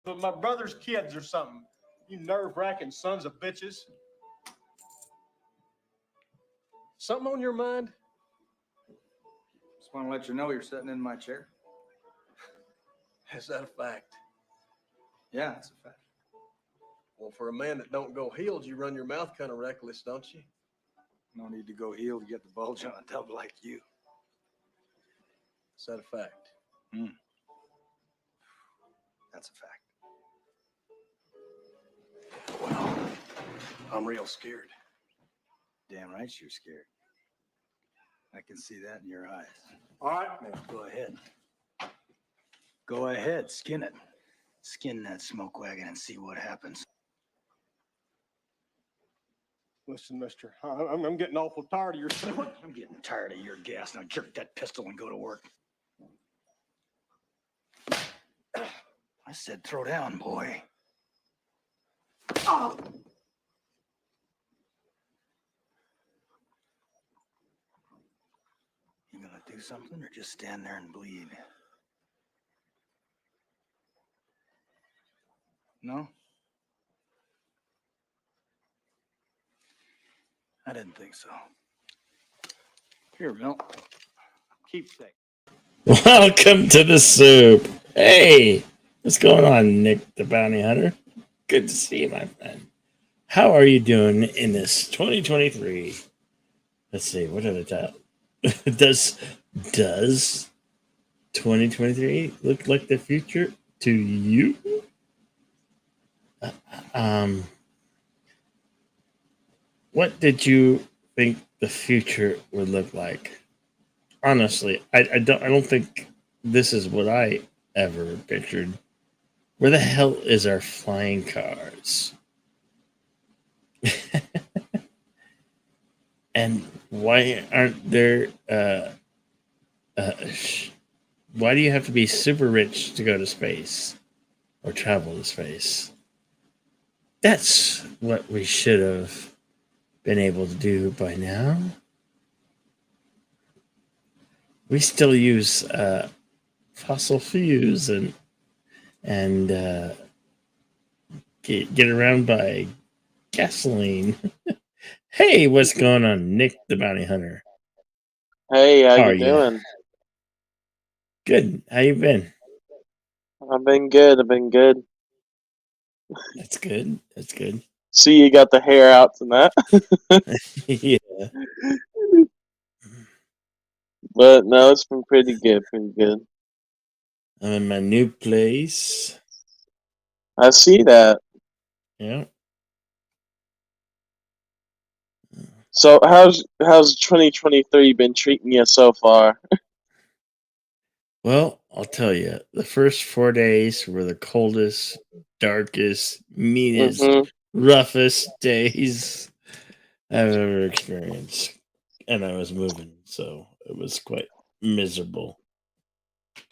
But my brother's kids or something. You nerve-wracking sons of bitches. Something on your mind? Just want to let you know you're sitting in my chair. Is that a fact? Yeah, it's a fact. Well, for a man that don't go healed, you run your mouth kind of reckless, don't you? No need to go heal to get the bulge on a tub like you. Is that a fact? That's a fact. Well, I'm real scared. Damn right you're scared. I can see that in your eyes. All right, man. Go ahead. Go ahead, skin it. Skin that smoke wagon and see what happens. Listen, mister, I'm getting awful tired of your... I'm getting tired of your gas. Now jerk that pistol and go to work. I said throw down, boy. Oh. You gonna do something or just stand there and bleed? No? I didn't think so. Here, Bill. Keepsake. Welcome to the soup. Hey, what's going on, Nick the Bounty Hunter? Good to see you, my friend. How are you doing in this 2023? Let's see, what are the top? does 2023 look like the future to you? What did you think the future would look like? Honestly, I don't think this is what I ever pictured. Where the hell is our flying cars? And why aren't there why do you have to be super rich to go to space or travel to space? That's what we should have been able to do by now. We still use fossil fuels and get around by gasoline. Hey, what's going on, Nick the Bounty Hunter? Hey, how How are you you? doing? Good. How you been? I've been good. I've been good. That's good. That's good. See, you got the hair out tonight. Yeah. But no, it's been pretty good. Pretty good. I'm in my new place. I see that. Yeah. So, how's 2023 been treating you so far? Well, I'll tell you, the first 4 days were the coldest, darkest, meanest, Mhm. roughest days I've ever experienced. And I was moving, so it was quite miserable.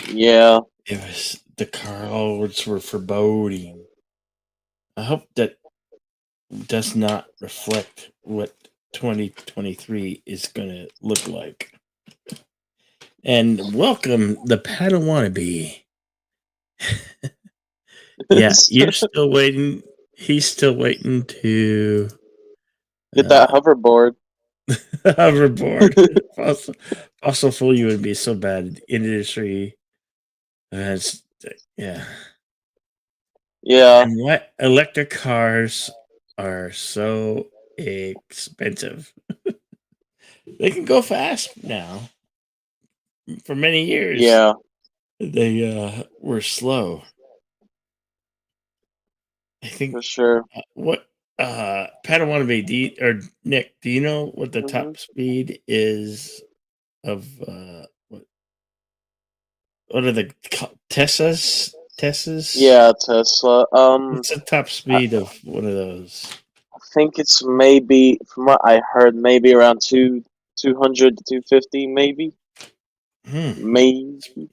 Yeah. It was the clouds were foreboding. I hope that does not reflect what 2023 is going to look like. And welcome the Padawannabe. Yeah, you're still waiting. He's still waiting to Get that hoverboard. hoverboard. Fossil fuel, you would be so bad. Industry. Yeah. Yeah. And what electric cars are so expensive. They can go fast now. For many years, Yeah. they were slow. I think For sure. what Padawannabe, or Nick, do you know what the Mhm. top speed is of what are the Tessas? Yeah, Tesla. What's the top I, speed of one of those? I think it's maybe, from what I heard, maybe around 200 to 250, maybe. Maybe.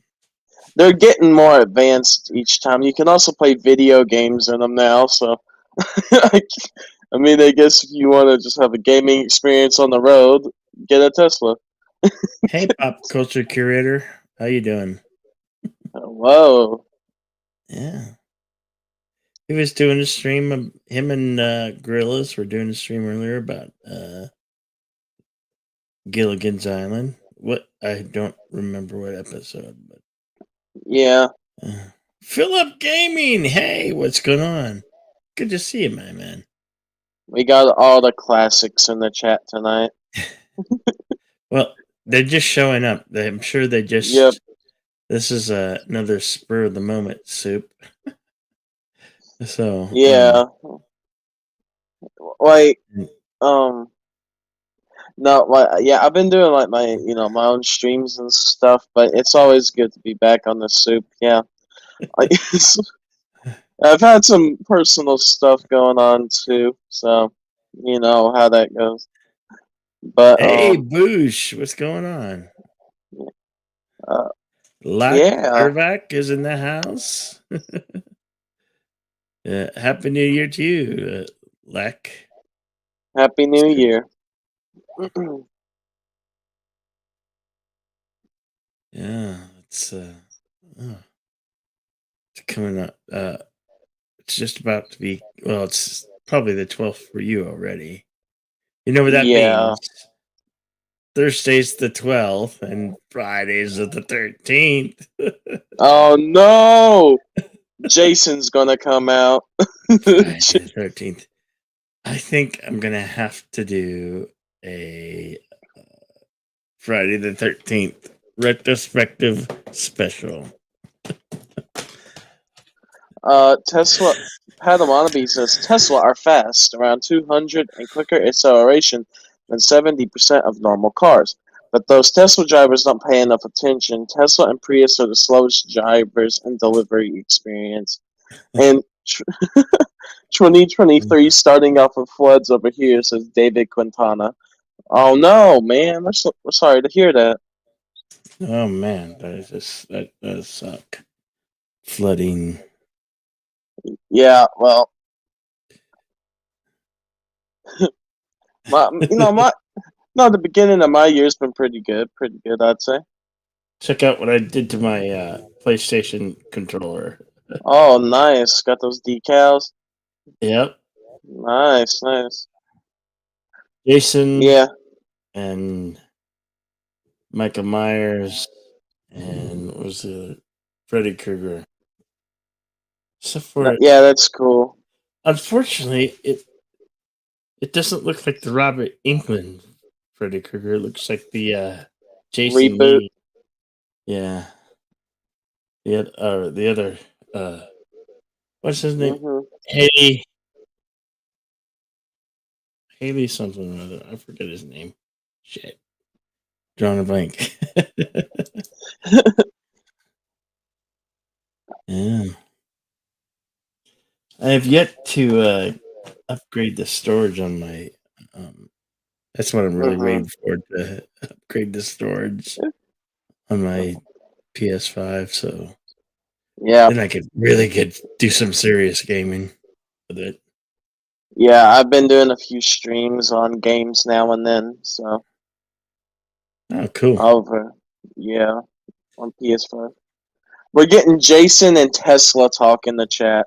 They're getting more advanced each time. You can also play video games in them now, so I mean, I guess if you want to just have a gaming experience on the road, get a Tesla. Hey, pop culture curator, how you doing? Whoa. Yeah. He was doing a stream. Him and Gorillas were doing a stream earlier about Gilligan's Island. What I don't remember what episode, but Yeah. Philip Gaming. Hey, what's going on? Good to see you, my man. We got all the classics in the chat tonight. Well, they're just showing up. I'm sure they just. Yep. This is another spur of the moment soup. So Yeah. Like, no, like, yeah, I've been doing like my, my own streams and stuff, but it's always good to be back on the soup. Yeah. Like, I've had some personal stuff going on too, so you know how that goes. But hey, Boosh, what's going on? Lak yeah. Irvak is in the house. Happy New Year to you, Lak. Happy New Year. Yeah, it's coming up. It's just about to be. Well, it's probably the 12th for you already. You know what that Yeah. means? Thursday's the 12th and Friday's the 13th. Oh no! Jason's gonna come out. Friday the 13th. I think I'm gonna have to do a Friday the 13th retrospective special. Tesla Padawannabe says Tesla are fast, around 200 and quicker acceleration than 70% of normal cars. But those Tesla drivers don't pay enough attention. Tesla and Prius are the slowest drivers in delivery experience. And 2023 starting off with floods over here, says David Quintana. Oh no, man, we're sorry to hear that. Oh man, that does suck. Flooding. Yeah, well, the beginning of my year's been pretty good, I'd say. Check out what I did to my PlayStation controller. Oh, nice, got those decals. Yep. Nice. Jason. Yeah. And Michael Myers and what was the Freddy Krueger. So Yeah, that's cool. Unfortunately, it doesn't look like the Robert Englund Freddy Krueger. It looks like the Jason reboot. Lee. Yeah. The other what's his name? Mm-hmm. Haley something or other. I forget his name. Shit. Drawing a blank. Yeah. I have yet to upgrade the storage on my. That's what I'm really waiting for, to upgrade the storage on my PS5. So yeah, then I could really do some serious gaming with it. Yeah, I've been doing a few streams on games now and then. So. Oh, cool. on PS5. We're getting Jason and Tesla talk in the chat.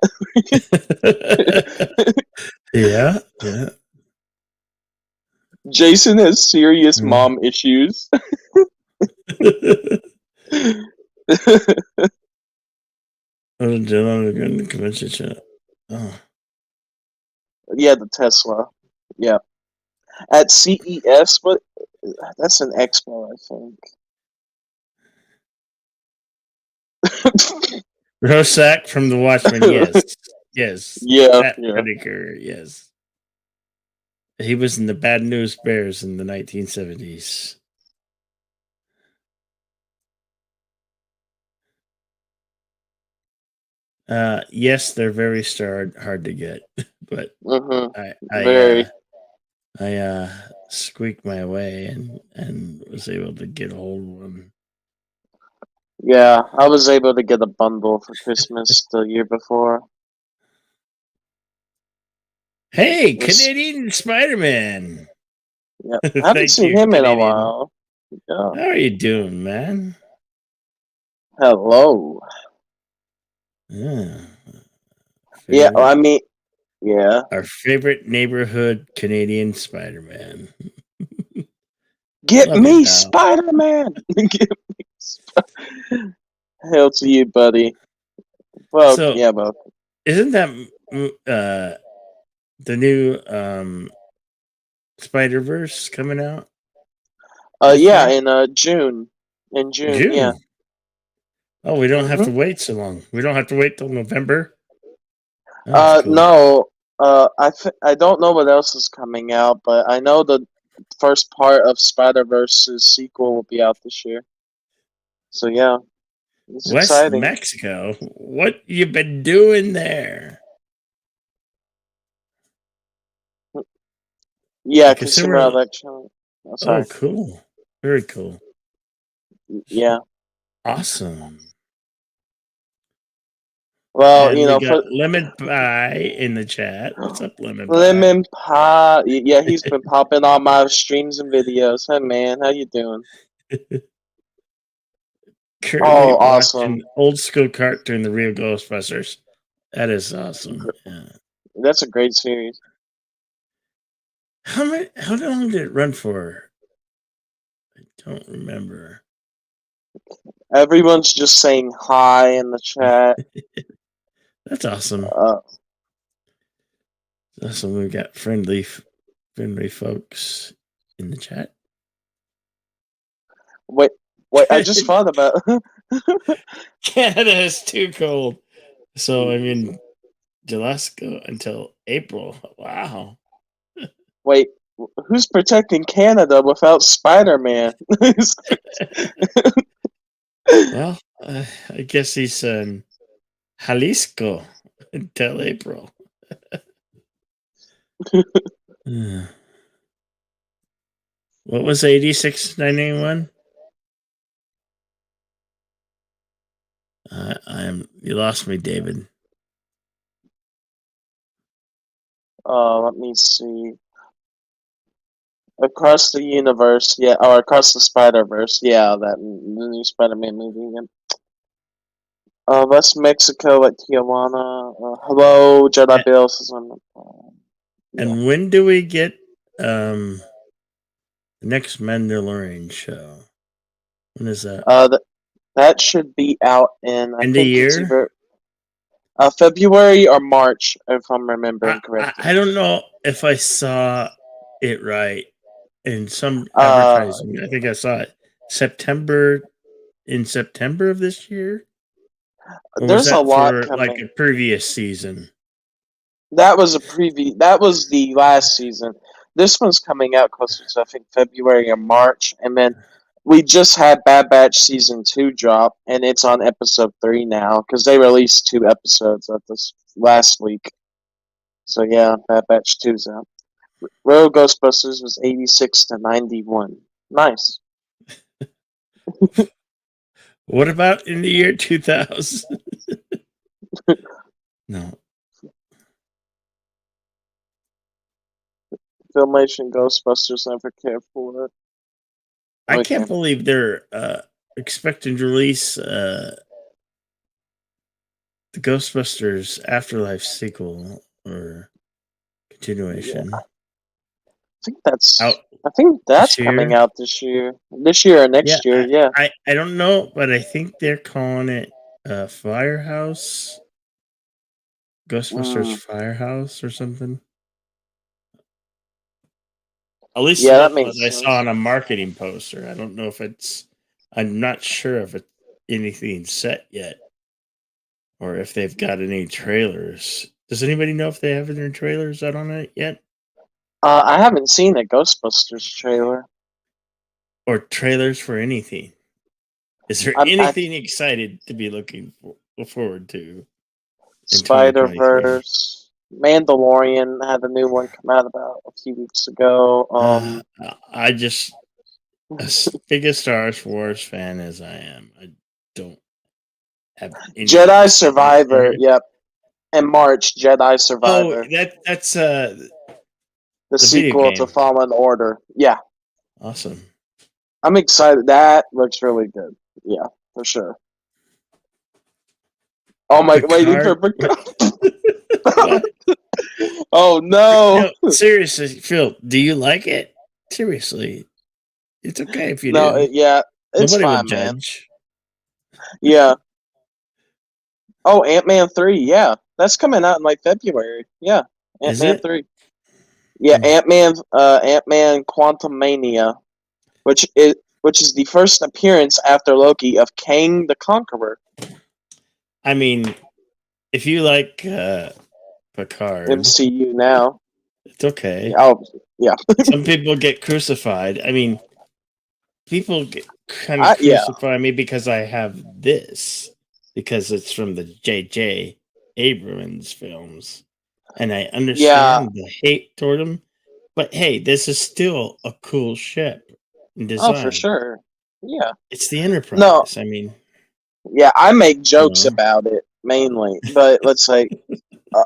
Yeah. Jason has serious mom issues. Convention chat. Oh. Yeah, the Tesla. Yeah. At CES, but that's an expo, I think. Rosak from The Watchmen, yes. Yeah. Predator, yes. He was in the Bad News Bears in the 1970s. Yes, they're very hard to get, but I squeaked my way and was able to get a hold of one. Yeah, I was able to get a bundle for Christmas the year before. Hey, Canadian Spider-Man! Yeah, I haven't seen him in a while. Yeah. How are you doing, man? Hello. Yeah. Yeah, I mean, yeah. Our favorite neighborhood Canadian Spider-Man. Get Love me, you, pal. Spider-Man! Get me, Hail to you, buddy. Well, So, yeah, but isn't that the new Spider-Verse coming out this yeah, year? in June. In June, yeah. June. Oh, we don't have hmm to wait so long. We don't have to wait till November. That's cool. No. I don't know what else is coming out, but I know the first part of Spider-Verse's sequel will be out this year. So yeah, it's West exciting. Mexico. What you been doing there? Yeah, Because there consumer were. electronic. Oh, Oh, sorry. cool. Very cool. Yeah. Awesome. Well, And you we know, got for Lemon Pie in the chat. What's up, Lemon Pie? Lemon Pie. Yeah, he's been popping on my streams and videos. Hey man, how you doing? Currently Oh, awesome. watching old school cartoon, The Real Ghostbusters. That is awesome. Yeah. That's a great series. How long did it run for? I don't remember. Everyone's just saying hi in the chat. That's awesome. Awesome. We got friendly folks in the chat. Wait, I just thought about Canada is too cold. So I mean Jalisco until April. Wow. Wait, who's protecting Canada without Spider-Man? Well, I guess he's in Jalisco until April. What was 86,981? You lost me, David. Let me see. Across the universe, yeah, or across the Spider-Verse, yeah, the new Spider-Man movie. Yeah. West Mexico at Tijuana. Hello, Jedi Bill says And when do we get the next Mandalorian show? When is that? That should be out in I End of think it's year? either February or March, if I'm remembering correctly. I don't know if I saw it right in some advertising. I think I saw it in September of this year. Or there's was that a lot for coming. like a previous season? That was a preview. That was the last season. This one's coming out closer to I think February or March, and then we just had Bad Batch season 2 drop, and it's on episode 3 now because they released 2 episodes of this last week. So yeah, Bad Batch 2's out. Royal Ghostbusters was 86-91. Nice. What about in the year 2000? No. Filmation Ghostbusters never cared for it. I can't believe they're expecting to release the Ghostbusters Afterlife sequel or continuation. Yeah. I think that's coming out this year. This year or next year, yeah. I don't know, but I think they're calling it Firehouse. Ghostbusters Firehouse or something. At least that's what I saw on a marketing poster. I don't know if I'm not sure if it's anything set yet or if they've got any trailers. Does anybody know if they have any trailers out on it yet? I haven't seen a Ghostbusters trailer. Or trailers for anything. Is there anything excited to be looking forward to? Spider-Verse. Mandalorian had a new one come out about a few weeks ago. I just, as big a Star Wars fan as I am, I don't have any. Jedi Survivor, yep. In March, Jedi Survivor. Oh, that's the sequel to Fallen Order. Yeah. Awesome. I'm excited. That looks really good. Yeah, for sure. Oh my, waiting for Picard? Picard. Oh no. No, seriously, Phil, do you like it? Seriously, it's okay if you No, do. yeah, it's Nobody would fine, man. judge. Yeah. Oh, Ant-Man 3, yeah. That's coming out in like February. Yeah. Is Ant-Man it? 3. Yeah, Hmm. Ant-Man Quantumania, which is the first appearance after Loki of Kang the Conqueror. I mean, if you like Picard, MCU now. it's okay. Oh, yeah. Some people get crucified. I mean, people get kind of Yeah. crucify me because I have this, because it's from the J.J. Abrams films, and I understand the hate toward them. But hey, this is still a cool ship in Oh, design. for sure. Yeah. It's the Enterprise. No. I mean, Yeah, I make jokes No. about it mainly, but let's say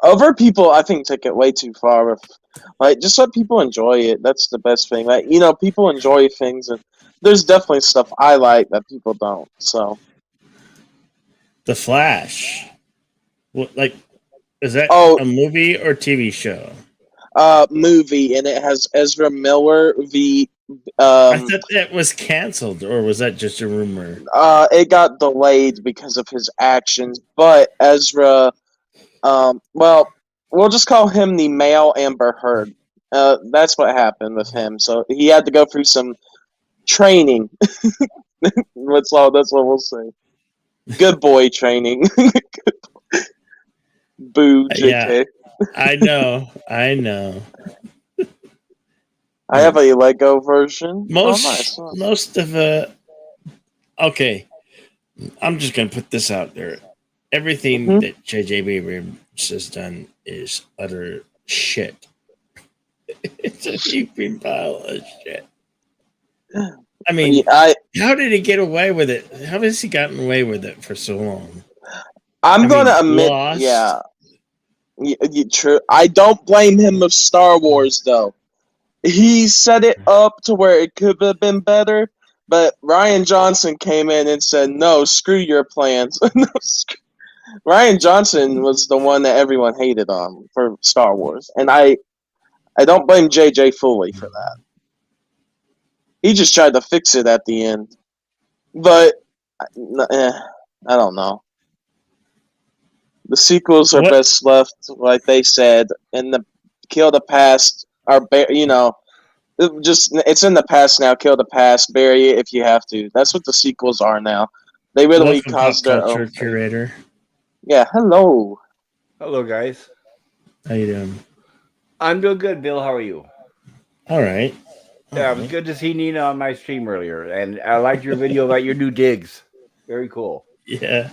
other people, I think, take it way too far. Like, just let people enjoy it. That's the best thing. Like, people enjoy things, and there's definitely stuff I like that people don't. So, The Flash. What, like, is that Oh. a movie or TV show? Movie, and it has Ezra Miller. I thought that was canceled, or was that just a rumor? It got delayed because of his actions, but Ezra, well, we'll just call him the male Amber Heard. That's what happened with him. So he had to go through some training. That's what we'll say. Good boy training. Boo, JK. I know. I have a Lego version. Most Oh, nice. most of okay. I'm just gonna put this out there. Everything that J.J. Abrams has done is utter shit. It's a heaping pile of shit. I mean, how did he get away with it? How has he gotten away with it for so long? I'm going to admit, Lost. yeah, true. I don't blame him with Star Wars, though. He set it up to where it could have been better, but Rian Johnson came in and said, no, screw your plans. Rian Johnson was the one that everyone hated on for Star Wars, and I don't blame JJ fully for that. He just tried to fix it at the end. But, I don't know. The sequels are best left, like they said, and the kill the past are, it's in the past now. Kill the past, bury it if you have to. That's what the sequels are now. They really caused their own curator. Yeah, hello. Hello, guys. How you doing? I'm doing good, Bill. How are you? All right. Yeah, it was good to see Nina on my stream earlier, and I liked your video about your new digs. Very cool. Yeah.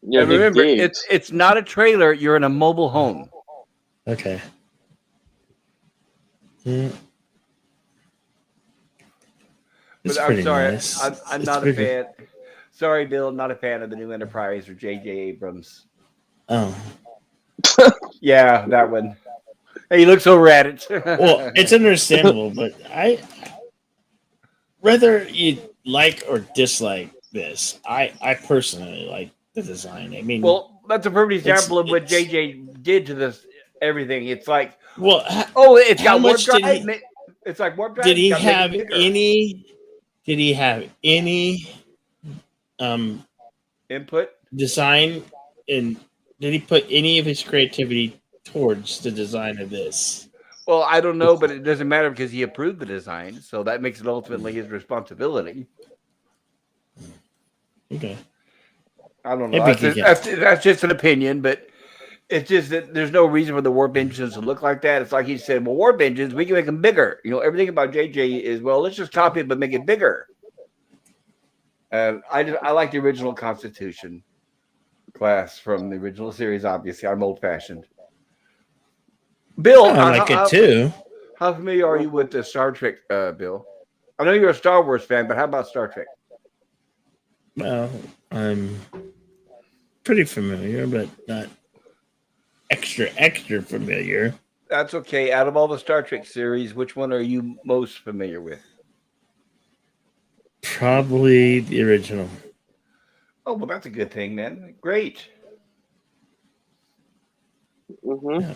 And remember, it's not a trailer. You're in a mobile home. Okay. Yeah. But I'm sorry, nice. I'm not a fan. Sorry, Bill, not a fan of the new Enterprise or J.J. Abrams. Oh. Yeah, that one. Hey, you look so red. Well, it's understandable, but whether you like or dislike this, I personally like the design. I mean, well, that's a perfect example of what JJ did to this everything. It's like, well, it's got warp drive. It's like warp drive. Did he have any? Did he have any input design? And did he put any of his creativity towards the design of this? Well, I don't know, but it doesn't matter because he approved the design, so that makes it ultimately his responsibility. Okay. I don't know. That's just an opinion, but it's just that there's no reason for the warp engines to look like that. It's like he said, well, warp engines, we can make them bigger. Everything about JJ is, well, let's just copy it, but make it bigger. I like the original Constitution class from the original series, obviously. I'm old-fashioned. Bill, I like it too. How familiar are you with the Star Trek, Bill? I know you're a Star Wars fan, but how about Star Trek? Well, I'm pretty familiar, but not extra familiar. That's okay. Out of all the Star Trek series, which one are you most familiar with? Probably the original. Oh, well, that's a good thing then. Great. Mm-hmm.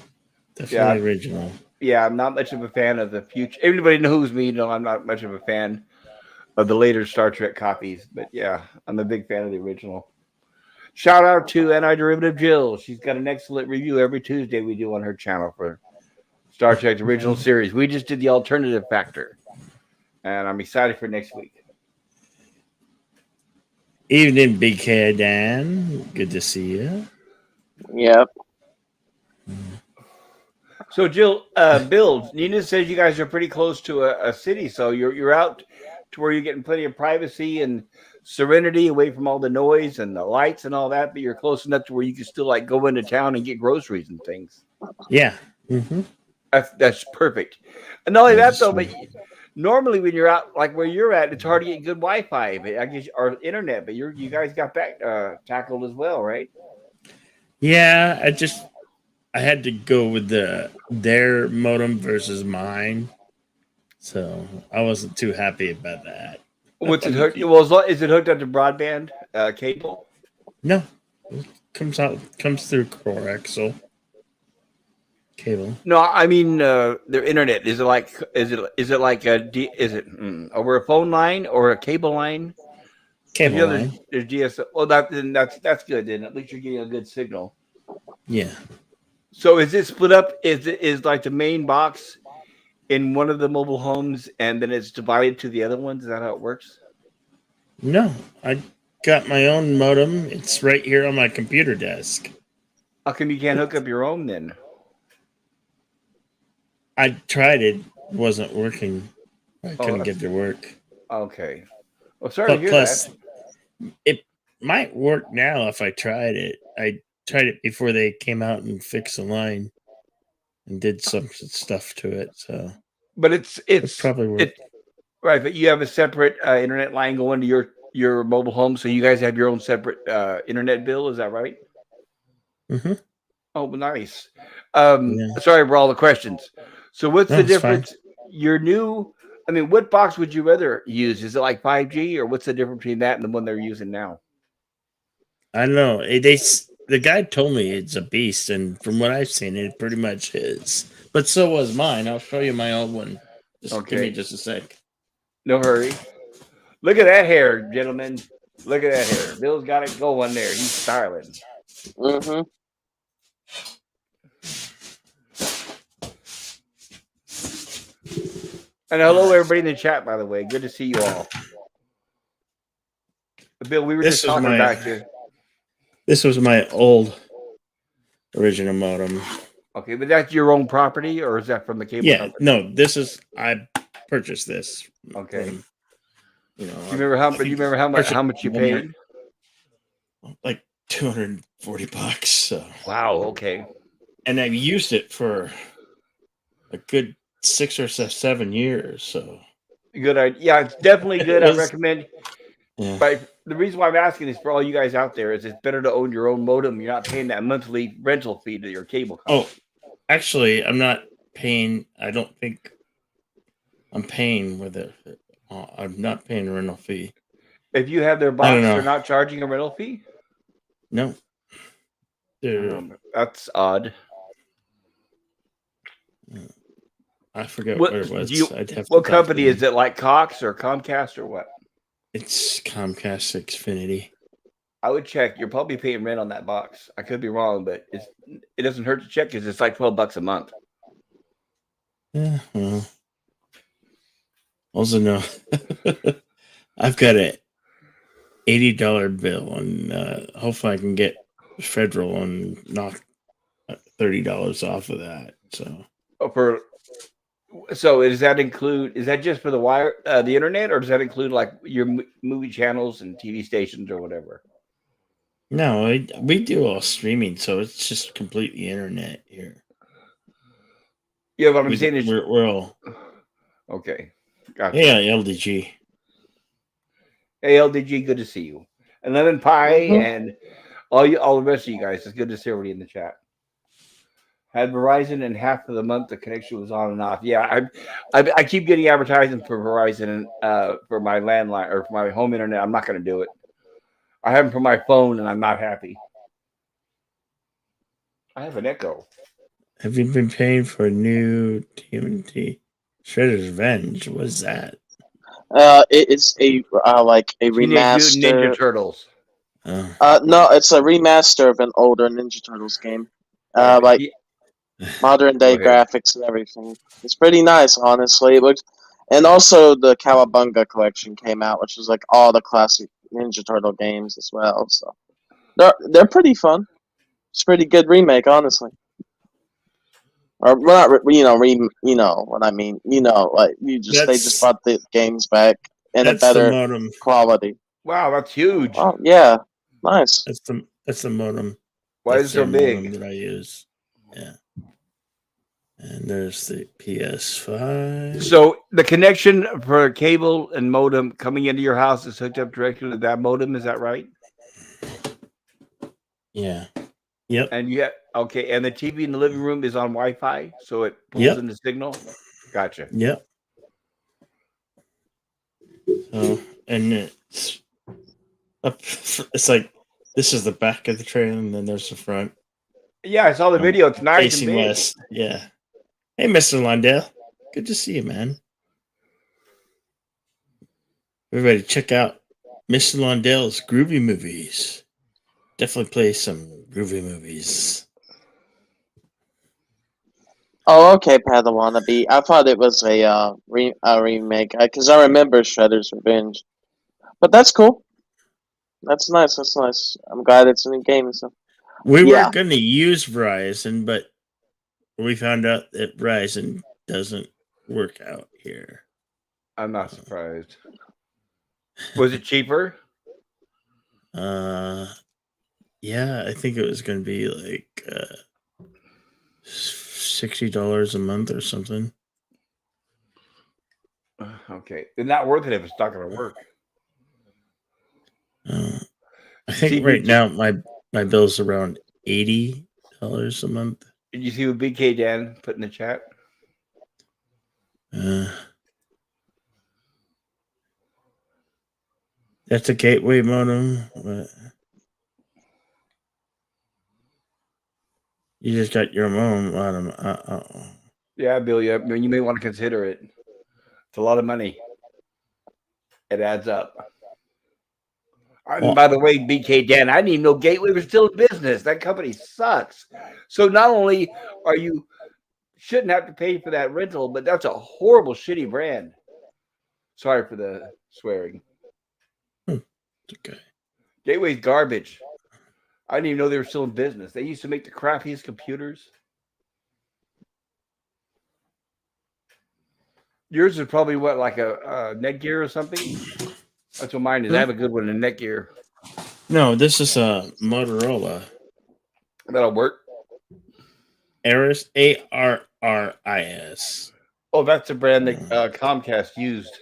Definitely original. Yeah, I'm not much of a fan of the future. Everybody knows me. No, I'm not much of a fan of the later Star Trek copies. But yeah, I'm a big fan of the original. Shout out to Anti-Derivative Jill. She's got an excellent review every Tuesday we do on her channel for Star Trek original series. We just did the alternative factor, and I'm excited for next week. Evening, Big Head Dan. Good to see you. Yep. So, Jill, Bill, Nina says you guys are pretty close to a city, so you're out to where you're getting plenty of privacy and serenity away from all the noise and the lights and all that, but you're close enough to where you can still like go into town and get groceries and things. Yeah. Mm-hmm. That's perfect. And not only that, though, but normally when you're out like where you're at, it's hard to get good Wi-Fi, but I guess, or internet. But you guys got that tackled as well, right? Yeah, I had to go with their modem versus mine, so I wasn't too happy about that. What's it hooked? Well, is it hooked up to broadband cable? No, it comes through coaxial cable. No, I mean their internet. Is it like over a phone line or a cable line? Cable line. There's DSL. Well, that's good. Then at least you're getting a good signal. Yeah. So is it split up? Is like the main box in one of the mobile homes, and then it's divided to the other ones? Is that how it works? No, I got my own modem. It's right here on my computer desk. How come you can't hook up your own then? I tried it. Wasn't working. I couldn't get it to work. Okay. Well, sorry to hear plus, that. It might work now if I tried it. I tried it before they came out and fixed the line and did some stuff to it. So, but it's probably worked. Right, but you have a separate internet line going to your mobile home, so you guys have your own separate internet bill. Is that right? Mm-hmm. Oh, nice. Sorry for all the questions. So, what's the difference? Fine. Your new, I mean, what box would you rather use? Is it like 5G, or what's the difference between that and the one they're using now? I don't know. The guy told me it's a beast, and from what I've seen, it pretty much is. But so was mine. I'll show you my old one. Give me just a sec. No hurry. Look at that hair, gentlemen. Look at that hair. Bill's got it going there. He's styling. Mm-hmm. And hello, everybody in the chat, by the way. Good to see you all. Bill, we were just talking back here. This was my old original modem. Okay, but that's your own property, or is that from the cable company? No, I purchased this. Okay. Do you remember how much you paid? Like $240. So. Wow. Okay. And I've used it for a good 6 or 7 years. So good idea. Yeah, it's definitely good. I recommend. Yeah. But the reason why I'm asking is for all you guys out there is it's better to own your own modem. You're not paying that monthly rental fee to your cable company. Oh, actually, I'm not paying. I don't think I'm paying with it. I'm not paying a rental fee. If you have their box, they're not charging a rental fee? No. That's odd. I forget what it was. What company is it? Like Cox or Comcast or what? It's Comcast Xfinity. I would check. You're probably paying rent on that box. I could be wrong, but it doesn't hurt to check because it's like $12 a month. Yeah. Well. Also, no. I've got a $80 bill, and hopefully I can get federal and knock $30 off of that. So. So does that include? Is that just for the internet, or does that include like your movie channels and TV stations or whatever? No, we do all streaming, so it's just completely internet here. Yeah, what I'm saying is we're all okay. Gotcha. Yeah, LDG. Hey, LDG, good to see you. And Lemon Pie and all the rest of you guys. It's good to see everybody in the chat. Had Verizon, and half of the month the connection was on and off. Yeah, I keep getting advertising for Verizon for my landline or for my home internet. I'm not going to do it. I have them for my phone, and I'm not happy. I have an Echo. Have you been paying for a new TMNT Shredder's Revenge? What's that? It is a like a Teenage Mutant Ninja remaster. Turtles. No, it's a remaster of an older Ninja Turtles game. Right, but Like modern day Go ahead. graphics and everything. It's pretty nice, honestly. It looks, and also the Cowabunga collection came out, which was like all the classic Ninja Turtle games as well. So they're pretty fun. It's a pretty good remake, honestly. Or well, not you know what I mean. You know, like they just brought the games back in a That's the better modem. quality. Wow, that's huge. Oh yeah, nice. That's the modem. Why That's is it so their big? modem that I use. Yeah. And there's the PS5. So the connection for cable and modem coming into your house is hooked up directly to that modem. Is that right? Yeah. Yep. And okay. And the TV in the living room is on Wi-Fi, so it pulls Yep. in the signal. Gotcha. Yep. So, and it's up. It's like this is the back of the trailer, and then there's the front. Yeah, I saw the video. It's nice and Facing big. west. Yeah. Hey, Mr. Londale. Good to see you, man. Everybody, check out Mr. Londale's Groovy Movies. Definitely play some Groovy Movies. Oh, okay, Padawan. I thought it was a remake because I remember Shredder's Revenge. But that's cool. That's nice. That's nice. I'm glad it's a new game and stuff. We Yeah. were going to use Verizon, but we found out that Verizon doesn't work out here. I'm not surprised. Was it cheaper? Yeah, I think it was going to be like $60 a month or something. Okay, it's not worth it if it's not going to work. I think right now my bill's around $80 a month. Did you see what BK Dan put in the chat? That's a gateway modem. But you just got your own modem. Yeah, Bill. Yeah, I mean, you may want to consider it. It's a lot of money. It adds up. And by the way, BK Dan, I didn't even know Gateway was still in business. That company sucks. So not only shouldn't have to pay for that rental, but that's a horrible, shitty brand. Sorry for the swearing. Okay. Gateway's garbage. I didn't even know they were still in business. They used to make the crappiest computers. Yours is probably what, like a Netgear or something? That's what mine is. I have a good one in Netgear. No, this is a Motorola. That'll work. Aris, ARRIS. Oh, that's a brand that Comcast used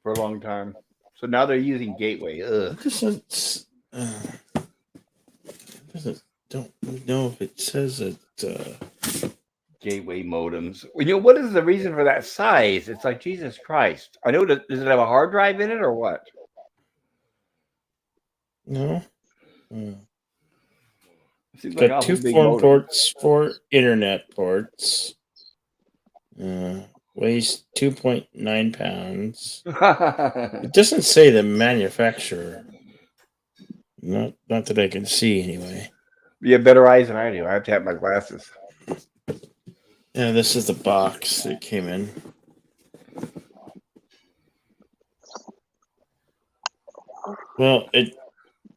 for a long time. So now they're using Gateway. Ugh. Don't know if it says it. Gateway modems. You know, what is the reason for that size? It's like, Jesus Christ. I know. Does it have a hard drive in it or what? No. Seems Got like two phone ports, 4 internet ports. Weighs 2.9 pounds. It doesn't say the manufacturer. Not that I can see anyway. You have better eyes than I do. I have to have my glasses. Yeah, this is the box that came in. Well, it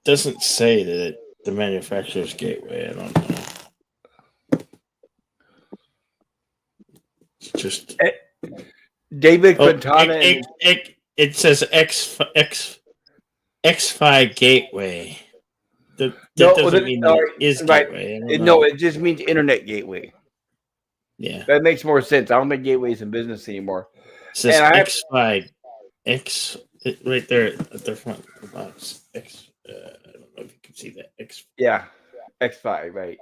doesn't say that the manufacturer's Gateway. I don't know. It's just David Quintana. It says X5 Gateway. That doesn't mean that it is Gateway. No, it just means Internet Gateway. Yeah, that makes more sense. I don't think Gateway's in business anymore. It says X5 right there at the front of the box. I don't know if you can see that X. Yeah, X5, right.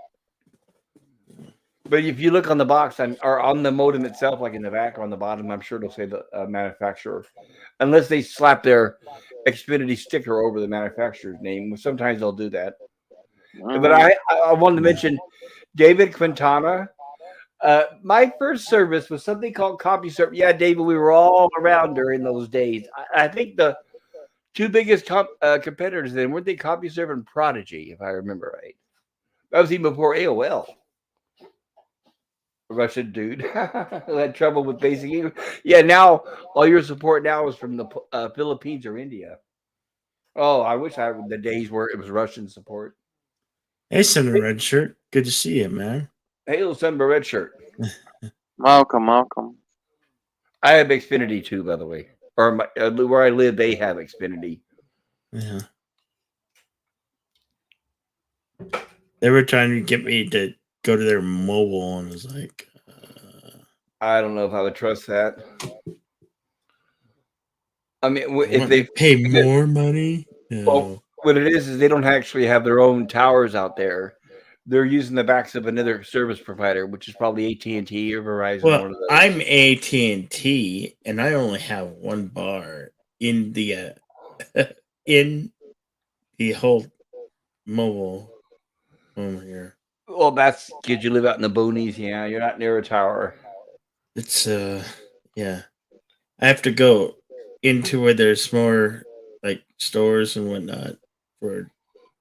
But if you look on the box or on the modem itself, like in the back or on the bottom, I'm sure it'll say the manufacturer, unless they slap their Xfinity sticker over the manufacturer's name. Sometimes they'll do that. But I wanted to mention David Quintana. My first service was something called CompuServe. Yeah, David, we were all around during those days. I think the two biggest competitors then weren't they CompuServe and Prodigy, if I remember right. That was even before AOL. Russian dude who had trouble with basic English. Yeah, now all your support now is from the Philippines or India. Oh, I wish I the days where it was Russian support. Hey, Senator Red Shirt. Good to see you, man. Hey, little son of a red shirt. Welcome. I have Xfinity too, by the way. Or where I live, they have Xfinity. Yeah. They were trying to get me to go to their mobile, and I was like, I don't know if I would trust that. I mean, if they pay more money, well, what it is they don't actually have their own towers out there. They're using the backs of another service provider, which is probably AT&T or Verizon. Well, one of those. I'm AT&T, and I only have one bar in the whole mobile home here. Well, that's because you live out in the boonies. Yeah, you're not near a tower. It's yeah. I have to go into where there's more like stores and whatnot for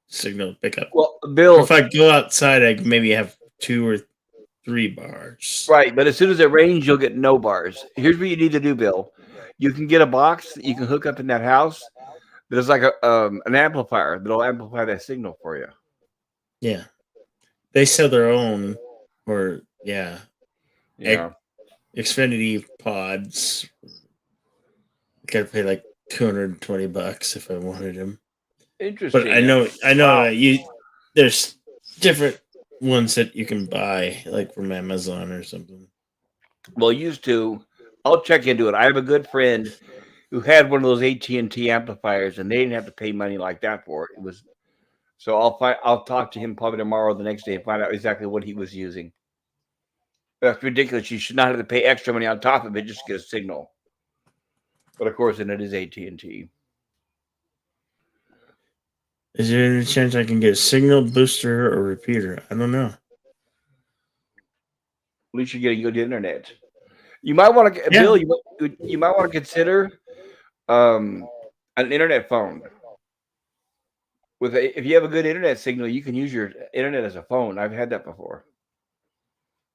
signal pickup. Well, Bill, or if I go outside, I maybe have 2 or 3 bars. Right, but as soon as it rains, you'll get no bars. Here's what you need to do, Bill. You can get a box that you can hook up in that house. There's like an amplifier that'll amplify that signal for you. Yeah, they sell their own, or yeah. Xfinity pods. I gotta pay like $220 if I wanted them. Interesting. But I know wow. There's different ones that you can buy, like from Amazon or something. Well, used to. I'll check into it. I have a good friend who had one of those AT&T amplifiers, and they didn't have to pay money like that for it. It was so I'll talk to him probably tomorrow or the next day and find out exactly what he was using. That's ridiculous. You should not have to pay extra money on top of it just to get a signal. But of course, then it is AT&T. Is there any chance I can get a signal booster or repeater? I don't know. At least you're getting good internet. You might want to, Bill. You might want to consider an internet phone. If you have a good internet signal, you can use your internet as a phone. I've had that before,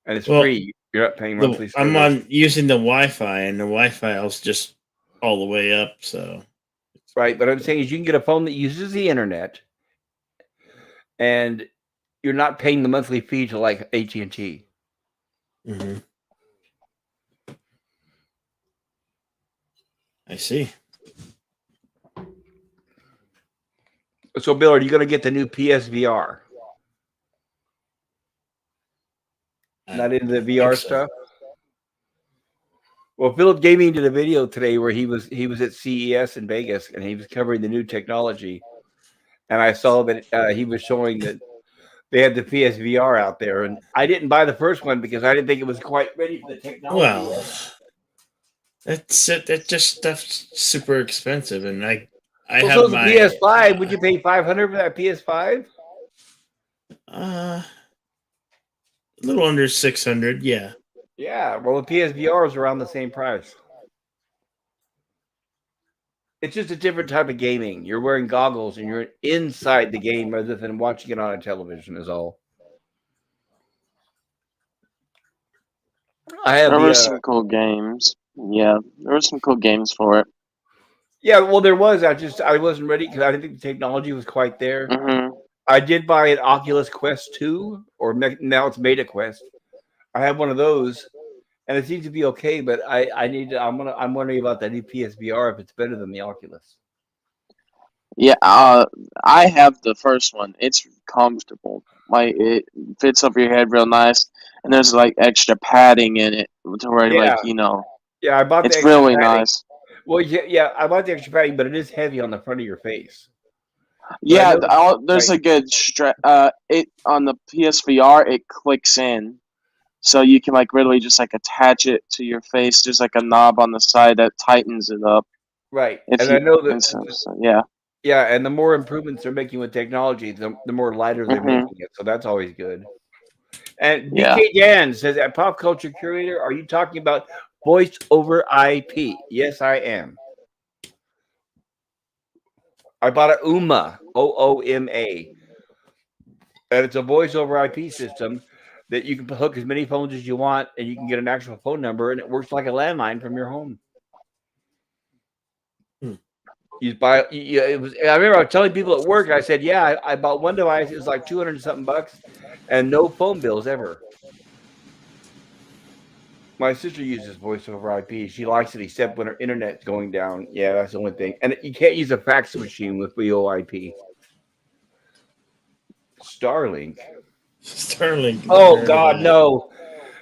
and it's free. You're not paying monthly. I'm using the Wi-Fi, and the Wi-Fi is just all the way up. So, right. But I'm saying is you can get a phone that uses the internet, and you're not paying the monthly fee to like AT&T. Mm-hmm. I see. So, Bill, are you going to get the new PSVR? Not into the VR stuff? Well, Philip Gaming did a video today where he was at CES in Vegas, and he was covering the new technology. And I saw that he was showing that they had the PSVR out there. And I didn't buy the first one because I didn't think it was quite ready for the technology. Well, that's just stuff's super expensive, and I have my PS5. Would you pay $500 for that PS5? A little under $600, yeah. Yeah, well, the PSVR is around the same price. It's just a different type of gaming. You're wearing goggles and you're inside the game rather than watching it on a television. Is all. There were some cool games. Yeah, there were some cool games for it. Yeah, well, there was. I wasn't ready because I didn't think the technology was quite there. Mm-hmm. I did buy an Oculus Quest 2, or now it's Meta Quest. I have one of those, and it seems to be okay. But I'm wondering about that new PSVR if it's better than the Oculus. Yeah, I have the first one. It's comfortable. Like it fits over your head real nice, and there's like extra padding in it to where Yeah, I bought. It's really nice. Well, yeah, I bought the extra padding, but it is heavy on the front of your face. Yeah, there's a good it on the PSVR. It clicks in, so you can like literally just like attach it to your face. There's like a knob on the side that tightens it up. Right, and I know that. So, yeah. Yeah, and the more improvements they're making with technology, the more lighter they're making it. So that's always good. And Yeah. BK Dan says, at Pop Culture Curator, are you talking about voice over IP? Yes, I am. I bought a Ooma, OOMA, and it's a voice over IP system that you can hook as many phones as you want, and you can get an actual phone number, and it works like a landline from your home. You buy. It was. I remember I was telling people at work. I said, "Yeah, I bought one device. It was like $200 and something bucks, and no phone bills ever." My sister uses voice over IP. She likes it, except when her internet's going down. Yeah, that's the only thing. And you can't use a fax machine with VoIP. Starlink. Starlink. Oh God, no!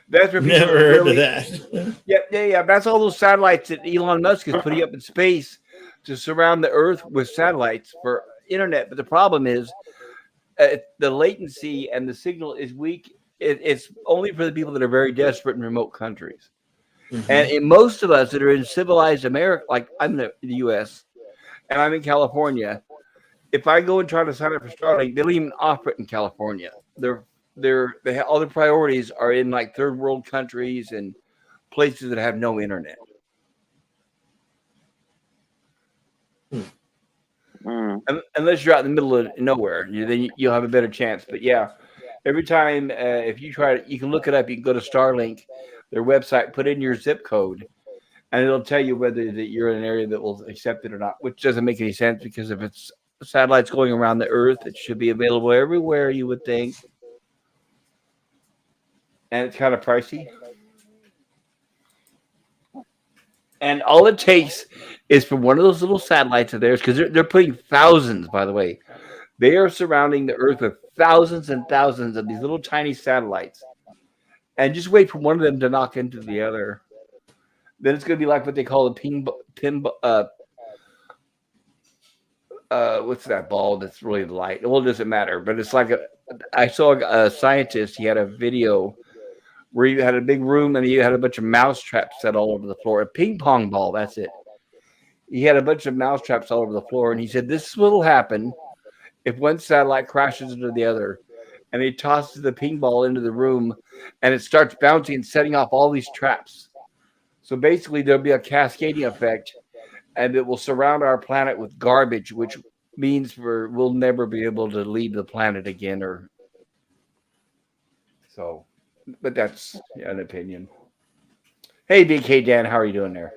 That's where people Never are heard really, of that. Yeah. That's all those satellites that Elon Musk is putting up in space to surround the Earth with satellites for internet. But the problem is the latency and the signal is weak. It's only for the people that are very desperate in remote countries. Mm-hmm. And in most of us that are in civilized America, like I'm in the U.S. and I'm in California, if I go and try to sign up for Starlink, they don't even offer it in California. They have, all their priorities are in like third world countries and places that have no internet. Unless you're out in the middle of nowhere, then you'll have a better chance. But yeah, every time if you try it, you can look it up. You can go to Starlink, their website, put in your zip code, and it'll tell you whether that you're in an area that will accept it or not. Which doesn't make any sense because if it's satellites going around the Earth, it should be available everywhere, you would think. And it's kind of pricey. And all it takes is for one of those little satellites of theirs, because they're putting thousands, by the way. They are surrounding the Earth with thousands and thousands of these little tiny satellites. And just wait for one of them to knock into the other. Then it's going to be like what they call a what's that ball that's really light? Well, it doesn't matter. But it's like I saw a scientist, he had a video where he had a big room and he had a bunch of mouse traps set all over the floor. A ping pong ball, that's it. He had a bunch of mouse traps all over the floor, and he said, this is what will happen if one satellite crashes into the other. And he tosses the ping ball into the room, and it starts bouncing and setting off all these traps. So basically, there'll be a cascading effect, and it will surround our planet with garbage, which means we'll never be able to leave the planet again. But that's an opinion. Hey, BK Dan, how are you doing there?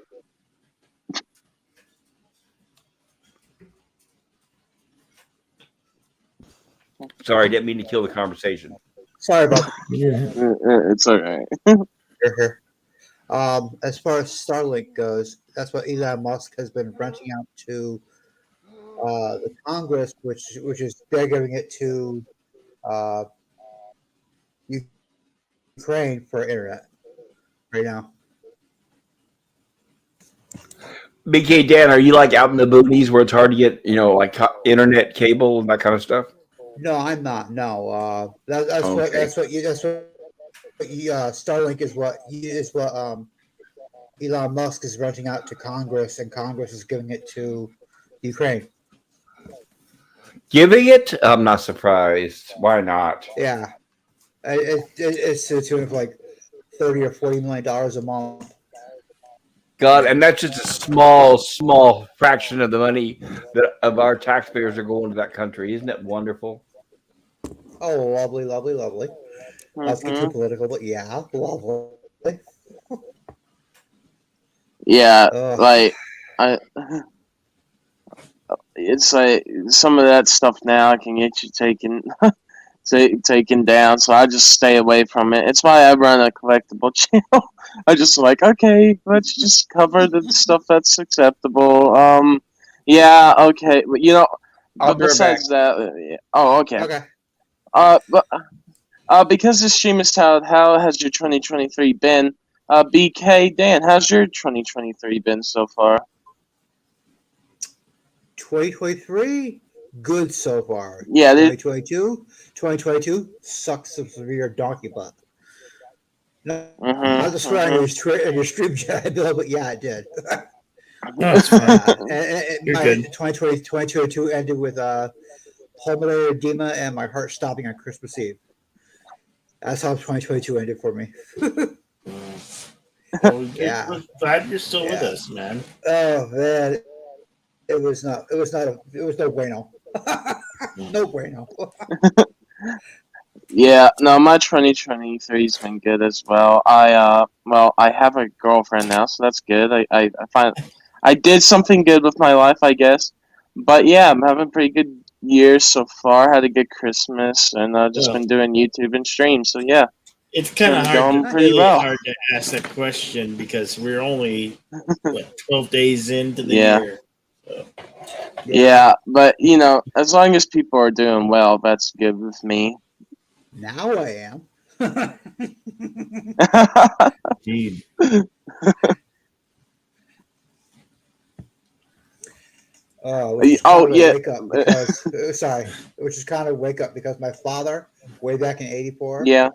Sorry, I didn't mean to kill the conversation. Sorry about that. It's all right. As far as Starlink goes, that's what Elon Musk has been renting out to the Congress, which is they're giving it to Ukraine for internet right now. BK Dan, are you like out in the boonies where it's hard to get, like internet cable and that kind of stuff? No, I'm not. No, that's what Starlink is. What Elon Musk is renting out to Congress, and Congress is giving it to Ukraine. Giving it? I'm not surprised. Why not? Yeah, it's to the tune of like $30 or $40 million a month. God, and that's just a small fraction of the money that of our taxpayers are going to that country. Isn't it wonderful? Oh, lovely. Let's get too political, but yeah, lovely. Yeah, it's like some of that stuff now can get you taken down, so I just stay away from it. It's why I run a collectible channel. I just like, okay, let's just cover the stuff that's acceptable. Yeah, okay, but besides that, okay. But because the stream is titled, how has your 2023 been? BK Dan, how's your 2023 been so far? 2023, good so far. Yeah, 2022 sucks some severe donkey butt. No, I was swearing on your stream chat, Bill, but yeah, it did. No, it's fine. My 2022 ended with pulmonary edema and my heart stopping on Christmas Eve. That's how 2022 ended for me. Well, Yeah. we're glad you're still with Yeah. us, man. Oh man, it was no bueno. No bueno. Yeah, no, my 2023's been good as well. I have a girlfriend now, so that's good. I find I did something good with my life, I guess. But yeah, I'm having a pretty good year so far. Had a good Christmas, and just Well, been doing YouTube and streams. So yeah, it's kind of been hard, going to, pretty really well. hard to ask that question because we're only 12 days into the Yeah. year. So. Yeah, but as long as people are doing well, that's good with me. Now I am. Indeed. Yeah. Wake up because sorry, which is kind of wake up because my father, way back in '84, Yeah.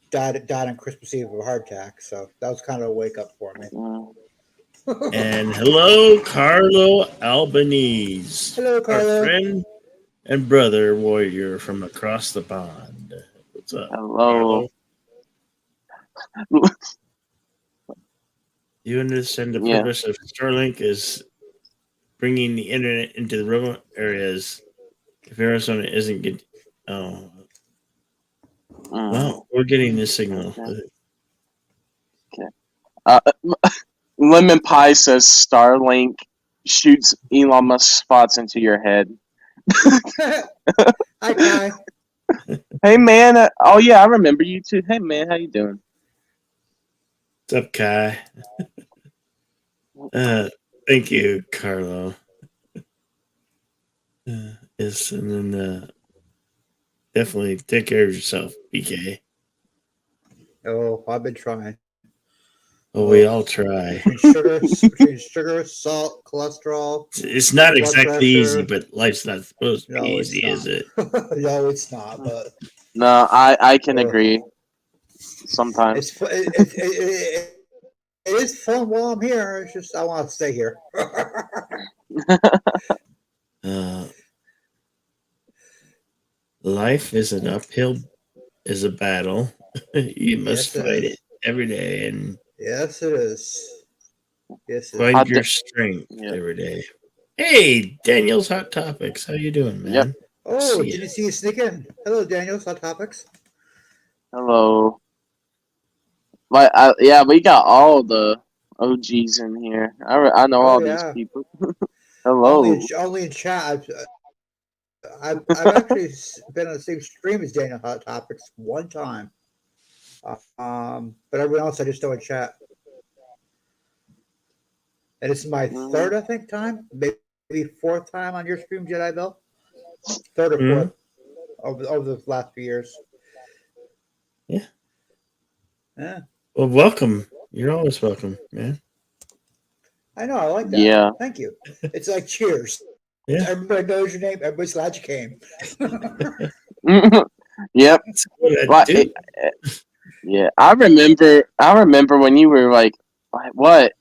died on Christmas Eve of a heart attack. So that was kind of a wake up for me. And hello, Carlo Albanese. Hello, Carlo. Our friend and brother warrior from across the pond. What's up? Hello. Carlo? You understand the Yeah. purpose of Starlink is bringing the internet into the remote areas. If Arizona isn't good, well, we're getting this signal. Okay. Lemon Pie says Starlink shoots Elon Musk spots into your head. Hi, Kai. Hey man, oh yeah, I remember you too. Hey man, how you doing? What's up, Kai? Thank you, Carlo. Yes, and then definitely take care of yourself, BK. Oh, I've been trying. Oh, we all try. Between sugar, salt, cholesterol. It's not blood exactly pressure. easy, but life's not supposed to be No, it's easy, not. is it? No, it's not. But No, I can agree. Sometimes. it is fun while I'm here. It's just I want to stay here. Life is an uphill, is a battle. You must Yes, it fight is. it every day and Yes, it is. Yes, it is. find your strength every day. Hey, Daniel's Hot Topics. How you doing, man? Yep. Oh, did you see you sneak in? Hello, Daniel's Hot Topics. Hello. But we got all the OGs in here. I know all these people. Hello. Only in chat. I've actually been on the same stream as Daniel Hot Topics one time. But everyone else I just don't chat. And it's my third, I think, time, maybe fourth time on your stream, Jedi Bill. Third or fourth over the last few years. Yeah. Yeah. Well, welcome. You're always welcome, man. I know. I like that. Yeah. Thank you. It's like cheers. Yeah. Everybody knows your name. Everybody's glad you came. Yep. Yeah, I remember when you were like what,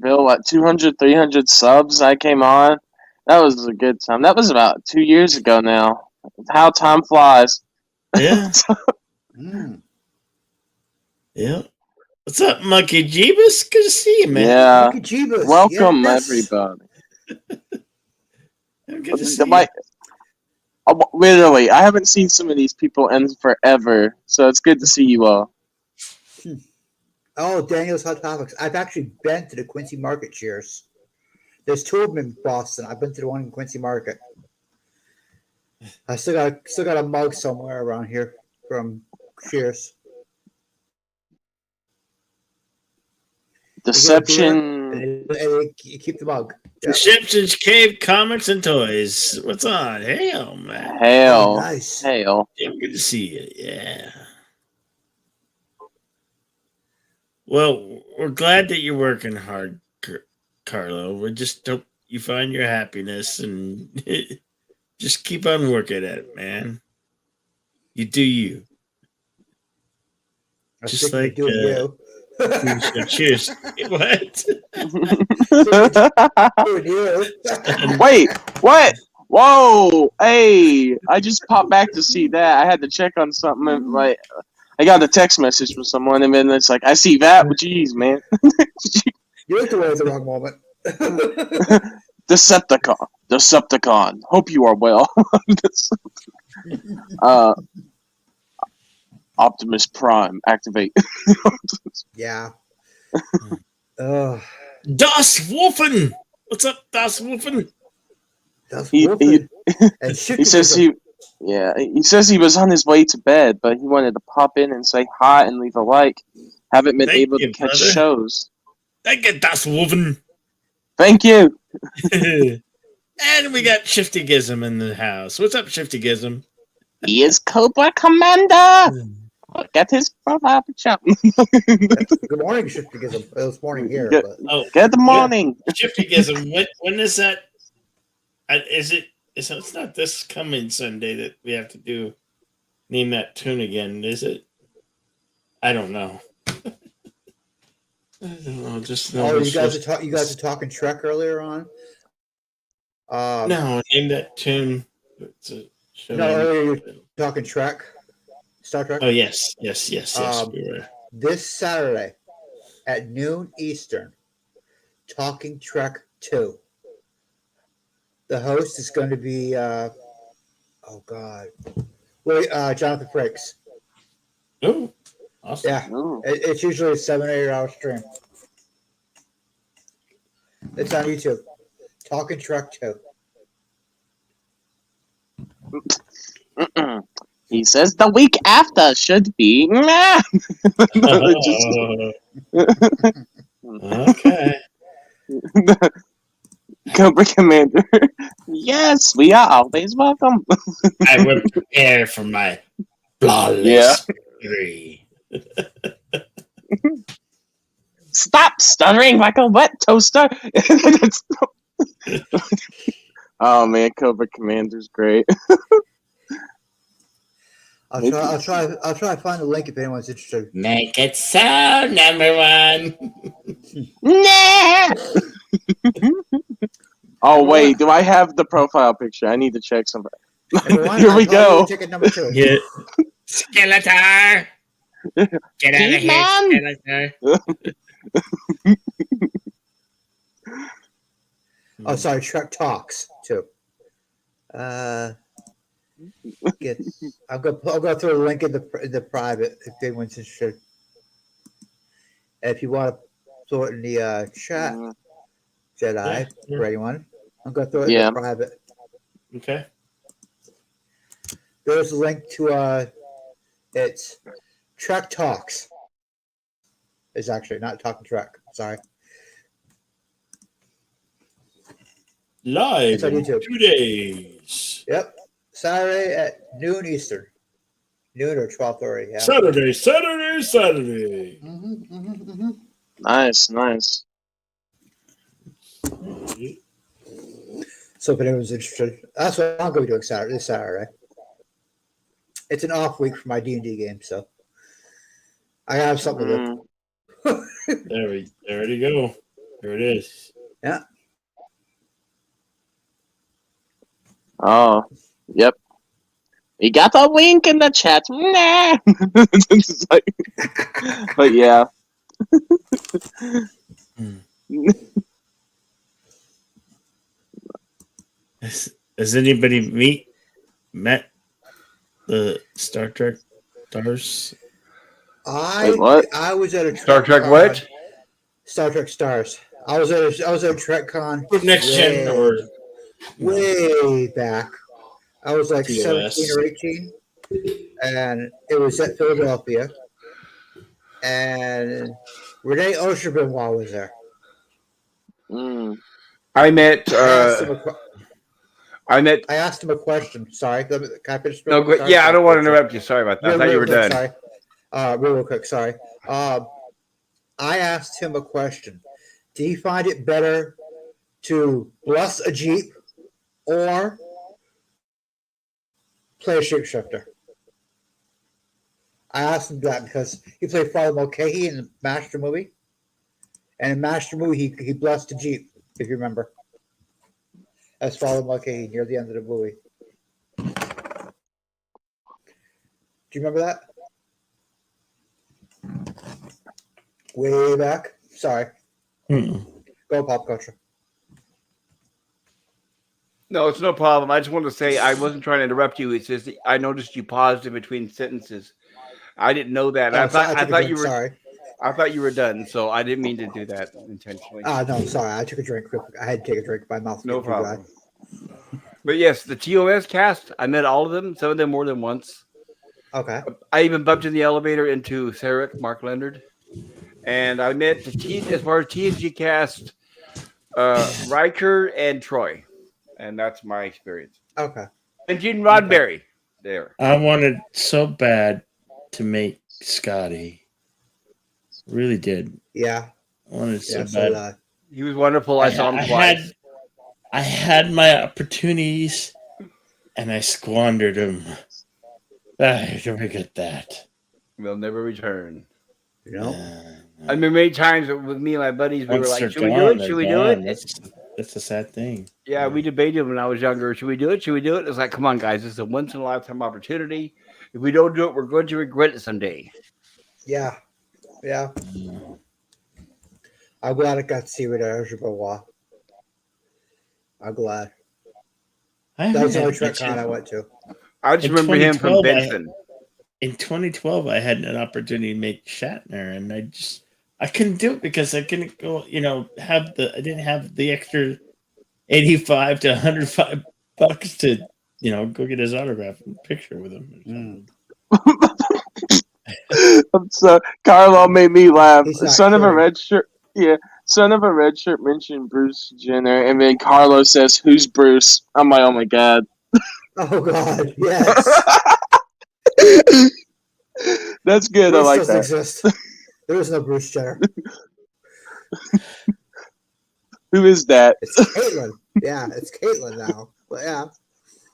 Bill, like 200, 300 subs. I came on. That was a good time. That was about 2 years ago now. How time flies. Yeah. Yeah. What's up, Monkey Jeebus? Good to see you, man. Yeah. Monkey Jeebus. Welcome, yes. everybody. Good to see you. Literally, I haven't seen some of these people in forever, so it's good to see you all. Oh, Daniel's Hot Topics. I've actually been to the Quincy Market Cheers. There's two of them in Boston. I've been to the one in Quincy Market. I still got a mug somewhere around here from Cheers. Deception. And keep the mug. Yep. Deception's Cave Comics and Toys. What's on? Hail, man. Hail. Oh, nice. Hail. Damn good to see you. Yeah. Well, we're glad that you're working hard, Carlo. We just hope you find your happiness and just keep on working at it, man. You do you. Just like you. Cheers. What? Wait, what? Whoa! Hey, I just popped back to see that. I had to check on something. Like, I got a text message from someone, and then it's like, I see that. But geez, man. You looked away at the wrong moment. Decepticon. Hope you are well. Optimus Prime, activate. Yeah. Oh, Das Wolfen! What's up, Das Wolfen? that's He- Wolfen. And He says he says he was on his way to bed, but he wanted to pop in and say hi and leave a like. Haven't been Thank able you, to catch brother. shows. Thank you, Das Wolfen. Thank you. And we got Shifty Gizm in the house. What's up, Shifty Gizm? He is Cobra Commander. Get his profile picture. Good morning, Shifty Gizm. It was morning here, Good. but Oh, Good morning. Shifty Gizm. When is that? Is it? It's not this coming Sunday that we have to do. Name that tune again, is it? I don't know. I don't know. Just know oh, we're you guys supposed- are talking Trek earlier on. No, name that tune. It's a show. No, earlier you were talking Trek, Star Trek. Oh yes. We were. This Saturday at noon Eastern, Talking Trek 2. The host is going to be, Jonathan Frakes. Oh, awesome. Yeah, Ooh. it's usually a 7 or 8 hour stream. It's on YouTube. Talking Trek 2. Mm-mm. He says the week after should be. Okay. Cobra Commander. Yes, we are always welcome. I will prepare for my flawless Yeah. victory. Stop stuttering like a wet toaster. Oh man, Cobra Commander's great. I'll try to find the link if anyone's interested. Make it so, number one. Nah. Oh wait, do I have the profile picture? I need to check something. Number one, Here we I'll tell you go. Ticket number 2. Get Skeletor. Get out of here, Skeletor. Oh, sorry, Trek Talks too. I'll go through a link in the private if anyone's interested. If you want to throw it in the chat, Jedi, Yeah. for anyone, I'll go through it in Yeah. the private. Okay. There's a link to it's Trek Talks. It's actually not Talking Trek. Sorry. Live It's on in YouTube. 2 days. Yep. Saturday at noon Eastern. Noon or 12:30. Yeah. Saturday. Nice. So if anyone's interested, that's what I'm going to be doing this Saturday. It's an off week for my D&D game, so I have something to do. There you go. There it is. Yeah. Oh, yep. We got a link in the chat. Nah. It's like- but yeah. Has anybody met the Star Trek stars? Wait, what? I was at a Star Trek Con. what? Star Trek Stars. I was at a Trek Con Next Gen or way back. I was like TOS. 17 or 18, and it was at Philadelphia. And Renee Osherbenoit was there. Mm. I met. I asked him a question. Sorry, can I finish? No, Sorry. yeah, I don't want to interrupt you. Sorry about that. I thought you were quick, done. Sorry. Real quick, sorry. I asked him a question. Do you find it better to bless a Jeep or play a shapeshifter? I asked him that because he played Father Mulcahy in the Master movie. And in Master movie, he blessed a Jeep, if you remember. As Father Mulcahy near the end of the movie. Do you remember that? Way back. Sorry. Mm. Go pop culture. No, it's no problem. I just wanted to say I wasn't trying to interrupt you. It's just I noticed you paused in between sentences. I didn't know that. Oh, I sorry, thought took a you drink, were. Sorry. I thought you were done, so I didn't mean to do that intentionally. No, sorry. I took a drink. I had to take a drink. My mouth. No getting too dry. problem. But yes, the TOS cast. I met all of them. Some of them more than once. Okay. I even bumped in the elevator into Sarek, Mark Leonard, and I met as far as TNG cast, Riker and Troy, and that's my experience. Okay. And Gene Roddenberry there. I wanted so bad to make Scotty. Really did. Yeah. I wanted so Yeah. bad. He was wonderful. I saw him twice. I had my opportunities, and I squandered them. I forget that. We'll never return. You know. I mean, many times with me and my buddies, we were Once like, they're should we do gone, it? Should we they're do it? gone. That's a sad thing. Yeah, we debated when I was younger. Should we do it? Should we do it? It's like, come on, guys. This is a once in a lifetime opportunity. If we don't do it, we're going to regret it someday. Yeah. Yeah. I'm glad I got to see Radar for a while. I'm glad. That was the only Trek con I went to. I just In remember him from 2012, Benson. In 2012, I had an opportunity to make Shatner, and I couldn't do it because I couldn't go. I didn't have the extra 85 to 105 bucks to go get his autograph and picture with him. So Carlo made me laugh. He's not Son of a kidding. red shirt. Yeah. Son of a red shirt mentioned Bruce Jenner, and then Carlo says, "Who's Bruce?" I'm like, "Oh my god." Oh God. Yes. That's good. Bruce I like doesn't that. exist. There is no Bruce Jenner. Who is that? It's Caitlin. Yeah, it's Caitlin now. But yeah.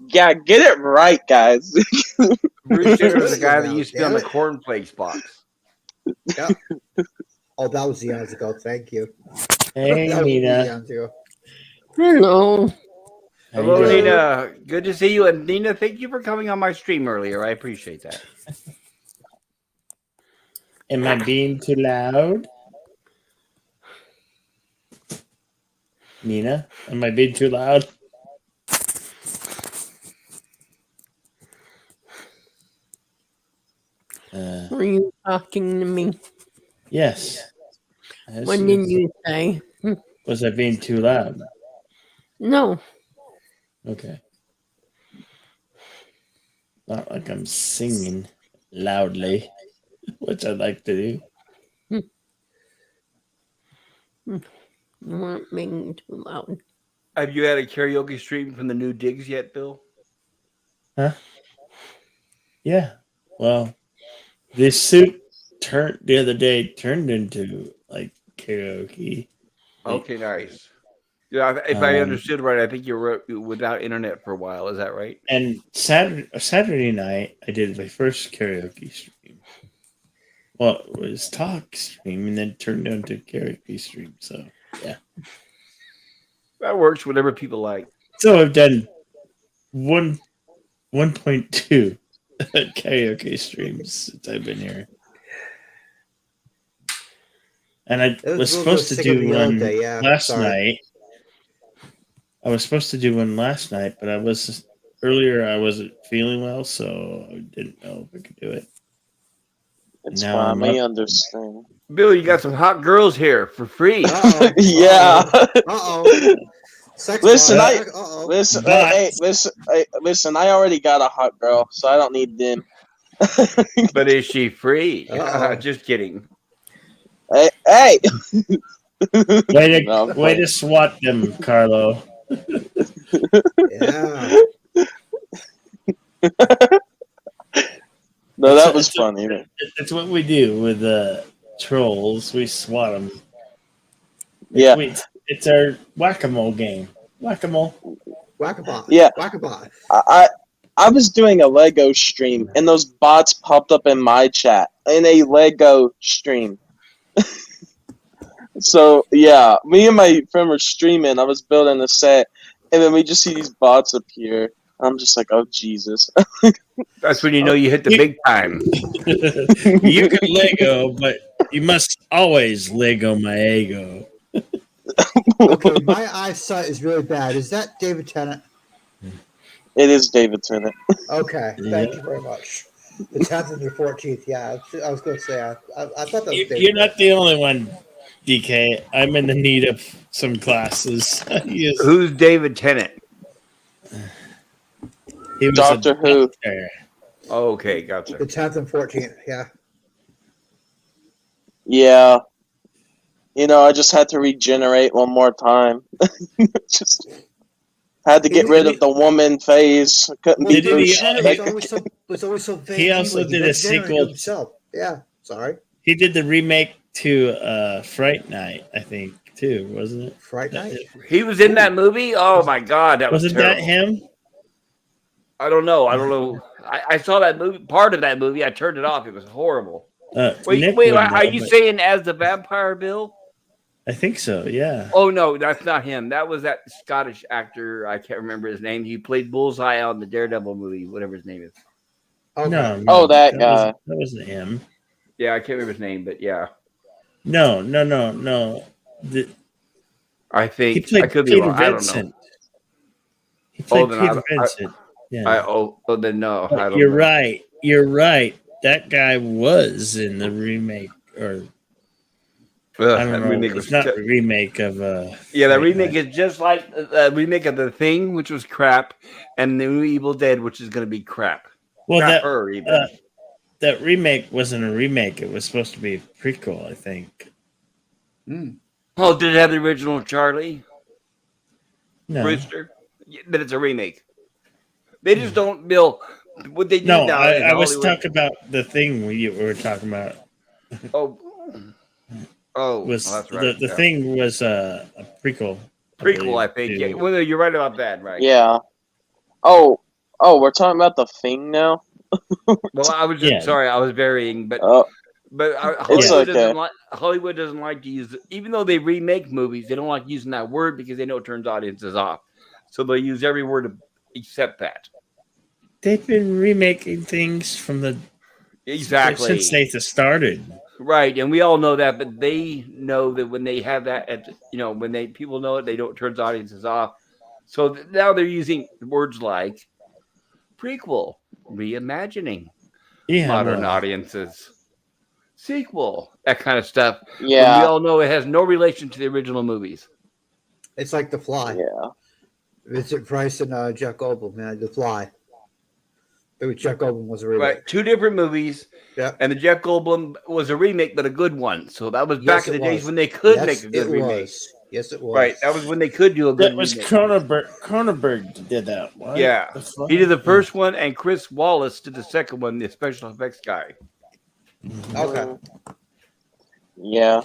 Yeah, get it right, guys. Bruce Jenner was the guy that used to be on the cornflakes box. Yeah. Oh, that was eons ago. Thank you. Hey, That was Nina. eons ago. Hello. How you Hello, doing? Nina. Good to see you. And Nina, thank you for coming on my stream earlier. I appreciate that. Am I being too loud? Nina, am I being too loud? Were you talking to me? Yes. What did you say? Was I being too loud? No. Okay. Not like I'm singing loudly, which I like to do. You weren't being too loud. Have you had a karaoke stream from the new digs yet, Bill? Huh? Yeah. Well, this suit the other day turned into like karaoke. Okay, nice. Yeah, if I understood right, I think you were without internet for a while. Is that right? And Saturday night, I did my first karaoke stream. Well, it was talk stream, and then turned into karaoke stream. So yeah. That works. Whatever people like. So I've done 1.2 karaoke streams since I've been here. And I was supposed to do one last night. I was supposed to do one last night, but I wasn't feeling well, so I didn't know if I could do it. It's Now fine. I'm I up. understand. Bill, you got some hot girls here for free. Uh-oh. Yeah. Uh-oh. Sex Listen, bot. I- Listen. I already got a hot girl, so I don't need them. But is she free? Uh-oh. Just kidding. Hey. Way to swat them, Carlo. Yeah. No, that was funny. That's what we do with trolls. We swat them. Yeah. It's our whack-a-mole game. Whack-a-mole. Whack-a-bot. Yeah. Whack-a-bot. I was doing a Lego stream, and those bots popped up in my chat in a Lego stream. So, yeah, me and my friend were streaming. I was building a set, and then we just see these bots appear. I'm just like, oh, Jesus. That's when you know you hit the big time. You can Lego, but You must always Lego my ego. Okay, my eyesight is really bad. Is that David Tennant? It is David Tennant. Okay, Yeah. thank you very much. The 10th and the 14th. Yeah, I was going to say. I thought that was David. You're not the only one, DK. I'm in the need of some glasses. He Who's David Tennant? was Doctor Who. doctor. Oh, okay, gotcha. The 10th and 14th. Yeah. Yeah. I just had to regenerate one more time. Just had to get rid of the woman phase. Couldn't be Did he- Bruce. It's always so vague. He also anyway. did a regenerated sequel. himself. Yeah. Sorry. He did the remake to Fright Night, I think, too, wasn't it? Fright Night. He was in that movie? Oh my god, that was Wasn't terrible. that him? I don't know. I saw that movie, part of that movie. I turned it off. It was horrible. Nick Wait, would are know, you but- saying as the vampire, Bill? I think so, yeah. Oh no, that's not him. That was that Scottish actor. I can't remember his name. He played Bullseye on the Daredevil movie, whatever his name is. Okay. No. Oh, that guy. That wasn't him. Yeah, I can't remember his name, but yeah, No. I He think I played could be Peter wrong. I don't know. Vincent. He played then Peter Vincent. Yeah. Then no, I don't You're know. right. You're right. That guy was in the remake, or I don't that know. remake It's was not a remake of yeah, that Fright remake Night. is just like the remake of The Thing, which was crap, and the new Evil Dead, which is going to be crap. Well, Crapper, even. that remake wasn't a remake. It was supposed to be a prequel, I think. Oh, did it have the original Charlie No, Brewster? Yeah, but it's a remake. They just don't, Bill. What they do no. now in I was Hollywood- talking about the thing we were talking about. Oh, that's right. The yeah. thing was a prequel. Prequel, I think. believe, Yeah, to- well, you're right about that, right? Yeah. Oh, we're talking about the Thing now? Well, I was just Yeah. sorry, I was varying, but Oh, It's Hollywood, okay. Hollywood doesn't like to use, even though they remake movies, they don't like using that word because they know it turns audiences off. So they use every word except that. They've been remaking things from the Exactly. since they started. Right, and we all know that, but they know that when they have that, when people know it, they don't turn audiences off. So now they're using words like prequel, reimagining, Yeah, modern well, audiences, sequel, that kind of stuff. When we yeah. all know it has no relation to the original movies. It's like The Fly. Yeah. Vincent Price and Jeff Goldblum, man. The Fly. Maybe Jeff Goldblum was a remake. Right, two different movies. Yeah. And the Jeff Goldblum was a remake, but a good one. So that was Yes, back in the it days was. when they could Yes, make a good it remake. was. Yes, it was. Right, that was when they could do a good that was remake. Cronenberg did that one. Yeah. He did the first one, and Chris Wallace did the second one, the special effects guy. Okay. Yeah.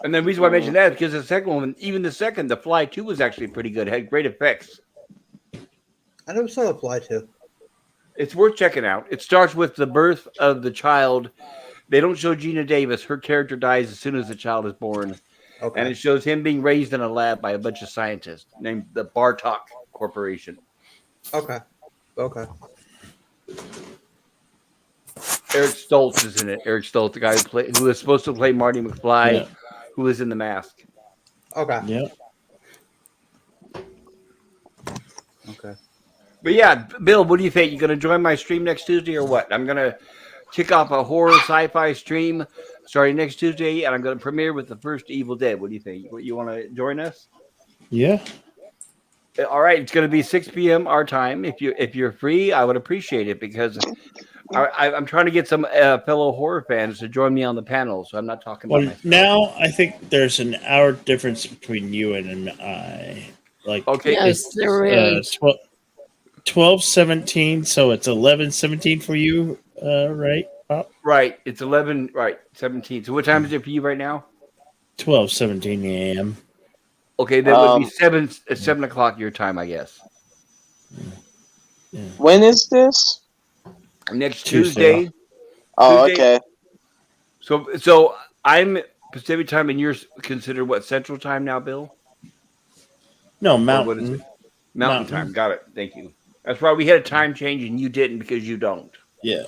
And the reason why I mentioned that is because the second one, even the second, The Fly 2 was actually pretty good. It had great effects. I never saw The Fly too. It's worth checking out. It starts with the birth of the child. They don't show Gina Davis. Her character dies as soon as the child is born. Okay. And it shows him being raised in a lab by a bunch of scientists named the Bartok Corporation. Okay. Okay. Eric Stoltz is in it. Eric Stoltz, the guy who was supposed to play Marty McFly, Yeah. who was in The Mask. Okay. Yeah. Okay. But yeah, Bill, what do you think? You going to join my stream next Tuesday or what? I'm going to kick off a horror sci-fi stream starting next Tuesday, and I'm going to premiere with the first Evil Dead. What do you think? You want to join us? Yeah. All right, it's going to be 6 p.m. our time. If you're free, I would appreciate it because I'm trying to get some fellow horror fans to join me on the panel. So I'm not talking about Well, myself. now I think there's an hour difference between you and I. Like, Okay. Yes, there is. 12:17, so it's 11:17 for you, right, Pop? Right, it's 11. Right, 17. So what time is it for you right now? 12:17 a.m. Okay, that would be 7 o'clock your time, I guess. When is this? Next Tuesday. Tuesday. Oh, Tuesday. okay. So I'm Pacific time, and you're considered what, Central time now, Bill? No, Or what is Mountain. it? Mountain Mountain. time. Got it. Thank you. That's why we had a time change, and you didn't because you don't. Yeah.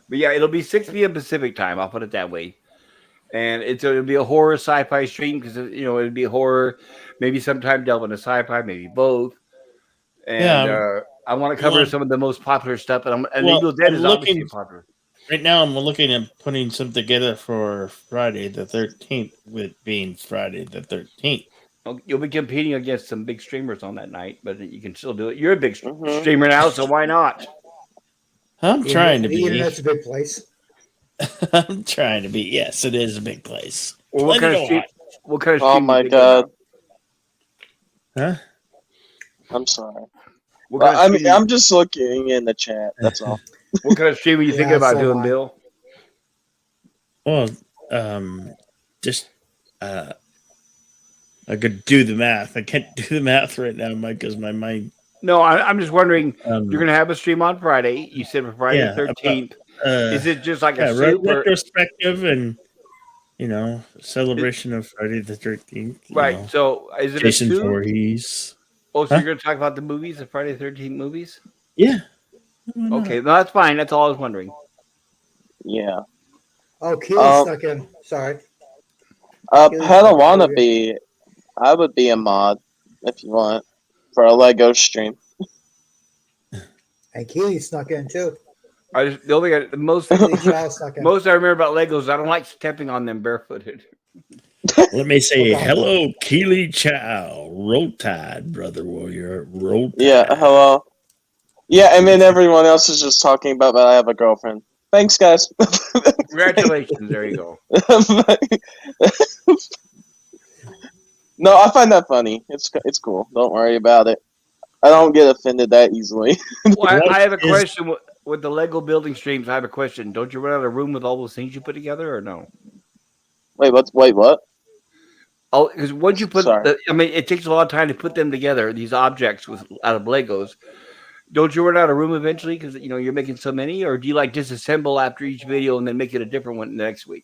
But yeah, it'll be 6 p.m. Pacific time. I'll put it that way. And it'll be a horror sci-fi stream because it'll be horror, maybe sometime delve into sci-fi, maybe both. And I want to cover some of the most popular stuff. And Evil Dead is obviously popular. Right now, I'm looking at putting some together for Friday the 13th, with being Friday the 13th. You'll be competing against some big streamers on that night, but you can still do it. You're a big streamer now, so why not? I'm trying to be. The internet's a big place. I'm trying to be. Yes, it is a big place. Well, what kind of stream? Oh my god! Huh? I'm sorry. I'm just looking in the chat. That's all. What kind of stream are you thinking about doing, Bill? Well, just I could do the math. I can't do the math right now, Mike, because my mind. No, I'm just wondering. You're going to have a stream on Friday. You said for Friday the 13th. Is it just like a retrospective and celebration of Friday the 13th? Right. So is it Jason Voorhees? Oh, so you're going to talk about the movies, the Friday the 13th movies? Yeah. Okay, no, that's fine. That's all I was wondering. Yeah. Oh, Keely's stuck in. Sorry. Padawannabe, I would be a mod if you want for a Lego stream. And Keely snuck in too. The most I remember about Legos, I don't like stepping on them barefooted. Let me say hello, Keely Chow. Roll Tide, brother warrior. Roll Tide. Yeah, hello. Yeah, and then everyone else is just talking about that I have a girlfriend. Thanks, guys. Congratulations. There you go. No, I find that funny. It's cool. Don't worry about it. I don't get offended that easily. Well, I have a question with the Lego building streams. I have a question. Don't you run out of room with all those things you put together, or no? Wait, what? Oh, because once you put, it takes a lot of time to put them together. These objects out of Legos. Don't you run out of room eventually because you're making so many, or do you like disassemble after each video and then make it a different one next week?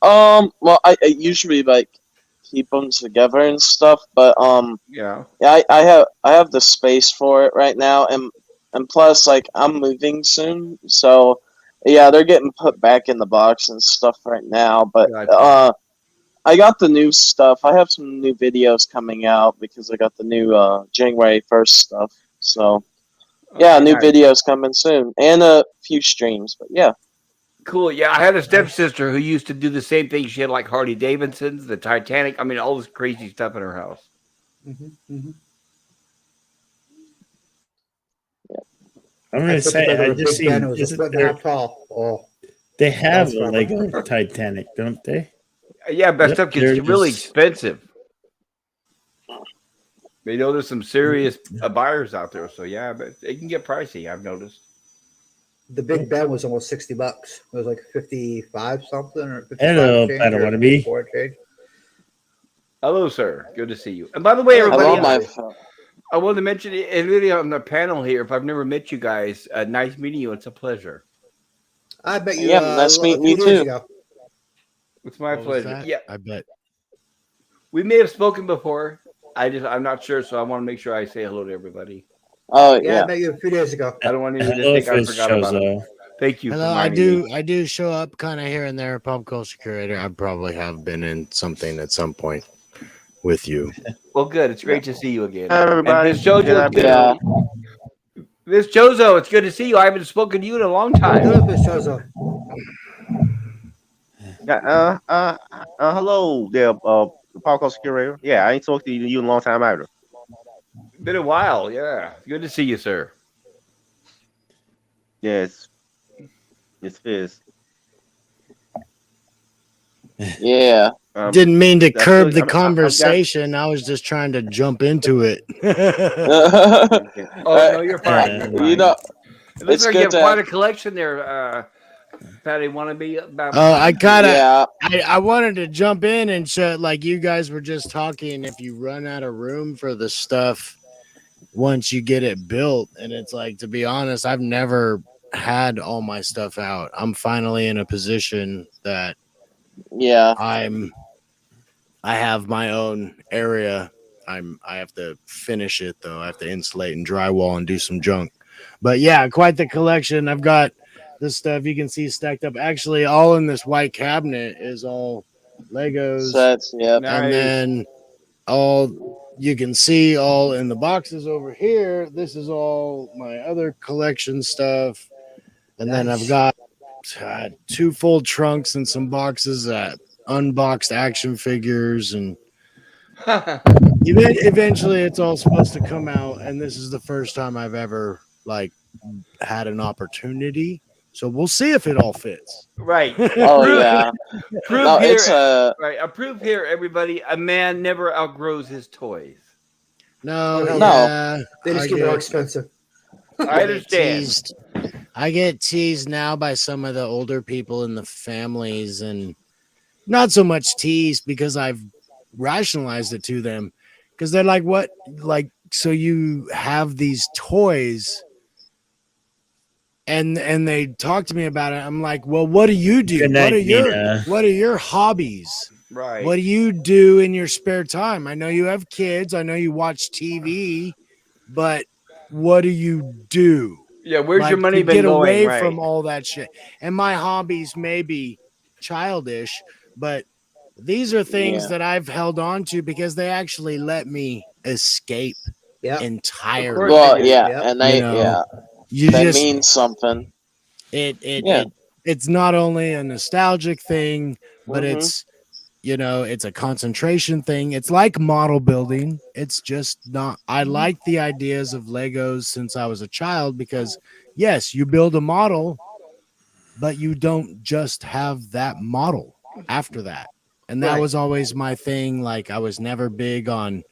Well, I usually keep them together and stuff, but yeah, I have the space for it right now, and plus I'm moving soon, so yeah, they're getting put back in the box and stuff right now. But I got the new stuff. I have some new videos coming out because I got the new January 1st stuff. So, yeah, new videos coming soon, and a few streams, but yeah. Cool, yeah, I had a stepsister who used to do the same thing. She had Harley Davidsons, the Titanic, all this crazy stuff in her house. Mm-hmm. Yeah. I'm going to say, I just seen, they have a Lego Titanic, don't they? Yeah, but stuff gets really expensive. They know there's some serious buyers out there, so yeah, but it can get pricey. I've noticed. The Big Ben was almost $60. It was like 55 something or 55. Hello, Padawannabe. Hello, sir. Good to see you. And by the way, everybody, I wanted to mention really on the panel here. If I've never met you guys, nice meeting you. It's a pleasure. I bet you. Yeah, nice meeting you too. It's my pleasure. Yeah, I bet we may have spoken before. I'm not sure, so I want to make sure I say hello to everybody. Oh yeah, I met you a few days ago. I don't want anyone to think I forgot about it. Thank you. Hello, I do show up kind of here and there. Pop culture curator. I probably have been in something at some point with you. Well, good. It's great to see you again. Hi, everybody. Miss Jojo, Miss Jozo, it's good to see you. I haven't spoken to you in a long time. Hello, Miss Jozo. Hello there, Pop culture curator. Yeah, I ain't talked to you in a long time either. Been a while, yeah. Good to see you, sir. Yes, it's Fizz. Yeah. Didn't mean to curb the conversation. I was just trying to jump into it. Oh no, you're fine. You know, it looks like you have quite a collection there. Patty, want to be about? I wanted to jump in and show, like you guys were just talking. If you run out of room for the stuff once you get it built, and it's like, to be honest, I've never had all my stuff out. I'm finally in a position that I have my own area. I have to finish it though. I have to insulate and drywall and do some junk. But yeah, quite the collection. I've got the stuff you can see stacked up. Actually, all in this white cabinet is all Legos. Sets, yep. And then all you can see all in the boxes over here. This is all my other collection stuff. And then I've got 2 full trunks and some boxes that unboxed action figures. And eventually it's all supposed to come out. And this is the first time I've ever like had an opportunity. So we'll see if it all fits. Right. Oh yeah. Prove No, here, it's right. Prove here, everybody. A man never outgrows his toys. No, No. yeah, They just I get more get- expensive. I understand. teased. I get teased now by some of the older people in the families, and not so much teased because I've rationalized it to them, because they're like, "What? Like, so you have these toys?" And they talk to me about it. I'm like, "Well, what do you do? Good night, Nina. What are your hobbies? Right. What do you do in your spare time? I know you have kids. I know you watch TV, but what do you do? Yeah, where's Like, your money to been get going? away Right. from all that shit?" And my hobbies may be childish, but these are things Yeah. that I've held on to because they actually let me escape Yeah. entirely. well, they do. yeah, Yep. and they You know, yeah, You that just means something. Yeah. it's not only a nostalgic thing, but Mhm. it's, you know, it's a concentration thing. It's like model building. It's just not. I like the ideas of Legos since I was a child because, yes, you build a model, but you don't just have that model after that. And that Right. was always my thing. Like, I was never big on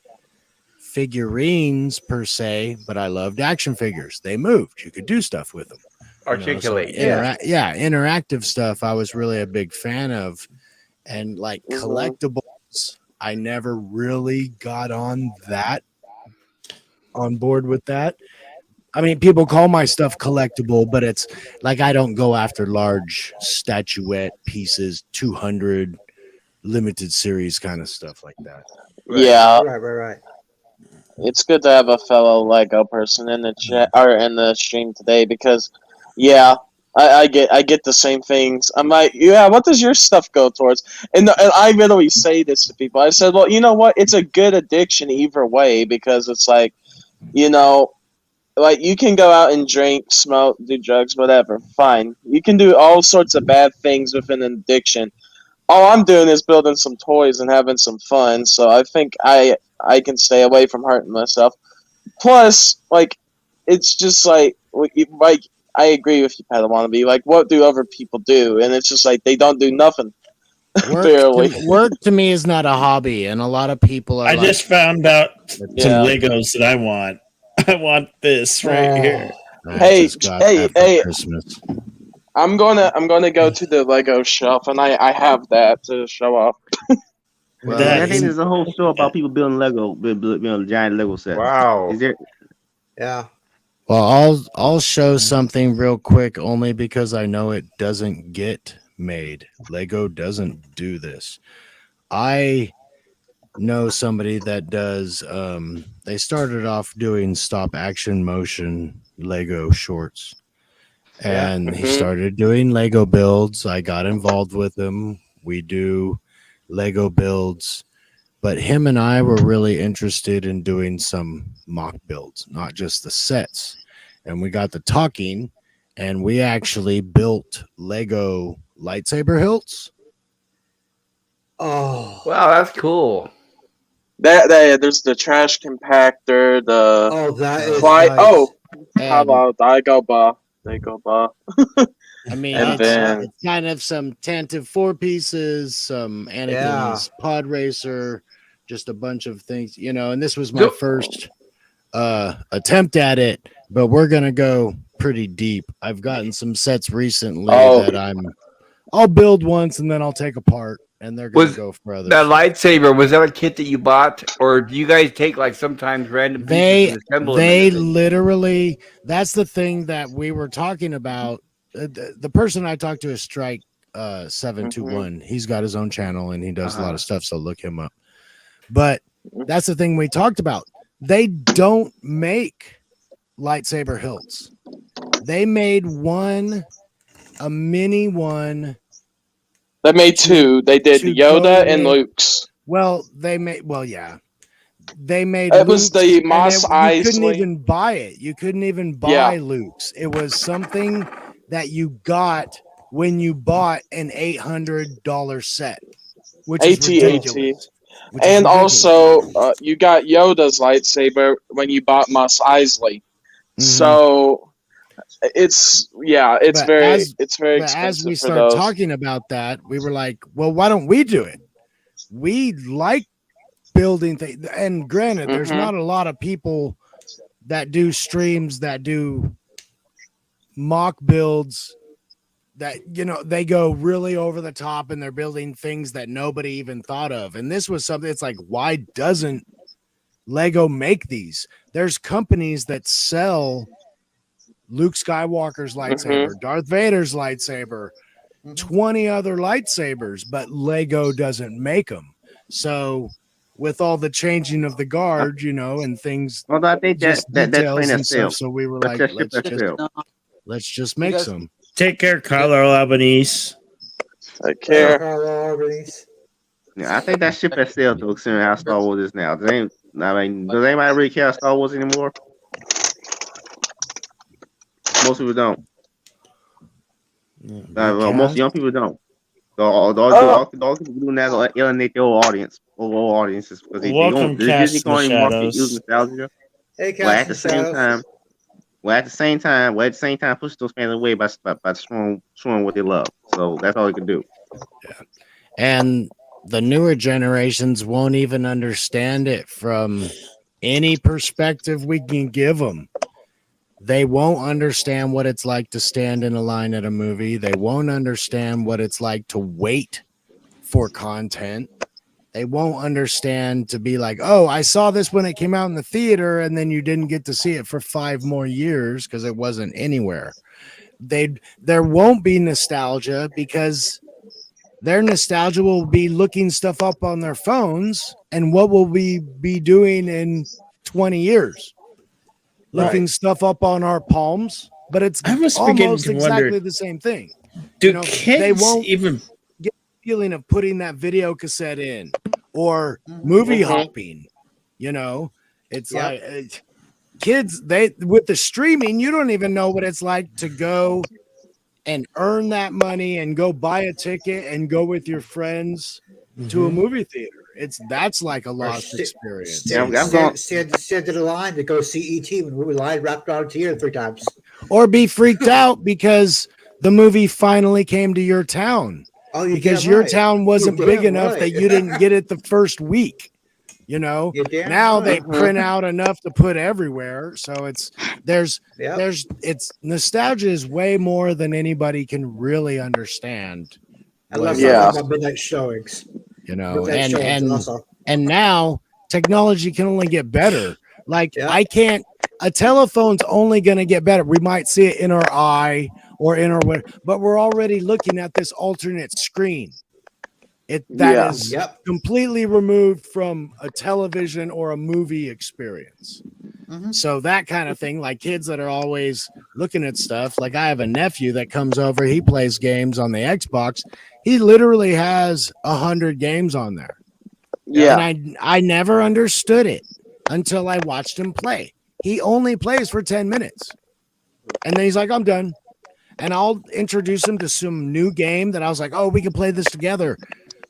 figurines per se, but I loved action figures. They moved. You could do stuff with them. Articulate. You know, so interactive stuff I was really a big fan of. And like Mhm. collectibles, I never really got on board with that. I mean, people call my stuff collectible, but it's like I don't go after large statuette pieces, 200 limited series kind of stuff like that. Yeah, Right. it's good to have a fellow Lego person in the chat or in the stream today because, yeah, I get the same things. I'm like, yeah, what does your stuff go towards? And I literally say this to people. I said, well, you know what? It's a good addiction either way because it's like, you know, like you can go out and drink, smoke, do drugs, whatever. Fine, you can do all sorts of bad things with an addiction. All I'm doing is building some toys and having some fun. So I think I can stay away from hurting myself. Plus, like, it's just like I agree with you, Padawan. Like, what do other people do? And it's just like they don't do nothing. Barely. Work to me is not a hobby, and a lot of people are. I like, just found out some Yeah. Legos that I want. I want this right here. I Hey, just got that for Christmas. I'm gonna go to the Lego shelf, and I have that to show off. Well, That I think is- there's a whole show about people building Lego, building giant Lego sets. Wow. Is there? Yeah. Well, I'll show something real quick, only because I know it doesn't get made. Lego doesn't do this. I know somebody that does. They started off doing stop action motion Lego shorts, and he Mhm. started doing Lego builds. I got involved with him. We do Lego builds, but him and I were really interested in doing some mock builds, not just the sets. And we got to talking, and we actually built Lego lightsaber hilts. Oh. Wow, that's cool. There's the trash compactor. The Oh, that is Why? nice. Oh, how And, about Dagobah? I mean, And it's, then- it's kind of some Tantive 4 pieces, some Anakin's Pod Racer, just a bunch of things, you know. And this was my Go- first attempt at it, but we're gonna go pretty deep. I've gotten some sets recently Oh. that I'll build once and then I'll take apart, and they're gonna Was go for other. That stuff. lightsaber, was that a kit that you bought, or do you guys take like sometimes random pieces They and assemble them they into things? literally, that's the thing that we were talking about. The person I talked to is Strike 721. He's got his own channel and he does a lot of stuff, so look him up. But that's the thing we talked about. They don't make lightsaber hilts. They made one a mini one. They made two. They did to Yoda go and with- Luke's. Well, yeah. They made It was Luke's, the and Mos you couldn't Eisley. even buy it. You couldn't even buy Yeah. Luke's. It was something that you got when you bought an $800 set, which is AT-AT. ridiculous. Which is And ridiculous. also, you got Yoda's lightsaber when you bought Mos Eisley. Mhm. So it's But very as- very But as expensive we for start those. talking about that, we were like, well, why don't we do it? We like building things. And granted, there's Mhm. not a lot of people that do streams that do mock builds that, they go really over the top and they're building things that nobody even thought of. And this was something, it's like, why doesn't Lego make these? There's companies that sell Luke Skywalker's lightsaber, Darth Vader's lightsaber, 20 other lightsabers, but Lego doesn't make them. So with all the changing of the guard, and things, Well, I think that's just plain details and and stuff. simple. So we were Let's like, just ship that still. let's just make guys- some. Take care, Carlo Albanese. Take care. Yeah, I think that ship is still though, considering how Star Wars is now. Does anybody really care about Star Wars anymore? Most people don't. Most young people don't. All people doing that is alienate their old audience, overall audiences, because they Welcome, don't. Cast Disney in the can't even market Shadows. use nostalgia. Hey, Well, at Captain the same time, push those fans away by showing what they love. So that's all they can do. And the newer generations won't even understand it from any perspective we can give them. They won't understand what it's like to stand in a line at a movie. They won't understand what it's like to wait for content. They won't understand to be like, oh, I saw this when it came out in the theater, and then you didn't get to see it for 5 more years because it wasn't anywhere. There won't be nostalgia because their nostalgia will be looking stuff up on their phones, and what will we be doing in 20 years? Looking stuff up on our palms, but it's I was beginning almost to exactly wonder, the same thing. do they kids won't even feeling of putting that video cassette in or movie hopping, it's Yep. like kids, with the streaming, you don't even know what it's like to go and earn that money and go buy a ticket and go with your friends to a movie theater. That's like a lost experience. Yeah, I'm going. Stand to the line to go see ET when we line wrapped around here 3 times. Or be freaked out because the movie finally came to your town. Oh, you're Because damn your right. town wasn't You're big damn enough right. that you didn't get it the first week. You're damn Now right. they print out enough to put everywhere. So there's Yep. it's nostalgia is way more than anybody can really understand. I love Yeah. talking about midnight showings. Midnight showings And also. now technology can only get better. Like Yeah. a telephone's only going to get better. We might see it in our eye or in our, but we're already looking at this alternate screen. That is Yep. completely removed from a television or a movie experience. Mhm. So that kind of thing, like kids that are always looking at stuff. Like I have a nephew that comes over, he plays games on the Xbox. He literally has 100 games on there. Yeah. And I never understood it until I watched him play. He only plays for 10 minutes. And then he's like, I'm done. And I'll introduce him to some new game that I was like, oh, we can play this together.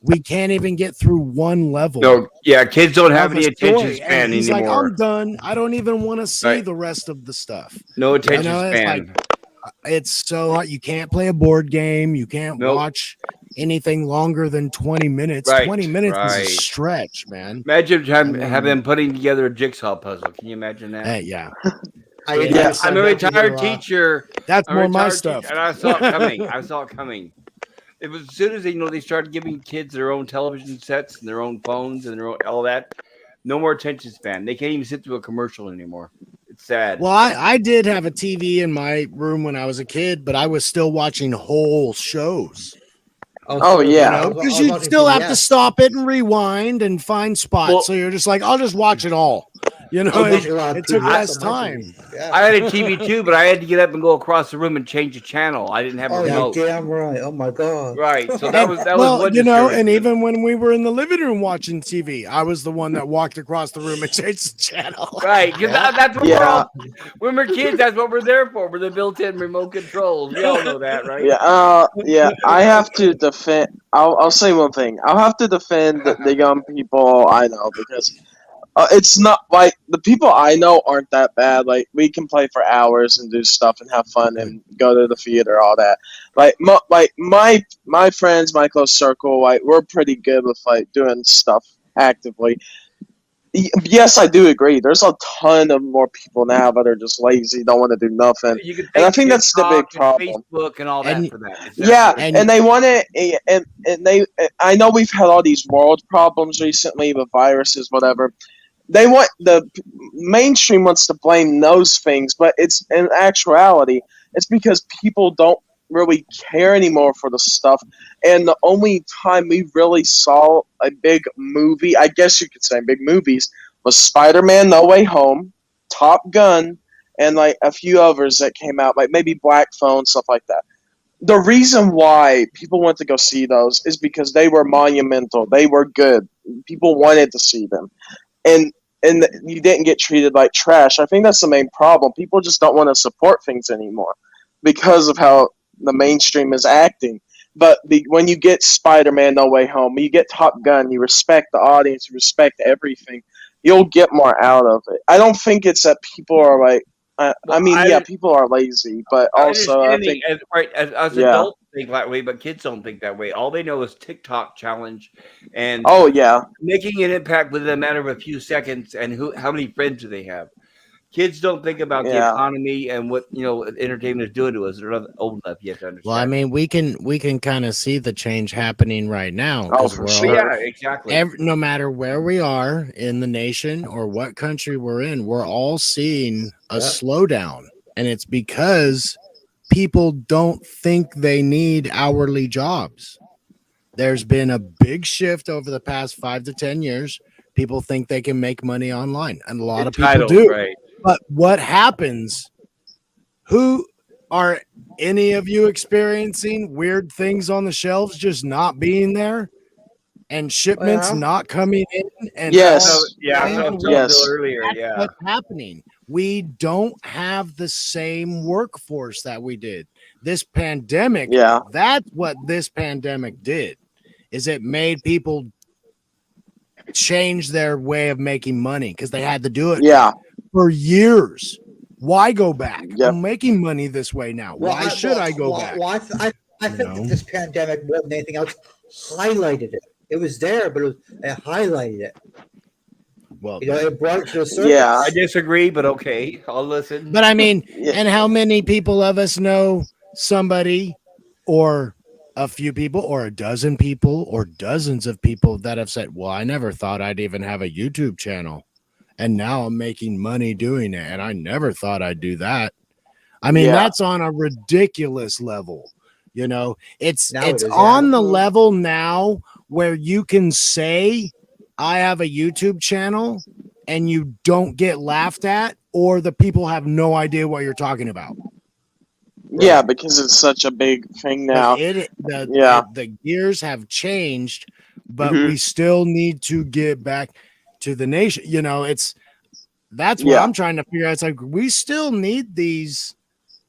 We can't even get through one level. No, yeah, kids don't have of any a story. attention And span he's anymore. like, I'm done. I don't even want to see Right. the rest of the stuff. No attention it's span. It's so hot. You can't play a board game. You can't Nope. watch anything longer than 20 minutes. Right, 20 minutes is right. a stretch, man. Imagine having them putting together a jigsaw puzzle. Can you imagine that? Yeah. I'm a retired teacher. That's I'm more a my retired stuff. teacher, and I saw it coming. It was as soon as they started giving kids their own television sets and their own phones and their own all that. No more attention span. They can't even sit through a commercial anymore. It's sad. Well, I did have a TV in my room when I was a kid, but I was still watching whole shows. Oh, yeah. Because you still have to stop it and rewind and find spots. Well- so you're just like, I'll just watch it all. You know, I'm watching a lot of it took TV less on my time. TV. Yeah. I had a TV too, but I had to get up and go across the room and change the channel. I didn't have a Oh, you're remote. damn right. Oh my god. Right. So that was Well, one you know, discouragement. and even when we were in the living room watching TV, I was the one that walked across the room and changed the channel. Right, because Yeah. that's what Yeah. when we're kids, that's what we're there for. We're the built-in remote controls. We all know that, right? Yeah. I have to defend. I'll say one thing. I'll have to defend the young people I know because it's not like the people I know aren't that bad. Like we can play for hours and do stuff and have fun and go to the theater, all that. Like my friends, my close circle, like we're pretty good with like doing stuff actively. Yes, I do agree. There's a ton of more people now that are just lazy, don't want to do nothing. You can And I take think that's the big TikTok and problem. Facebook and all that And- for that. It's Yeah, definitely- and they want to, and they. I know we've had all these world problems recently with viruses, whatever. They want the mainstream wants to blame those things, but it's in actuality, it's because people don't really care anymore for the stuff. And the only time we really saw a big movie, I guess you could say big movies, was Spider-Man: No Way Home, Top Gun, and like a few others that came out, like maybe Black Phone, stuff like that. The reason why people went to go see those is because they were monumental. They were good. People wanted to see them. And you didn't get treated like trash. I think that's the main problem. People just don't want to support things anymore because of how the mainstream is acting. But when you get Spider-Man: No Way Home, you get Top Gun, you respect the audience, you respect everything, you'll get more out of it. I don't think it's that people are like, people are lazy, but also I think as Yeah. adults think that way, but kids don't think that way. All they know is TikTok challenge and oh yeah, making an impact within a matter of a few seconds, and how many friends do they have? Kids don't think about the Yeah. economy and what entertainment is doing to us. They're not old enough yet to understand. Well, I mean, we can kind of see the change happening right now. Oh, 'cause for we're sure. all- yeah, exactly. no matter where we are in the nation or what country we're in, we're all seeing a Yeah. slowdown. And it's because people don't think they need hourly jobs. There's been a big shift over the past 5 to 10 years. People think they can make money online, and a lot of people Entitled, do. right? But what happens? Who are any of you experiencing weird things on the shelves just not being there and shipments Well, not coming in? And Yes. all- Yeah, I was Yes. telling Bill earlier. That's Yeah, what's happening. We don't have the same workforce that we did. This pandemic, yeah, that's what this pandemic did, is it made people change their way of making money because they had to do it yeah, for years. Why go back? Yep. I'm making money this way now. Why should I go back? Well, I think know? that this pandemic more than anything else highlighted it. It was there, but it highlighted it. Well, It brought it to the surface. Yeah. I disagree, but okay, I'll listen. but I mean, Yeah. and how many people of us know somebody or a few people or a dozen people or dozens of people that have said, well, I never thought I'd even have a YouTube channel. And now I'm making money doing it. And I never thought I'd do that. I mean, Yeah. that's on a ridiculous level. You know, it's Now it is, yeah. on the level now where you can say, I have a YouTube channel and you don't get laughed at, or the people have no idea what you're talking about. yeah, because it's such a big thing But now. Yeah. the gears have changed, but Mhm. we still need to get back to the nation. You know, that's what Yeah. I'm trying to figure out. It's like we still need these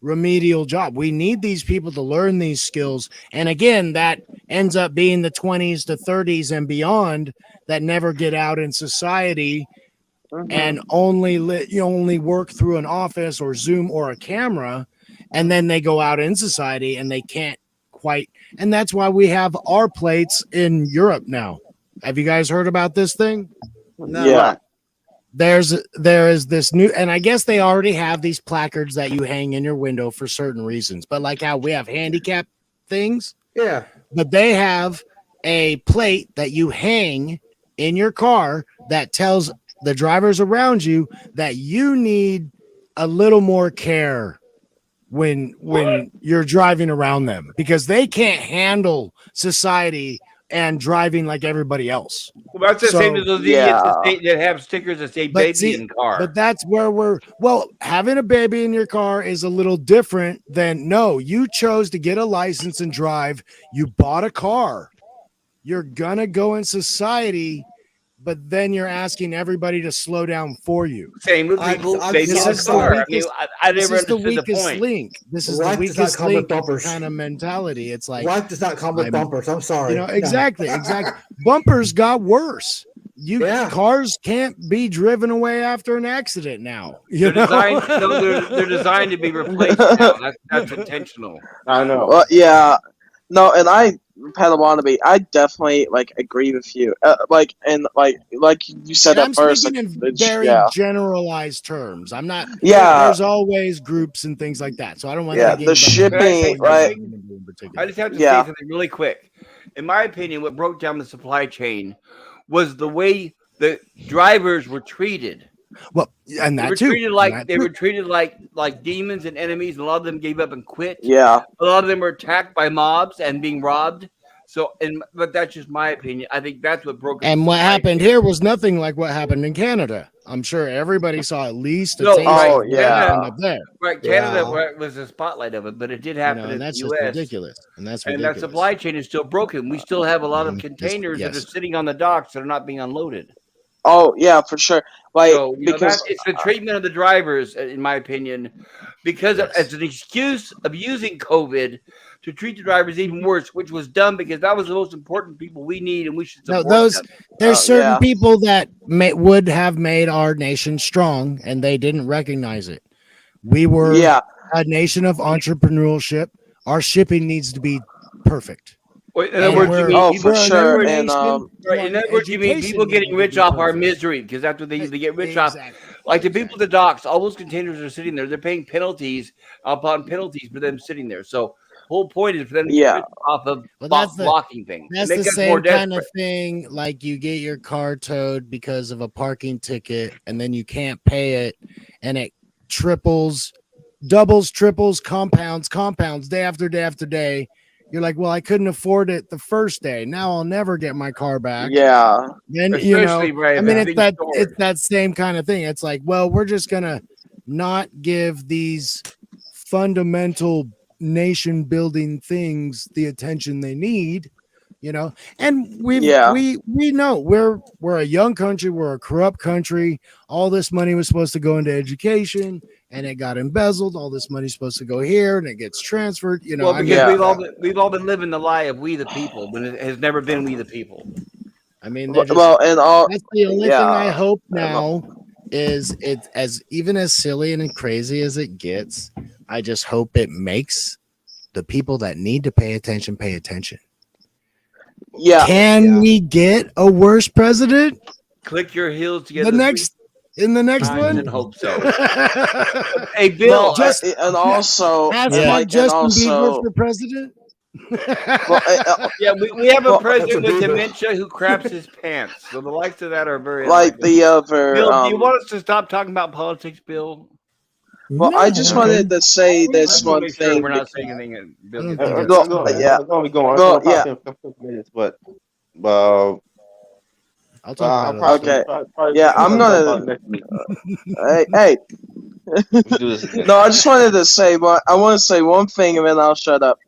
remedial job. We need these people to learn these skills. And again, that ends up being the 20s to 30s and beyond that never get out in society Mhm. and only work through an office or Zoom or a camera, and then they go out in society and they can't quite. And that's why we have our plates in Europe now. Have you guys heard about this thing? No. Yeah. There is this new, and I guess they already have these placards that you hang in your window for certain reasons. But like how we have handicap things, Yeah. but they have a plate that you hang in your car that tells the drivers around you that you need a little more care when you're driving around them, because they can't handle society and driving like everybody else. Well, that's the same as those idiots that have stickers that say baby in car. But that's where having a baby in your car is a little different than you chose to get a license and drive. You bought a car. You're gonna go in society, but then you're asking everybody to slow down for you. Same with people. This is the weakest link. This is the weakest link kind of mentality. It's like life does not come with bumpers. I'm sorry. Exactly. Bumpers got worse. Cars can't be driven away after an accident now. They're designed to be replaced now. That's intentional. I know. Well, yeah. No, and Padawannabe, I definitely agree with you. Like you said and at first, speaking in very generalized terms. I'm not. Yeah. There's always groups and things like that, so I don't want. Yeah, the shipping, right? I just have to say something really quick. In my opinion, what broke down the supply chain was the way the drivers were treated. Well, and that they were treated like demons and enemies, and a lot of them gave up and quit. Yeah, a lot of them were attacked by mobs and being robbed. So, but that's just my opinion. I think that's what broke. And what happened here was nothing like what happened in Canada. I'm sure everybody saw at least. Up there. Right, Canada was the spotlight of it, but it did happen in the US. That's ridiculous, and that's ridiculous. And that supply chain is still broken. We still have a lot of containers that are sitting on the docks that are not being unloaded. Oh yeah, for sure. Because it's the treatment of the drivers, in my opinion, because as an excuse of using COVID to treat the drivers even worse, which was dumb because that was the most important people we need, and we should support them. There's certain people that would have made our nation strong, and they didn't recognize it. We were a nation of entrepreneurship. Our shipping needs to be perfect. In other words, you mean people getting rich off our misery because that's what they get rich off. Like the people at the docks, all those containers are sitting there. They're paying penalties upon penalties for them sitting there. So the whole point is for them to get rich off of blocking things. That's the same kind of thing. Like you get your car towed because of a parking ticket, and then you can't pay it, and it doubles, triples, compounds day after day after day. You're like, well, I couldn't afford it the first day. Now I'll never get my car back. Yeah. Then it's that same kind of thing. It's like, well, we're just gonna not give these fundamental nation building things the attention they need, And we know we're a young country, we're a corrupt country. All this money was supposed to go into education. And it got embezzled. All this money's supposed to go here, and it gets transferred. Well, because we've all been living the lie of we the people, but it has never been we the people. I mean, that's the only thing I hope now is it even as silly and crazy as it gets. I just hope it makes the people that need to pay attention pay attention. Yeah. Can we get a worse president? Click your heels together. In the next one, I hope so. Hey, Bill, and also Justin Bieber for president. We have a president with dementia who craps his pants. So the likes of that are very the other. Bill, do you want us to stop talking about politics, Bill? Well, I just wanted to say this one thing. We're not saying anything. Bill, but. I'll talk about it. Okay. I'm gonna. hey. No, I just wanted to say, but I want to say one thing and then I'll shut up.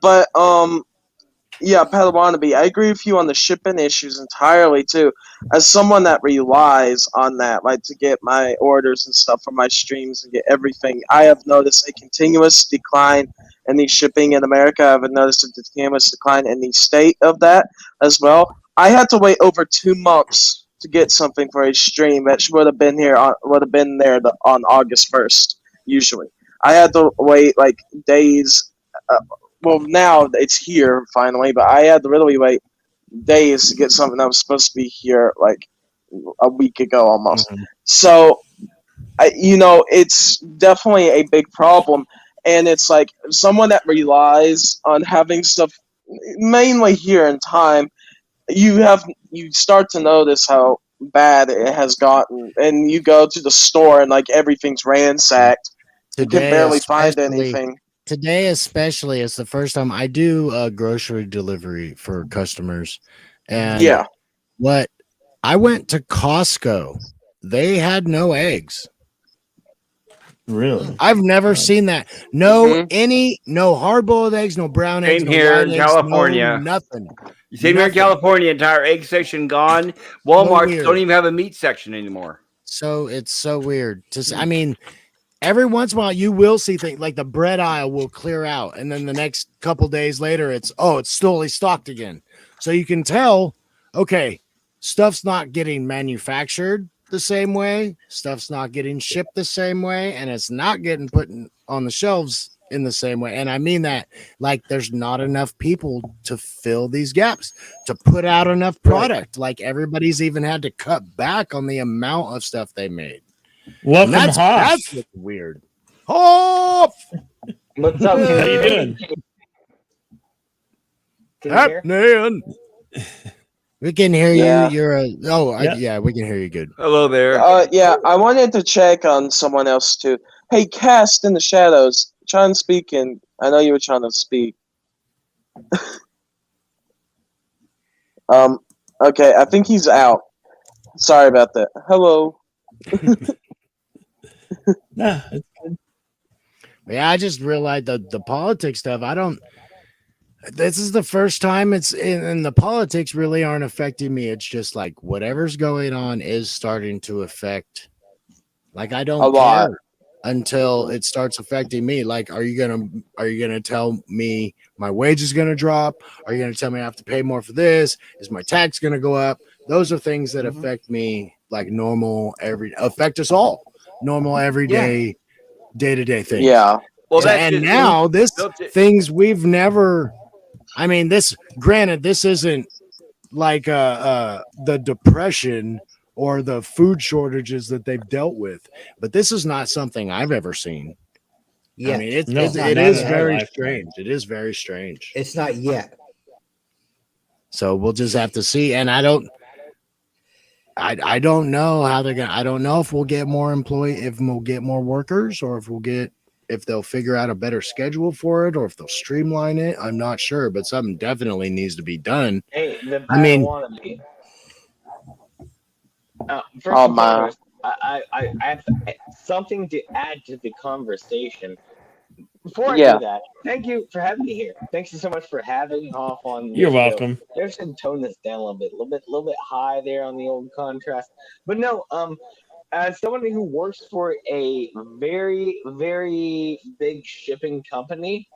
But Padawannabe, I agree with you on the shipping issues entirely too. As someone that relies on that, to get my orders and stuff for my streams and get everything, I have noticed a continuous decline in the shipping in America. I've noticed a continuous decline in the state of that as well. I had to wait over 2 months to get something for a stream that would have been there on August 1st. Usually, I had to wait days. Now it's here finally, but I had to literally wait days to get something that was supposed to be here a week ago almost. Mm-hmm. So, it's definitely a big problem, and it's someone that relies on having stuff mainly here in time. You start to notice how bad it has gotten, and you go to the store and everything's ransacked. You can barely find anything. today especially is the first time I do a grocery delivery for customers, and Yeah. what I went to Costco, they had no eggs. Really? I've never seen that. No Mhm. no hard boiled eggs, no brown eggs, Same no here white in eggs, California. no nothing. Same here in Nothing. California, entire egg section gone. So Walmart weird. don't even have a meat section anymore. So it's so weird. I mean, every once in a while you will see things like the bread aisle will clear out, and then the next couple days later, it's totally stocked again. So you can tell, okay, stuff's not getting manufactured the same way, stuff's not getting shipped the same way, and it's not getting put on the shelves in the same way. And I mean that like there's not enough people to fill these gaps, to put out enough product. Like everybody's even had to cut back on the amount of stuff they made. Welcome, That's Hoff. what's weird. Hoff! What's up? How Can you you doing? hear? Man. We can hear Yeah. you. Yeah. We can hear you good. Hello there. Yeah, I wanted to check on someone else too. Hey, Cast in the Shadows, try and speak in. I know you were trying to speak. Okay, I think he's out. Sorry about that. Hello. Nah, it's good. Yeah, I just realized the politics stuff. This is the first time and the politics really aren't affecting me. It's just like whatever's going on is starting to affect. Like I A don't lot. care until it starts affecting me. Like, are you gonna tell me my wage is gonna drop? Are you gonna tell me I have to pay more for this? Is my tax gonna go up? Those are things that affect me like affect us all. Normal everyday day-to-day things. Yeah. Well, So- that's and just now this built it- things we've never. I mean, this isn't like the depression or the food shortages that they've dealt with, but this is not something I've ever seen. Yeah, I mean, it not is in our very lifetime. strange. It is very strange. it's not yet. So we'll just have to see. And I don't know how they're gonna. I don't know if we'll get more if we'll get more workers, or if they'll figure out a better schedule for it, or if they'll streamline it. I'm not sure, but something definitely needs to be done. Hey, the I mean- wannabe. First Oh, and my. foremost, I have something to add to the conversation. Before I Yeah. do that, thank you for having me here. Thank you so much for having Hoff on. You're the show. welcome. Maybe I should tone this down a little bit high there on the old contrast. But no, as somebody who works for a very, very big shipping company,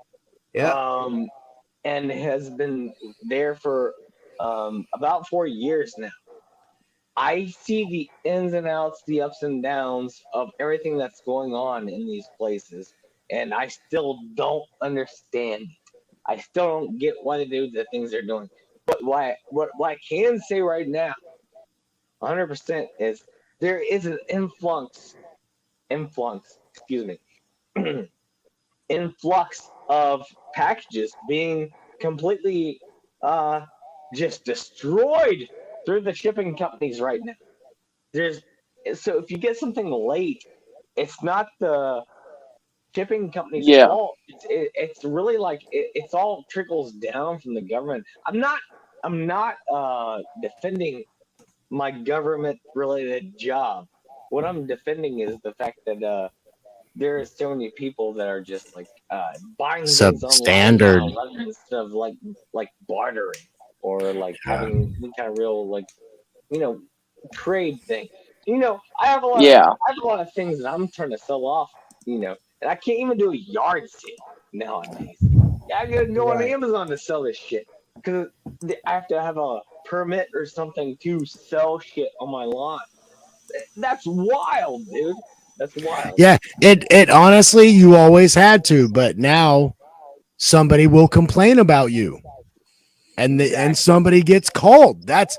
Yeah. and has been there for about 4 years now, I see the ins and outs, the ups and downs of everything that's going on in these places, and I still don't understand it. I still don't get why they do the things they're doing. But what I can say right now, 100%, is there is an influx, excuse me, influx of packages being completely just destroyed through the shipping companies right now. So if you get something late, it's not the shipping company's Yeah. fault. It's really like it's all trickles down from the government. I'm not defending my government related job. What I'm defending is the fact that there are so many people that are just like buying things online Substandard. now rather instead of like bartering or like having any kind of real trade thing. I have a lot of things that I'm trying to sell off. And I can't even do a yard sale nowadays. I gotta go on Right. Amazon to sell this shit because I have to have a permit or something to sell shit on my lawn. That's wild, dude. That's wild. Yeah, it honestly, you always had to, but now somebody will complain about you, and somebody gets called. That's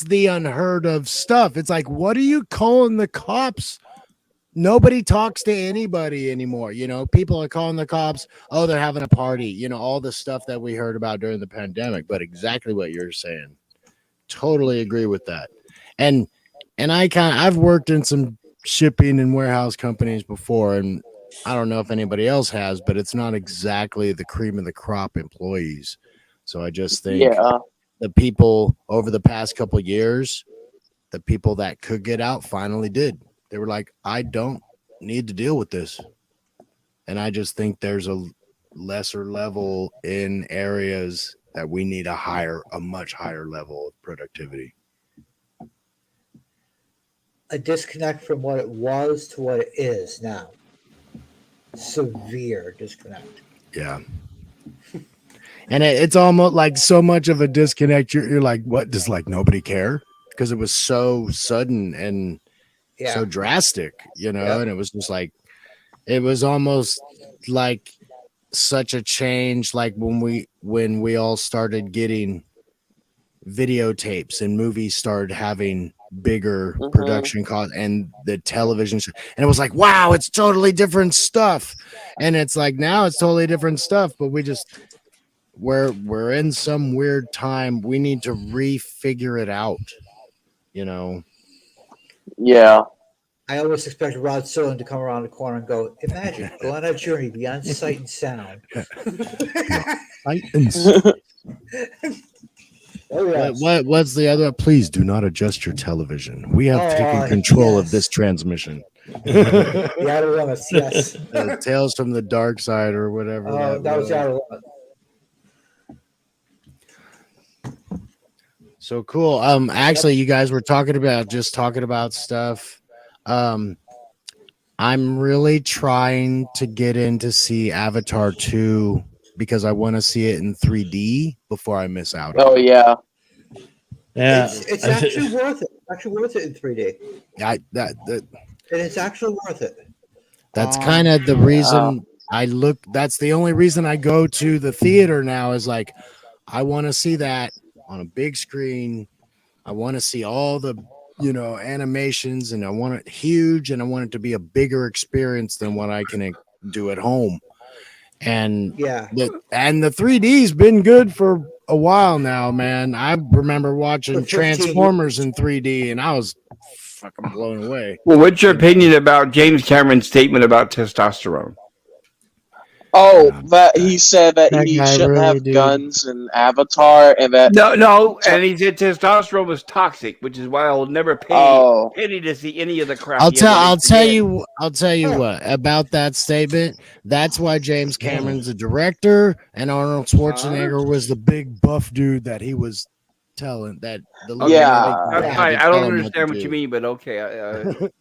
the unheard of stuff. It's like, what are you calling the cops? Nobody talks to anybody anymore. People are calling the cops. Oh, they're having a party. All the stuff that we heard about during the pandemic. But exactly what you're saying. Totally agree with that. And I've worked in some shipping and warehouse companies before, and I don't know if anybody else has, but it's not exactly the cream of the crop employees. So I just think Yeah. the people over the past couple years, the people that could get out finally did. They were like, I don't need to deal with this. And I just think there's a lesser level in areas that we need a much higher level of productivity. A disconnect from what it was to what it is now. Severe disconnect. Yeah. And it's almost like so much of a disconnect. You're like, what? Does like nobody care? Because it was so sudden and so drastic, you know, and it was just like, it was almost like such a change. Like when we all started getting videotapes and movies started having bigger production costs and the television and it was like, wow, it's totally different stuff. And it's like, now it's totally different stuff, but we're in some weird time. We need to refigure it out, you know? Yeah. I always expect Rod Serling to come around the corner and go, imagine, go on a journey beyond sight and sound. Oh, yes. What's the other? Please do not adjust your television. We have taken control of this transmission. The Outer Limits, yes. Tales from the Dark Side or whatever. That was the Outer Limits. So cool. Actually, you guys were talking about stuff. I'm really trying to get in to see Avatar 2 because I want to see it in 3D before I miss out. Oh yeah. Yeah. It's actually worth it. Actually worth it in 3D. And it's actually worth it. That's kind of the reason that's the only reason I go to the theater now is like, I want to see that on a big screen. I want to see all the, animations, and I want it huge, and I want it to be a bigger experience than what I can do at home. And the 3D's been good for a while now, man. I remember watching Transformers in 3D, and I was fucking blown away. Well, what's your opinion about James Cameron's statement about testosterone? Oh, that he said that he shouldn't really have guns in Avatar, and that No, and he said testosterone was toxic, which is why I'll never pay penny to see any of the crap. I'll tell you what about that statement. That's why James Cameron's a director, and Arnold Schwarzenegger was the big buff dude that he was telling that. I don't understand what you mean, but okay.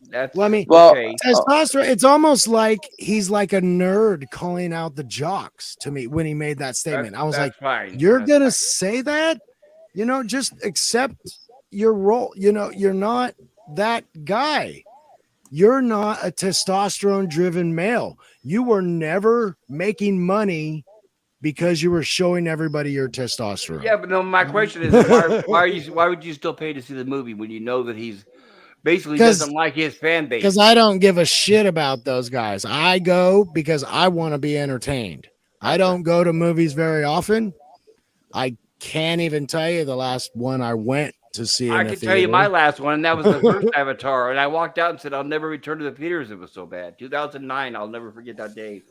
That's testosterone. It's almost like he's like a nerd calling out the jocks to me when he made that statement. I was like, "You're gonna say that? Just accept your role. You're not that guy. You're not a testosterone-driven male. You were never making money." Because you were showing everybody your testosterone. Yeah, but no. My question is, why would you still pay to see the movie when you know that he's basically doesn't like his fan base? Because I don't give a shit about those guys. I go because I want to be entertained. I don't go to movies very often. I can't even tell you the last one I went to see. I can tell you my last one, and that was the first Avatar. And I walked out and said, "I'll never return to the theaters. It was so bad." 2009. I'll never forget that day.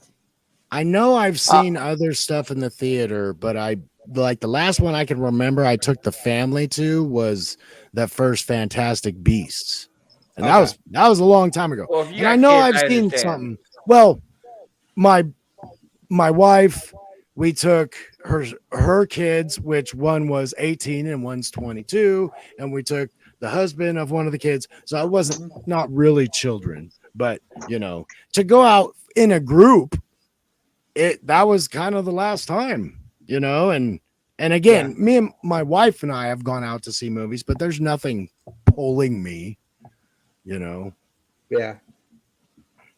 I know I've seen other stuff in the theater, but the last one I can remember I took the family to was that first Fantastic Beasts. And that was a long time ago. Well, and I know I've seen something. Well, my wife, we took her kids, which one was 18 and one's 22, and we took the husband of one of the kids. So I wasn't not really children, but to go out in a group, that was kind of the last time, and again, me and my wife and I have gone out to see movies, but there's nothing pulling me, Yeah.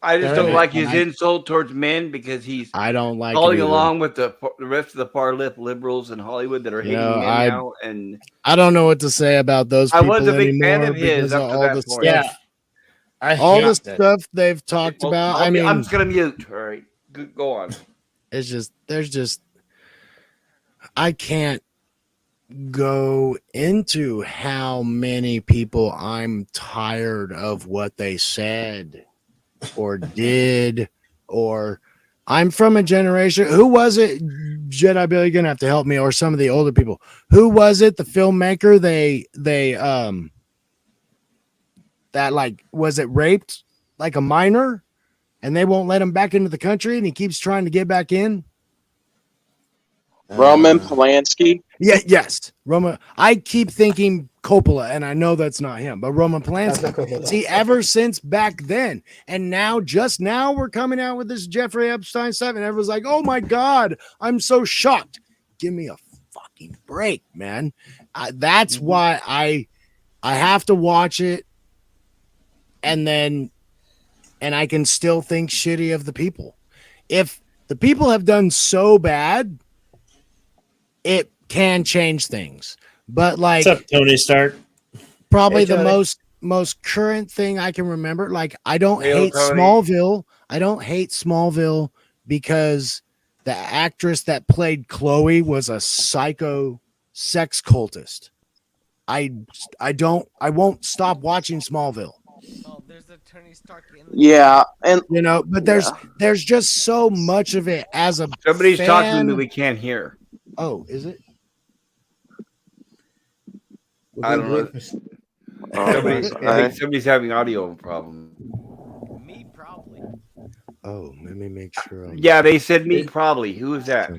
I just don't like his insult towards men because I don't like calling along with the rest of the far left liberals in Hollywood that are hating men now. And I don't know what to say about those people I was a big fan of his because of up to all that the point. stuff. All the stuff they've talked about. I'm just gonna mute. All right, go on. It's just I can't go into how many people I'm tired of what they said or did or I'm from a generation. Who was it? Jedi Bill, you're gonna have to help me, or some of the older people. Who was it? The filmmaker? That like was it raped like a minor, and they won't let him back into the country, and he keeps trying to get back in. Roman Polanski. Yeah, yes, Roman. I keep thinking Coppola, and I know that's not him, but Roman That's not Polanski. Coppola. See, ever since back then, and now, just now, we're coming out with this Jeffrey Epstein stuff, and everyone's like, "Oh my god, I'm so shocked." Give me a fucking break, man. That's why I have to watch it, and I can still think shitty of the people. If the people have done so bad, it can change things. But like, What's up, Tony Stark? probably Hey, the Tony. most current thing I can remember. Like, I don't Hey, hate Tony. Smallville. I don't hate Smallville because the actress that played Chloe was a psycho sex cultist. I won't stop watching Smallville. Oh, there's a Tony Stark in the Yeah, and You know, but there's just so much of it as a Somebody's talking to fan. me we can't hear. Oh, is it? I don't know. I think somebody's having audio problem. me probably. Oh, let me make sure. Yeah, they said me probably. Who is that?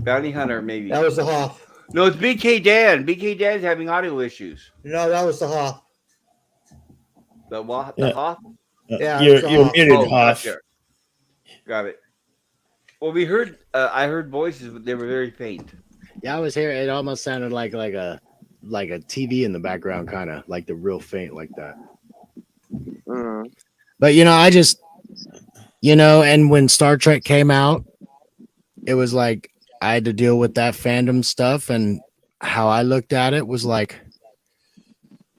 Bounty Hunter, maybe. That was the Hoff. No, it's BK Dan. BK Dan's having audio issues. No, that was the Hoff. The what? Yeah. The Hoff? Yeah, You're it's you're off. muted, Oh, Hoff. gotcha. Got it. Well, we heard. I heard voices, but they were very faint. Yeah, I was here. It almost sounded like a TV in the background, kind of like the real faint, like that. Mm. But I just, and when Star Trek came out, it was like I had to deal with that fandom stuff, and how I looked at it was like,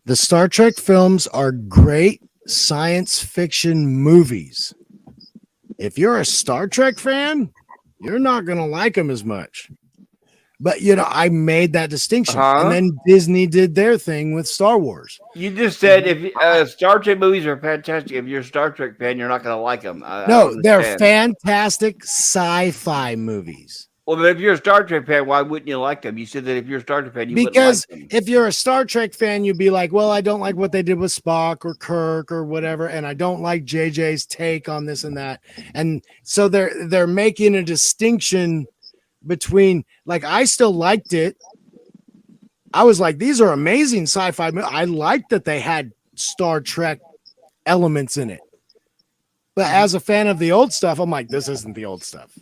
the Star Trek films are great science fiction movies. If you're a Star Trek fan, you're not gonna like them as much. But I made that distinction, and then Disney did their thing with Star Wars. You just said if Star Trek movies are fantastic, if you're a Star Trek fan, you're not going to like them. No, they're fantastic sci-fi movies. Well, but if you're a Star Trek fan, why wouldn't you like them? You said that if you're a Star Trek fan, you Because wouldn't like them. if you're a Star Trek fan, you'd be like, well, I don't like what they did with Spock or Kirk or whatever, and I don't like JJ's take on this and that. And so they're making a distinction between, like, I still liked it. I was like, these are amazing sci-fi movies. I liked that they had Star Trek elements in it. But as a fan of the old stuff, I'm like, this isn't the old stuff.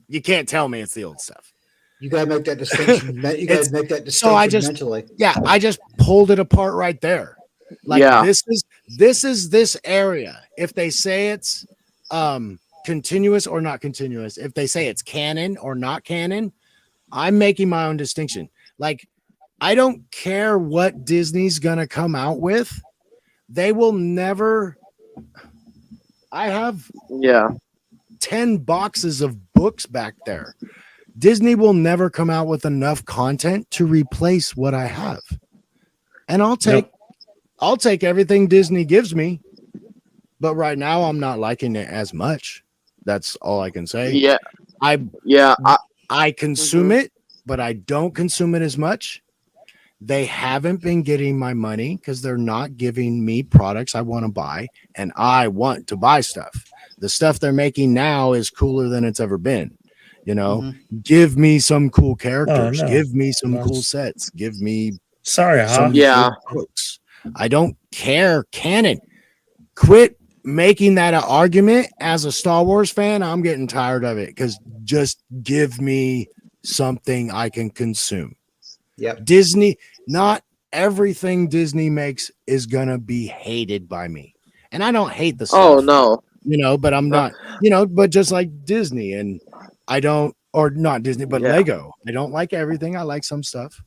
You can't tell me it's the old stuff. You gotta make that distinction. You gotta make that distinction So I just mentally. I just pulled it apart right there. Like, Yeah. this is this area. If they say it's continuous or not continuous, if they say it's canon or not canon, I'm making my own distinction. Like, I don't care what Disney's gonna come out with. They will never. I have 10 boxes of books back there. Disney will never come out with enough content to replace what I have. And I'll take everything Disney gives me. But right now I'm not liking it as much. That's all I can say. Yeah. I consume it, but I don't consume it as much. They haven't been getting my money because they're not giving me products I want to buy, and I want to buy stuff. The stuff they're making now is cooler than it's ever been. Give me some cool characters. Oh, no. Give me some cool sets. Give me Sorry, some Hoff. good books. I don't care. Canon. Quit making that an argument. As a Star Wars fan, I'm getting tired of it, because just give me something I can consume. Yep. Disney, not everything Disney makes is gonna be hated by me. And I don't hate the stuff. Oh no. But I'm not, but just like Disney, and I don't, or not Disney, but Lego. I don't like everything. I like some stuff.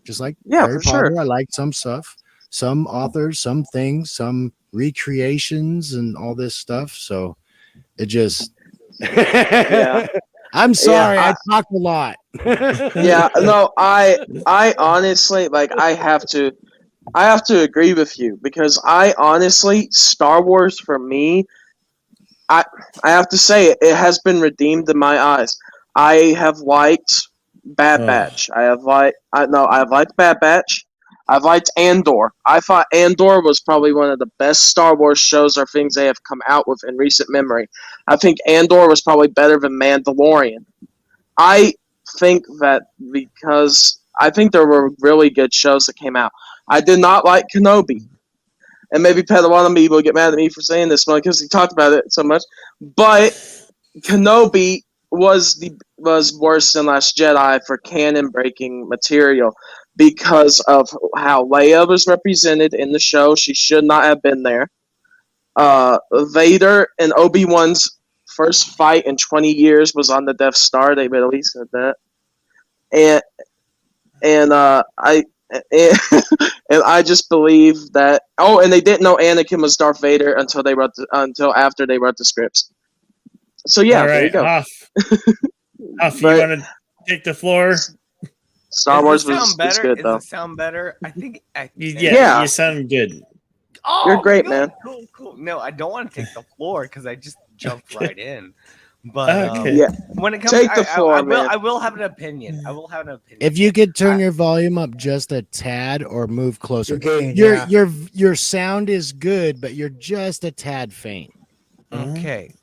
Just like Harry Potter, I like some stuff. Some authors, some things, some recreations, and all this stuff. So it just I'm sorry, I talk a lot. No, I honestly, like, I have to agree with you, because I honestly, Star Wars for me I have to say it has been redeemed in my eyes. I have liked Bad Ugh. Batch. I've liked Bad Batch. I've liked Andor. I thought Andor was probably one of the best Star Wars shows or things they have come out with in recent memory. I think Andor was probably better than Mandalorian. I think that because I think there were really good shows that came out. I did not like Kenobi. And maybe Padawan will get mad at me for saying this one because he talked about it so much. But Kenobi was worse than Last Jedi for canon breaking material because of how Leia was represented in the show. She should not have been there. Vader and Obi-Wan's first fight in 20 years was on the Death Star. They literally said that. And I just believe that. Oh, and they didn't know Anakin was Darth Vader until after they wrote the scripts. So yeah, All there you right, go. Huff, you want to take the floor? Star Wars Does it was sound better? good Does though. it sound better? I think. Yeah, you sound good. Oh, You're great, cool, man. Cool. No, I don't want to take the floor because I just jumped right in. But Okay. Yeah. when it comes, Take the floor, man. I will have an opinion. I will have an opinion. If you could turn your volume up just a tad or move closer, You're your sound is good, but you're just a tad faint. Okay.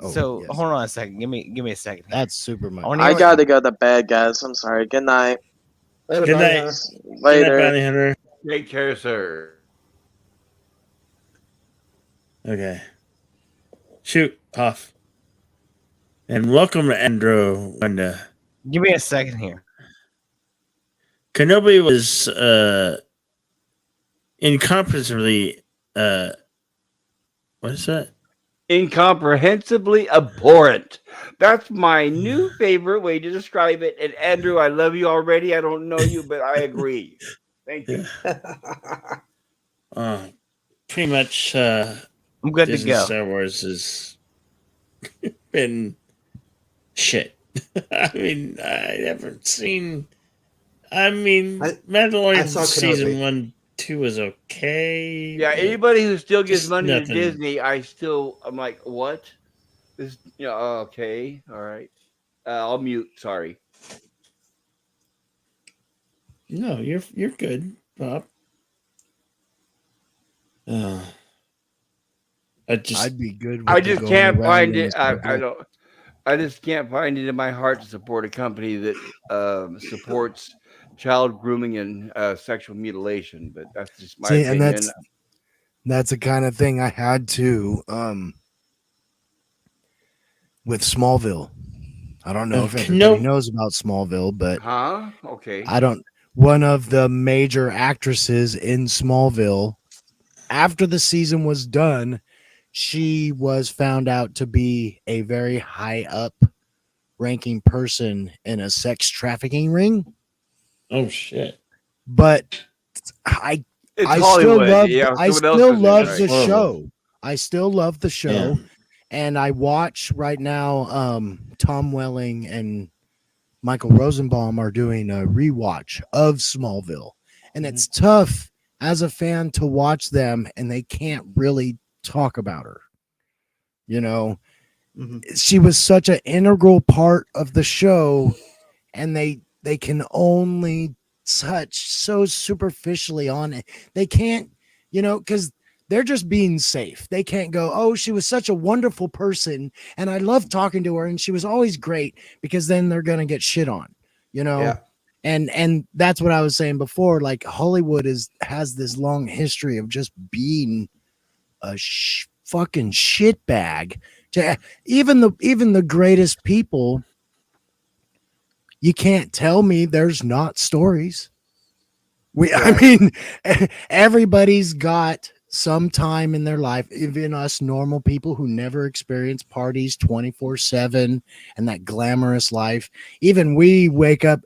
Oh, So yes. hold on a second. Give me a second. That's super much. I gotta go to bed, guys. I'm sorry. Good night. Good night. Later. Good night, Bounty Hunter. Take care, sir. Okay. Shoot, Huff. And welcome to Andro Wanda. Give me a second here. Kenobi was incomprehensibly what is that? Incomprehensibly abhorrent. That's my new favorite way to describe it. And Andrew, I love you already. I don't know you, but I agree. Thank you. Pretty much I'm good Disney to go. Star Wars has been shit. I mean, I haven't seen. I mean, Mandalorian saw season Kenobi. 1, 2 was okay. Yeah, anybody who still gives Just money nothing. to Disney, I'm like, what? This, okay, all right. I'll mute. Sorry. No, you're good, Bob. I'd be good. I with just going can't around find in it. a I circle. don't. I just can't find it in my heart to support a company that supports child grooming and sexual mutilation. But that's just my See, opinion. and that's the kind of thing I had to with Smallville. I don't know if everybody knows about Smallville, but Okay. I don't. One of the major actresses in Smallville, after the season was done, she was found out to be a very high up ranking person in a sex trafficking ring. Oh shit. But It's I Hollywood. still love Yeah, I someone else still was in, love right? the Horrible. show. I still love the show. Yeah. And I watch right now Tom Welling and Michael Rosenbaum are doing a rewatch of Smallville. And it's tough as a fan to watch them and they can't really talk about her. You know, she was such an integral part of the show and they can only touch so superficially on it. They can't, because they're just being safe. They can't go, oh, she was such a wonderful person and I love talking to her and she was always great, because then they're going to get shit on, Yeah. And that's what I was saying before. Like Hollywood has this long history of just being a fucking shit bag to even the greatest people. You can't tell me there's not stories. I mean, everybody's got some time in their life, even us normal people who never experience parties 24/7 and that glamorous life. Even we wake up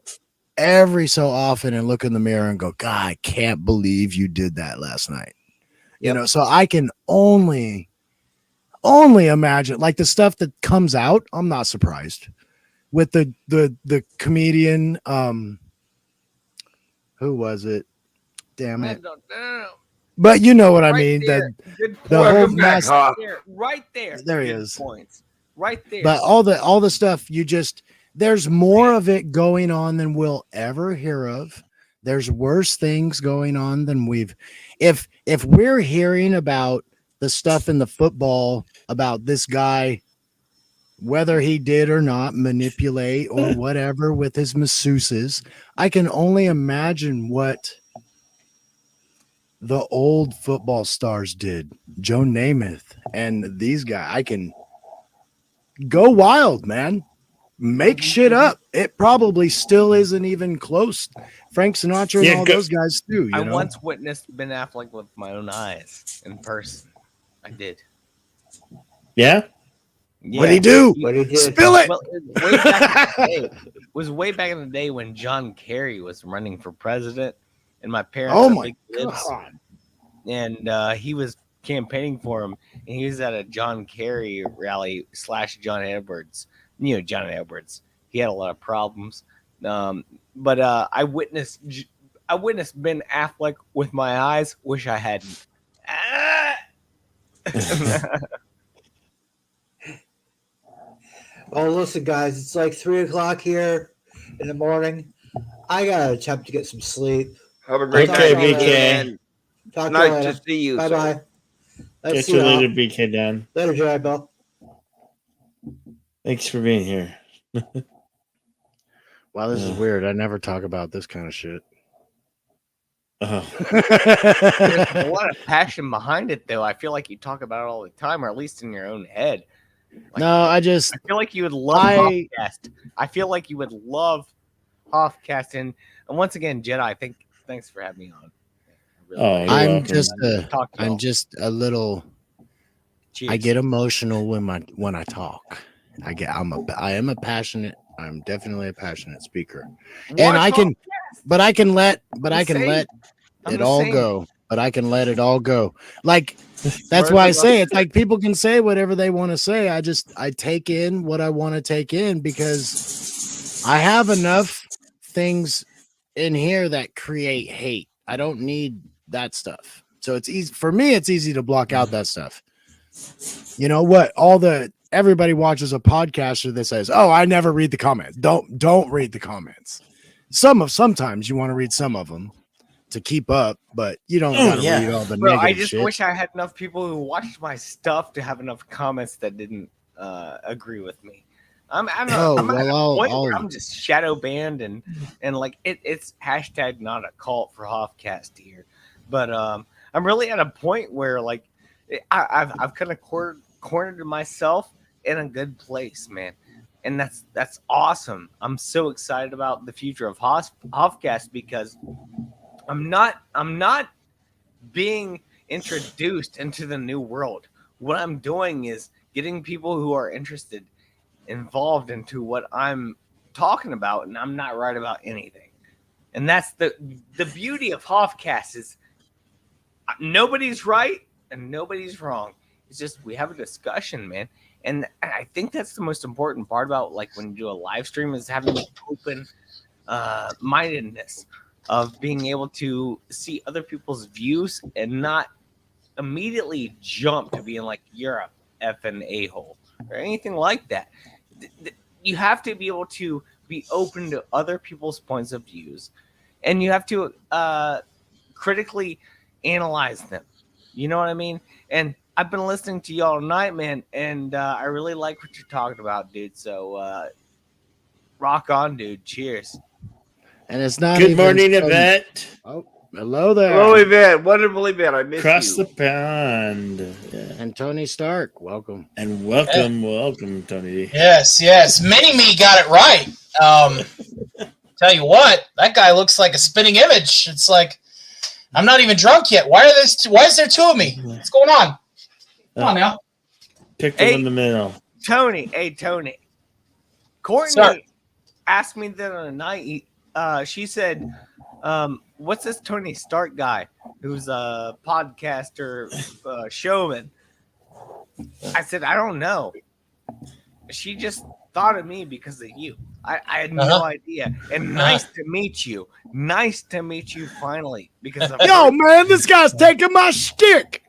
every so often and look in the mirror and go, God, I can't believe you did that last night. So I can only imagine, like, the stuff that comes out. I'm not surprised with the comedian, who was it? Damn it. But you know what I Right mean. there. The Good the point. whole Welcome back, mass. Hawk. Right there. There he Good is. points. Right there. But all the stuff there's more of it going on than we'll ever hear of. There's worse things going on than if we're hearing about the stuff in the football about this guy, whether he did or not manipulate or whatever with his masseuses, I can only imagine what the old football stars did. Joe Namath and these guys. I can go wild, man. Make shit up. It probably still isn't even close. Frank Sinatra and all those guys too. I once witnessed Ben Affleck with my own eyes in person. I did. Yeah. What'd he do? What he did. Spill it. Well, it was way back in the day when John Kerry was running for president, and my parents Oh are my big kids, God. and he was campaigning for him, and he was at a John Kerry rally / John Edwards. You know, John Edwards. He had a lot of problems, but I witnessed Ben Affleck with my eyes. Wish I hadn't. Oh, listen, guys, it's like 3:00 here in the morning. I gotta attempt to get some sleep. Have a great Okay, night, BK. man. Talk to you Nice later. to see you. Bye sir. bye. Let's Catch see you you later, all. BK Dan. Later, Jerry Bill. Thanks for being here. Wow, this is weird. I never talk about this kind of shit. Oh. There's a lot of passion behind it, though. I feel like you talk about it all the time, or at least in your own head. Like, No, I feel like you would love Hofcast. I feel like you would love Hofcast. And once again, Jedi, thanks for having me on. Oh, you're I'm welcome. just a little. Cheers. I get emotional when I talk. I am a passionate. I'm definitely a passionate speaker, and I can let it all go. But I can let it all go. Like that's why I say it's like people can say whatever they want to say. I take in what I want to take in because I have enough things in here that create hate. I don't need that stuff. So it's easy for me. It's easy to block out that stuff. You know what? Everybody watches a podcaster that says, "Oh, I never read the comments." Don't read the comments. Sometimes you want to read some of them to keep up, but you don't want to read all the Bro, negative I just shit. wish I had enough people who watched my stuff to have enough comments that didn't agree with me. I'm just shadow banned and like it's hashtag not a cult for Hofcast here, but I'm really at a point where like I've kind of cornered myself in a good place, man, and that's awesome. I'm so excited about the future of Hofcast because I'm not being introduced into the new world. What I'm doing is getting people who are interested involved into what I'm talking about, and I'm not right about anything. And that's the beauty of Hofcast is nobody's right and nobody's wrong. It's just we have a discussion, man. And I think that's the most important part about like when you do a live stream is having the open mindedness of being able to see other people's views and not immediately jump to being like you're a effing a-hole or anything like that. You have to be able to be open to other people's points of views, and you have to critically analyze them. You know what I mean? And I've been listening to y'all tonight, man, and I really like what you're talking about, dude. So rock on, dude. Cheers. And it's not Good morning, Yvette. Oh, hello there. Hello, Yvette. Wonderful Yvette. I miss Across you. the pond. Yeah. And Tony Stark, welcome. And welcome, Tony. Yes. Mini-Me got it right. Tell you what, that guy looks like a spinning image. It's like I'm not even drunk yet. Why is there two of me? What's going on? Come on now. Picked up in the middle. Tony. Courtney Sir. asked me the other night. She said, "What's this Tony Stark guy who's a podcaster, showman?" I said, "I don't know." She just thought of me because of you. I had no idea. And nice to meet you. Nice to meet you finally. Because Yo, man, this guy's taking my shtick.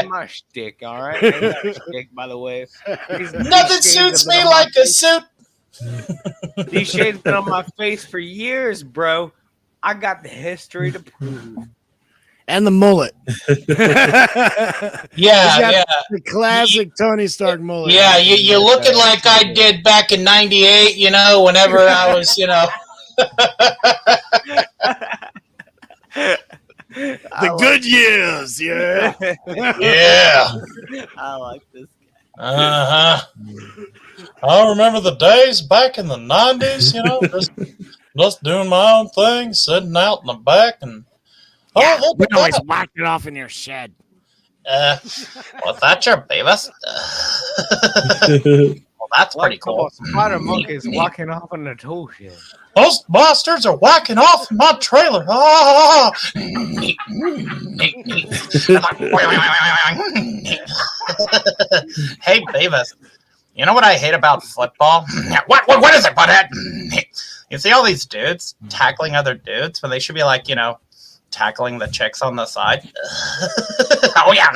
my shtick, all right? I got a shtick, by the way. Nothing suits me like a suit. These shades been on my face for years, bro. I got the history to prove. And the mullet. Yeah. The classic Tony Stark mullet. Yeah, you're looking like I did back in '98, you know, whenever I was, you know. The good years, yeah. Yeah. I like this guy. I remember the days back in the '90s, you know, just doing my own thing, sitting out in the back and we always whacked it off in your shed. Was that your Beavis? Well, that's pretty cool. Spider monkeys walking off on the tool shed. Those bastards are whacking off in my trailer. Hey, Beavis. You know what I hate about football? What is it, butthead? You see all these dudes tackling other dudes when they should be like, you know, tackling the chicks on the side. Oh yeah,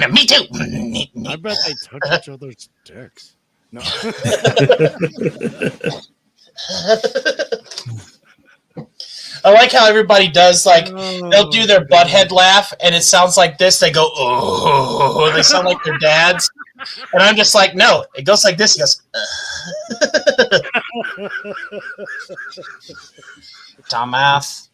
me too. I bet they took each other's dicks. No. I like how everybody does, like, they'll do their butthead laugh, and it sounds like this. They go, oh, they sound like their dads. And I'm just like, no, it goes like this. He goes, dumbass.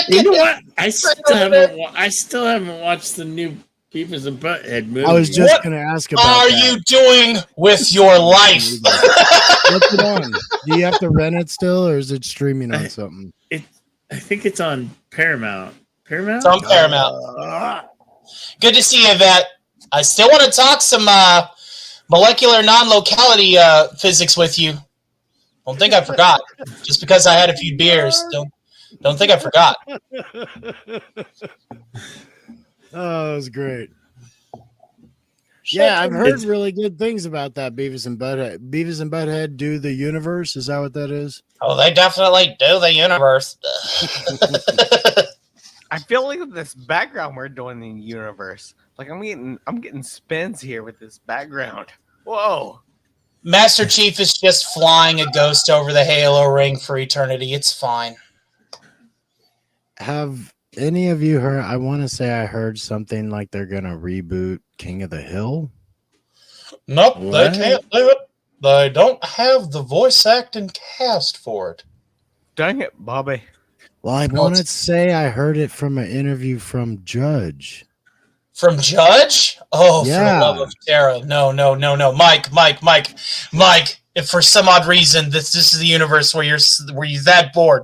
You know what? I still haven't watched the new Beavis and Butthead movie. I was just going to ask about What are that. you doing with your life? What's it on? Do you have to rent it still, or is it streaming on something? I think it's on Paramount. Paramount? It's on Paramount. Good to see you, Vet. I still want to talk some molecular non-locality physics with you. Don't think I forgot. Just because I had a few beers. Don't think I forgot. Oh, that was great. Yeah, I've heard really good things about that Beavis and Butthead. Beavis and Butthead do the universe. Is that what that is? Oh, they definitely do the universe. I feel like with this background we're doing in the universe. Like I'm getting spins here with this background. Whoa. Master Chief is just flying a ghost over the Halo ring for eternity. It's fine. Have any of you heard? I want to say I heard something like they're gonna reboot King of the Hill. Nope, What? they can't do it. They don't have the voice acting cast for it. Dang it, Bobby. Well, I want to say I heard it from an interview from Judge. From Judge? Oh, Yeah. for the love of Tara. No. Mike. If for some odd reason this is the universe where you're that bored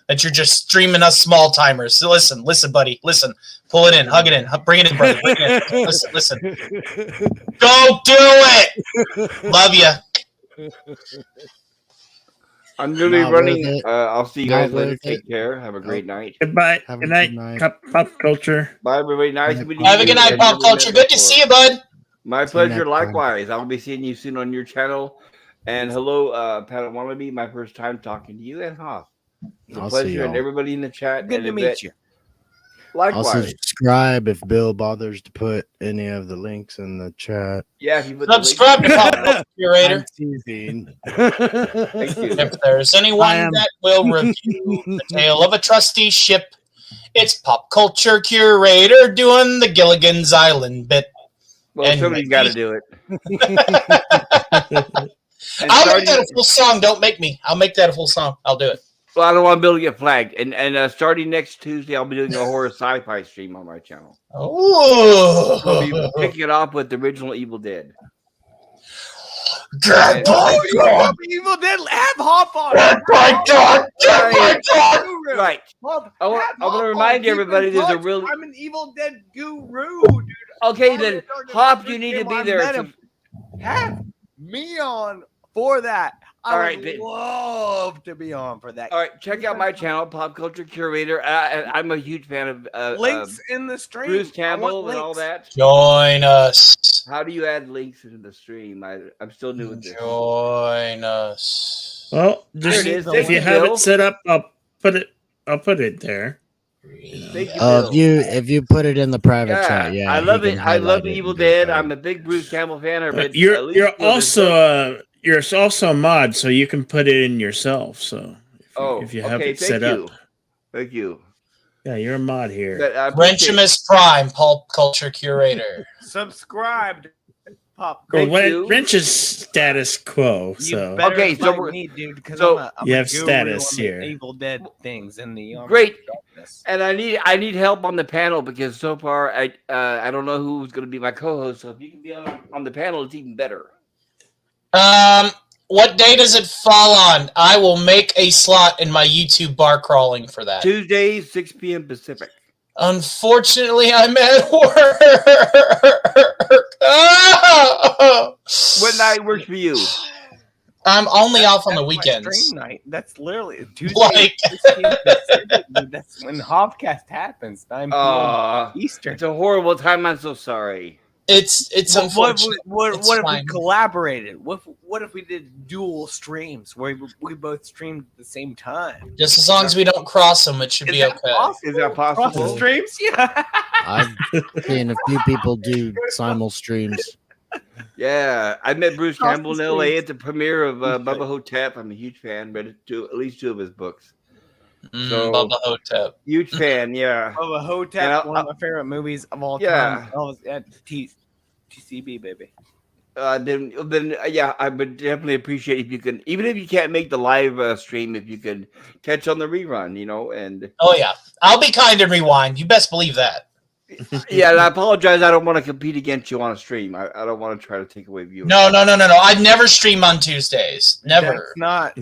that you're just streaming us small timers. So listen, buddy. Listen. Pull it in, hug it in, bring it in, brother. Bring it in. Listen. Don't do it. Love you. I'm really Not running. worth it. I'll see you Not guys later. worth Take it. care. Have a great night. Goodbye. Have a Good good night. night. Pop culture. Bye, everybody. Nice meeting you. Have a good night, Pop Culture. Good to see you, bud. My See you pleasure. next time. Likewise. I'll be seeing you soon on your channel. And hello, Pat Wannabe. My first time talking to you and Hoff. It's a I'll see pleasure, and y'all. everybody in the chat. Good and to Yvette. meet you. Likewise. Also, subscribe if Bill bothers to put any of the links in the chat. Yeah, if you put the link- Subscribe to Pop Culture Curator. I'm teasing. Thank you. If there's anyone I am- that will review The Tale of a Trusteeship, it's Pop Culture Curator doing the Gilligan's Island bit. Well, And somebody's got to do it. And I'll starting- make that a full song. Don't make me. I'll make that a full song. I'll do it. Well, I don't want Bill to get flagged. And starting next Tuesday, I'll be doing a horror sci-fi stream on my channel. Oh, We'll be picking it off with the original Evil Dead. Get my God! Evil Dead, have Hop on. Get my God! Get my God! Right. Hop, I want have to Hop remind on. Keep everybody in there's a touch. real. I'm an Evil Dead guru, dude. Okay, then, Hop, you need to be there. Have me on for that. All right, would love to be on for that. All right, check out my channel, Pop Culture Curator. I'm a huge fan of Links in the stream. Bruce I want Campbell and all links. that. Join us. How do you add links into the stream? I'm still new with this. Join us. Well, There just it is. if Thank you you, have Bill. it set up, I'll put it there. Thank you, Bill. If you put it in the private chat, yeah, I he love can it. I love highlight it Evil and get Dead. I'm a big Bruce Campbell fan. I read at You're least two of his also you're also a mod, so you can put it in yourself. So if you have it set up, Thank you. yeah, you're a mod here. But I appreciate- Wrenchimus Prime, Pulp Culture Curator. Subscribed. Pop. Well, Thank you. Wrench is status quo, You so better Okay, so fight we're- me, dude, because so I'm you a have guru status on the here. Evil Dead things in the Great. darkness. And I need help on the panel because so far I don't know who's going to be my co-host. So if you can be on the panel, it's even better. What day does it fall on? I will make a slot in my YouTube bar crawling for that. Tuesdays, 6 p.m. Pacific. Unfortunately, I'm at work. Oh! What night works for you? I'm only off on the That's my weekends. stream night. That's literally Tuesday. Like- 6 p.m. Pacific, dude. That's when Hobcast happens. 9 p.m. Eastern. It's a horrible time. I'm so sorry. It's What unfortunate. what It's if we fine. collaborated? What if we did dual streams where we both streamed at the same time? Just as long as we don't cross them, it should be okay. Is that Cross the possible? streams? Yeah. I've seen a few people do simul streams. Yeah, I met Bruce Cross Campbell in the L.A. streams. at the premiere of Bubba Hotep. I'm a huge fan. Read at least 2 of his books. So- Bubba Hotep. Huge fan, yeah. Bubba And Hotep, one of my favorite movies of all Yeah. time. Oh, TCB, baby. Then yeah, I would definitely appreciate if you can, even if you can't make the live stream, if you could catch on the rerun, and Oh yeah, I'll be kind and rewind. You best believe that. yeah, and I apologize. I don't want to compete against you on a stream. I don't want to try to take away viewers. No. I'd never stream on Tuesdays. Never. That's not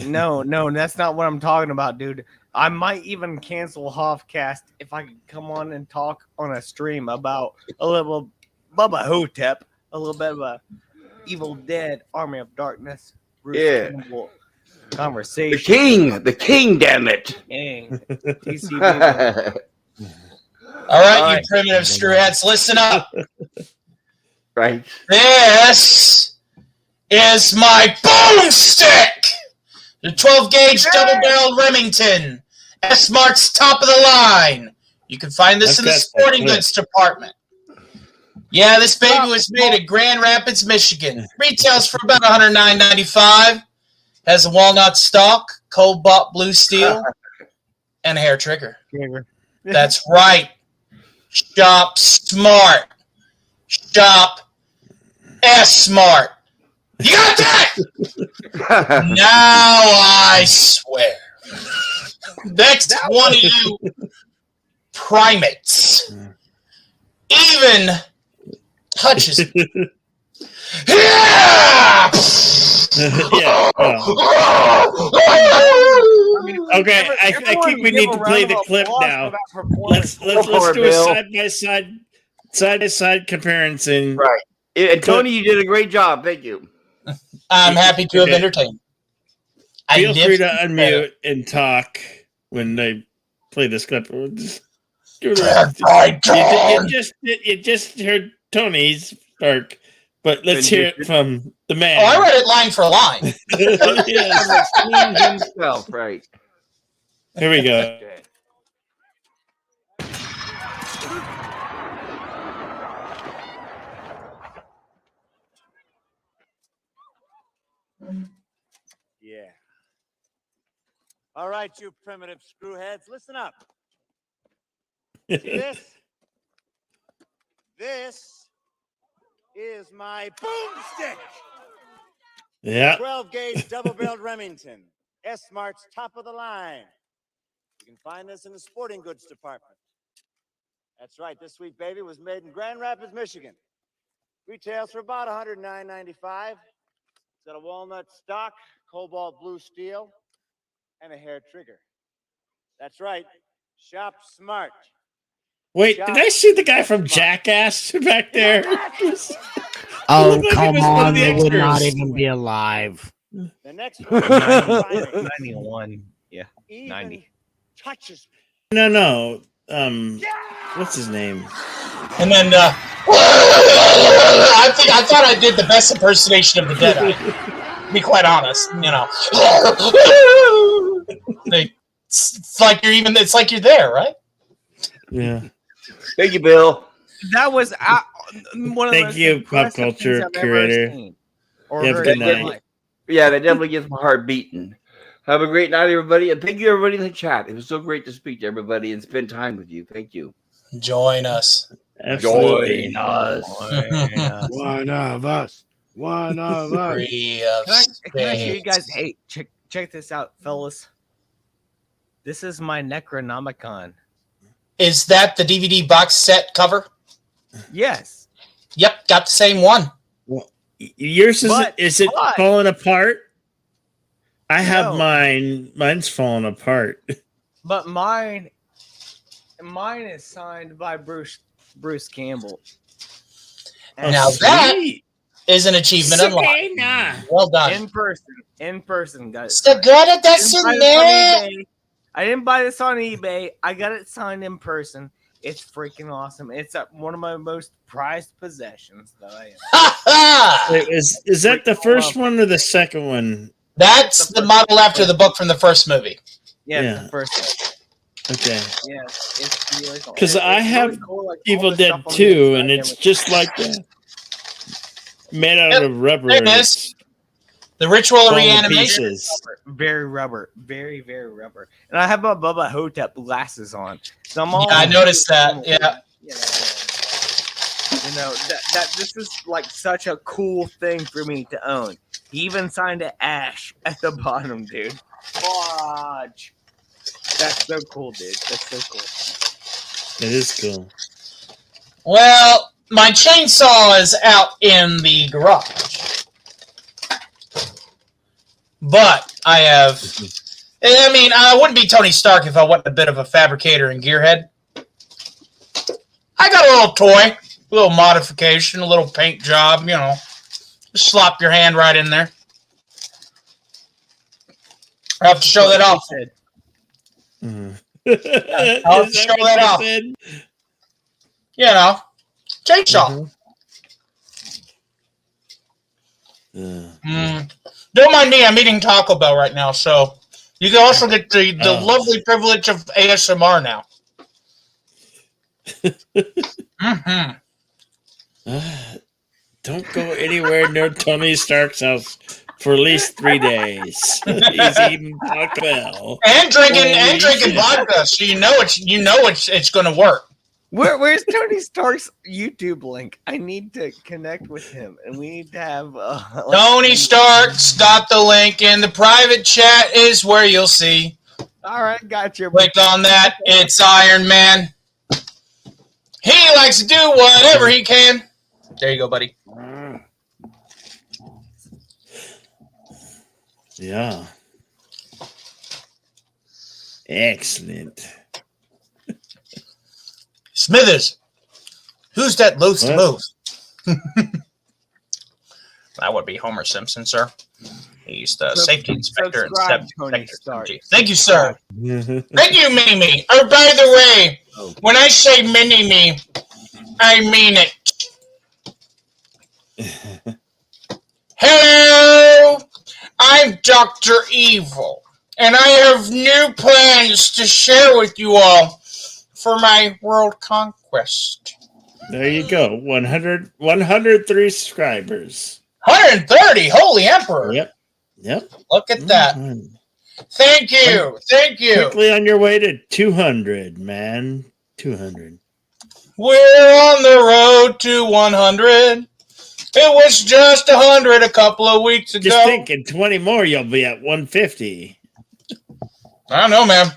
that's not what I'm talking about, dude. I might even cancel Hofcast if I could come on and talk on a stream about a little Bubba Hotep, a little bit of a Evil Dead, Army of Darkness, Bruce Yeah. Campbell The conversation. king, damn it! Dang. TCB. All right, All you right. primitive screwheads, listen up. Right. This is my boomstick, the 12 gauge double barreled Remington, S-Mart's top of the line. You can find this in the sporting goods department. Yeah, this baby was made at Grand Rapids, Michigan. Retails for about $109.95. Has a walnut stock, cobalt blue steel, and a hair trigger. That's right. Shop smart. Shop S-Smart. You got that? Now I swear. Next one of you primates even touches me. Yeah! Yeah. Okay, I think we need to play the clip now. Let's do a side by side comparison. Right. And Tony, you did a great job. Thank you. I'm happy to have entertained. Feel free to unmute and talk when they play this clip. Just do it. You just heard Tony's bark, but let's hear it from the man. Oh, I read it line for line. Yes. Himself, right. Here we go. Yeah. All right, you primitive screwheads, listen up. See this? This is my boomstick. Yeah. 12 gauge double barreled Remington. S-Mart's top of the line. You can find this in the sporting goods department. That's right, this sweet baby was made in Grand Rapids, Michigan. Retails for about $109.95. It's got a walnut stock, cobalt blue steel, and a hair trigger. That's right, shop smart. Wait, did I see the guy from Jackass back there? Oh, looked like he come was one of on. the They would not extras. even be alive. The next one, 91. Yeah, even 90. touches. No. What's his name? And then I thought I did the best impersonation of the Deadeye. To be quite honest, you know. It's like you're there, right? Yeah. Thank you, Bill. That was one of the Thank most you, pop impressive culture things I've ever curator. seen or You have a heard good in my night. life. Yeah, that definitely gets my heart beating. Have a great night, everybody. And thank you, everybody in the chat. It was so great to speak to everybody and spend time with you. Thank you. Join us. Absolutely. Join us. One of us. One of us. Free of Can I show you guys? space. Hey, check this out, fellas. This is my Necronomicon. Is that the DVD box set cover? Yes. Yep, got the same one. Yours But- is it but- falling apart? I have No. mine. Mine's falling apart. But mine is signed by Bruce Campbell. Now that is an achievement unlocked. Well done. In person, guys. So good at this in there. I didn't buy this on eBay. I got it signed in person. It's freaking awesome. It's one of my most prized possessions that I have. Wait, is that the first one or the second one? That's the model after the book from the first movie. Yeah, Yeah. the first one. Okay. Yeah, it's really cool. Because It's I really have cool, like, all Evil the Dead stuff on the 2, inside and it's everything. just like that. Made out Yep, of rubber. there it and is. it's The ritual of falling to reanimation. pieces. Very rubber, very rubber. And I have my Bubba Hotep glasses on, so I'm all. Yeah, I noticed that. Yeah. You know that this is like such a cool thing for me to own. He even signed an Ash at the bottom, dude. Fudge. That's so cool, dude. That's so cool. It is cool. Well, my chainsaw is out in the garage. But I have... I mean, I wouldn't be Tony Stark if I wasn't a bit of a fabricator and gearhead. I got a little toy, a little modification, a little paint job, you know. Just slop your hand right in there. I have to show that off. Mm. I'll have to Is show what that you off. said? You know, chainsaw. Don't mind me, I'm eating Taco Bell right now, so you can also get the lovely privilege of ASMR now. Don't go anywhere near Tony Stark's house for at least 3 days. He's eating Taco Bell. And drinking Holy shit. vodka, so you know it's going to work. Where's Tony Stark's YouTube link? I need to connect with him, and we need to have. Tony Stark's got the link in the private chat is where you'll see. All right, gotcha. Click on that. It's Iron Man. He likes to do whatever he can. There you go, buddy. Yeah. Excellent. Smithers, who's that loath to move? That would be Homer Simpson, sir. He's the safety inspector and subscribe, step Tony inspector. Stark. Thank you, sir. Thank you, Mini-Me. Oh, by the way, when I say Mini-Me, I mean it. Hello, I'm Dr. Evil, and I have new plans to share with you all for my world conquest. There you go. 103 subscribers. 130, holy emperor. Yep. Look at that. Thank you. Thank you. Quickly on your way to 200, man. 200. We're on the road to 100. It was just 100 a couple of weeks ago. Just think, in 20 more, you'll be at 150. I don't know, man.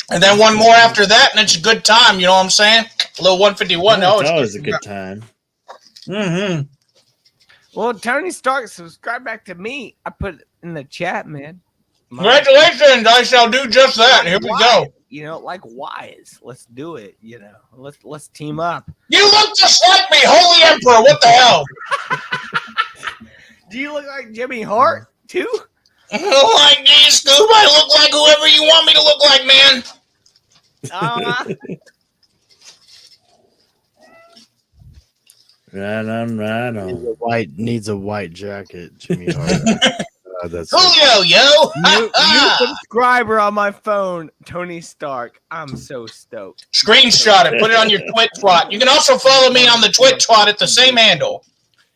And then one more after that, and it's a good time. You know what I'm saying? A little 151. It's always a good time. Mm-hmm. Well, Tony Stark, subscribe back to me. I put it in the chat, man. Congratulations. I shall do just that. Here we go. You know, like Wise. Let's do it. You know, let's team up. You look just like me, Holy Emperor. What the hell? Do you look like Jimmy Hart? too? Like me, Scoop. I look like whoever you want me to look like, man. Right on, right on. Needs a white jacket, Jimmy Hart. That's Julio, yo. New subscriber on my phone, Tony Stark. I'm so stoked. Screenshot it. Put it on your Twitch twat. You can also follow me on the Twitch twat at the same handle,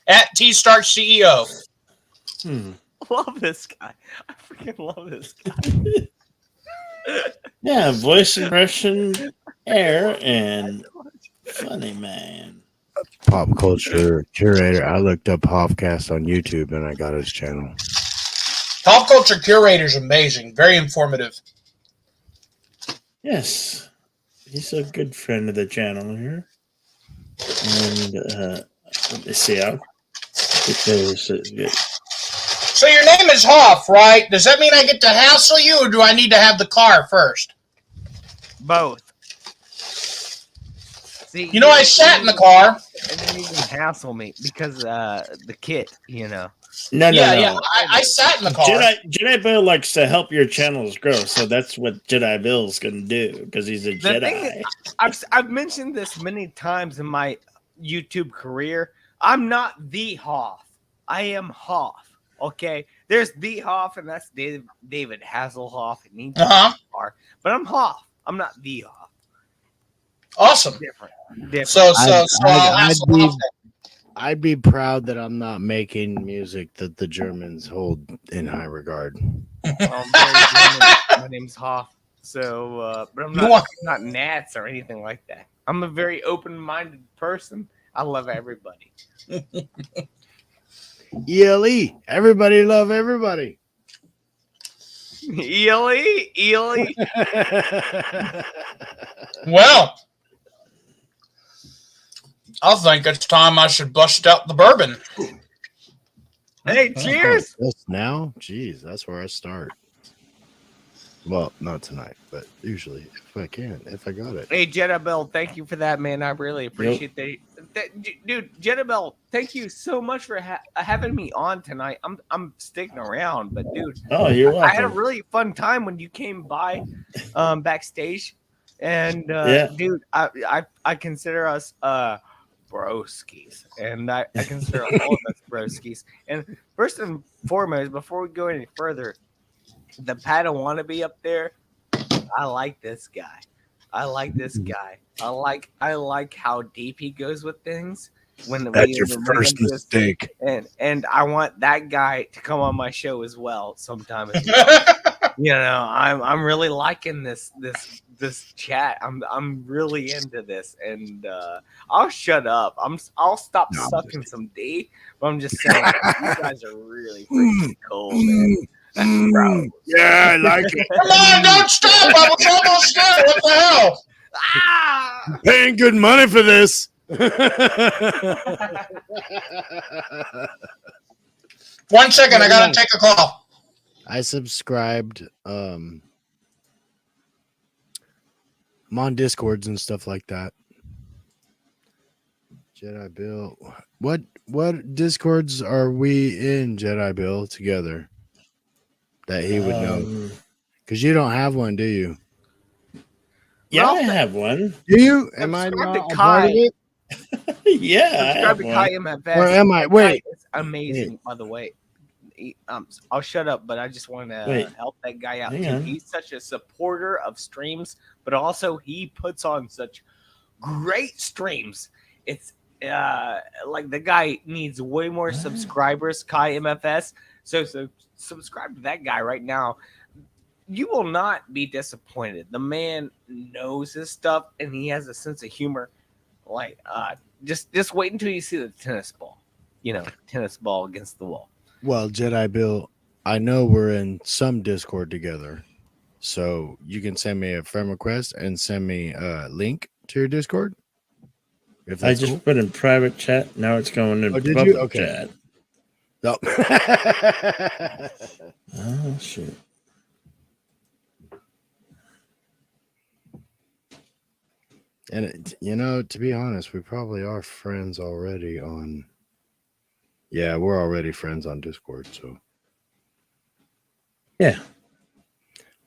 at TStarkCEO. Love this guy. I freaking love this guy. Yeah, voice impression, air, and funny man. Pop culture curator. I looked up Hofcast on YouTube and I got his channel. Pop Culture Curator is amazing. Very informative. Yes, he's a good friend of the channel here. And let me see how it goes. So your name is Hoff, right? Does that mean I get to hassle you, or do I need to have the car first? Both. See, You know, I sat in the car. And then you can hassle me because the kit, you know. No. I sat in the car. Jedi Bill likes to help your channels grow, so that's what Jedi Bill's gonna do because he's a The Jedi. thing is, I've mentioned this many times in my YouTube career. I'm not the Hoff. I am Hoff. Okay, there's the Hoff, and that's David Hasselhoff. It needs car, but I'm Hoff. I'm not the Hoff. Awesome. Different. So I'll hassle Hoff. I'd be proud that I'm not making music that the Germans hold in high regard. My name's Hoff. So, but I'm not Nats or anything like that. I'm a very open-minded person. I love everybody. ELE. Everybody love everybody. ELE. Well, I think it's time I should bust out the bourbon. Hey, cheers! Just now? Jeez, that's where I start. Well, not tonight, but usually if I can, if I got it. Hey, Jedabel, thank you for that, man. I really appreciate that. Dude, Jedabel, thank you so much for having me on tonight. I'm sticking around, but dude, oh, you're welcome. I had a really fun time when you came by backstage, and dude, I consider us broskies, and I consider all of us broskies. And first and foremost, before we go any further, the Padawannabe up there, I like this guy. I like how deep he goes with things. That's your first mistake. And I want that guy to come on my show as well sometime as well. You know, I'm really liking this chat. I'm really into this, and I'll shut up. I'll stop sucking some D, but I'm just saying you guys are really freaking cool, man. Bro. Yeah, I like it. Come on, don't stop! I was almost there. What the hell? I'm paying good money for this. 1 second, I gotta take a call. I subscribed. I'm on Discords and stuff like that. Jedi Bill, what Discords are we in, Jedi Bill, together? That he would know, because you don't have one, do you? Yeah, I have one. Do you? Am I not a part of it? Yeah, Subscribe to Kai MFS. Or am I? Wait, it's amazing. By the way, I'll shut up, but I just want to help that guy out too. He's such a supporter of streams, but also he puts on such great streams. It's like the guy needs way more subscribers. Kai MFS. So subscribe to that guy right now. You will not be disappointed. The man knows his stuff, and he has a sense of humor. Like, just wait until you see the tennis ball. You know, tennis ball against the wall. Well, Jedi Bill, I know we're in some Discord together, so you can send me a friend request and send me a link to your Discord. If I just put in private chat. Now it's going in public chat. No. Oh shit. And you know, to be honest, we probably are friends already on. Yeah, we're already friends on Discord. So Yeah.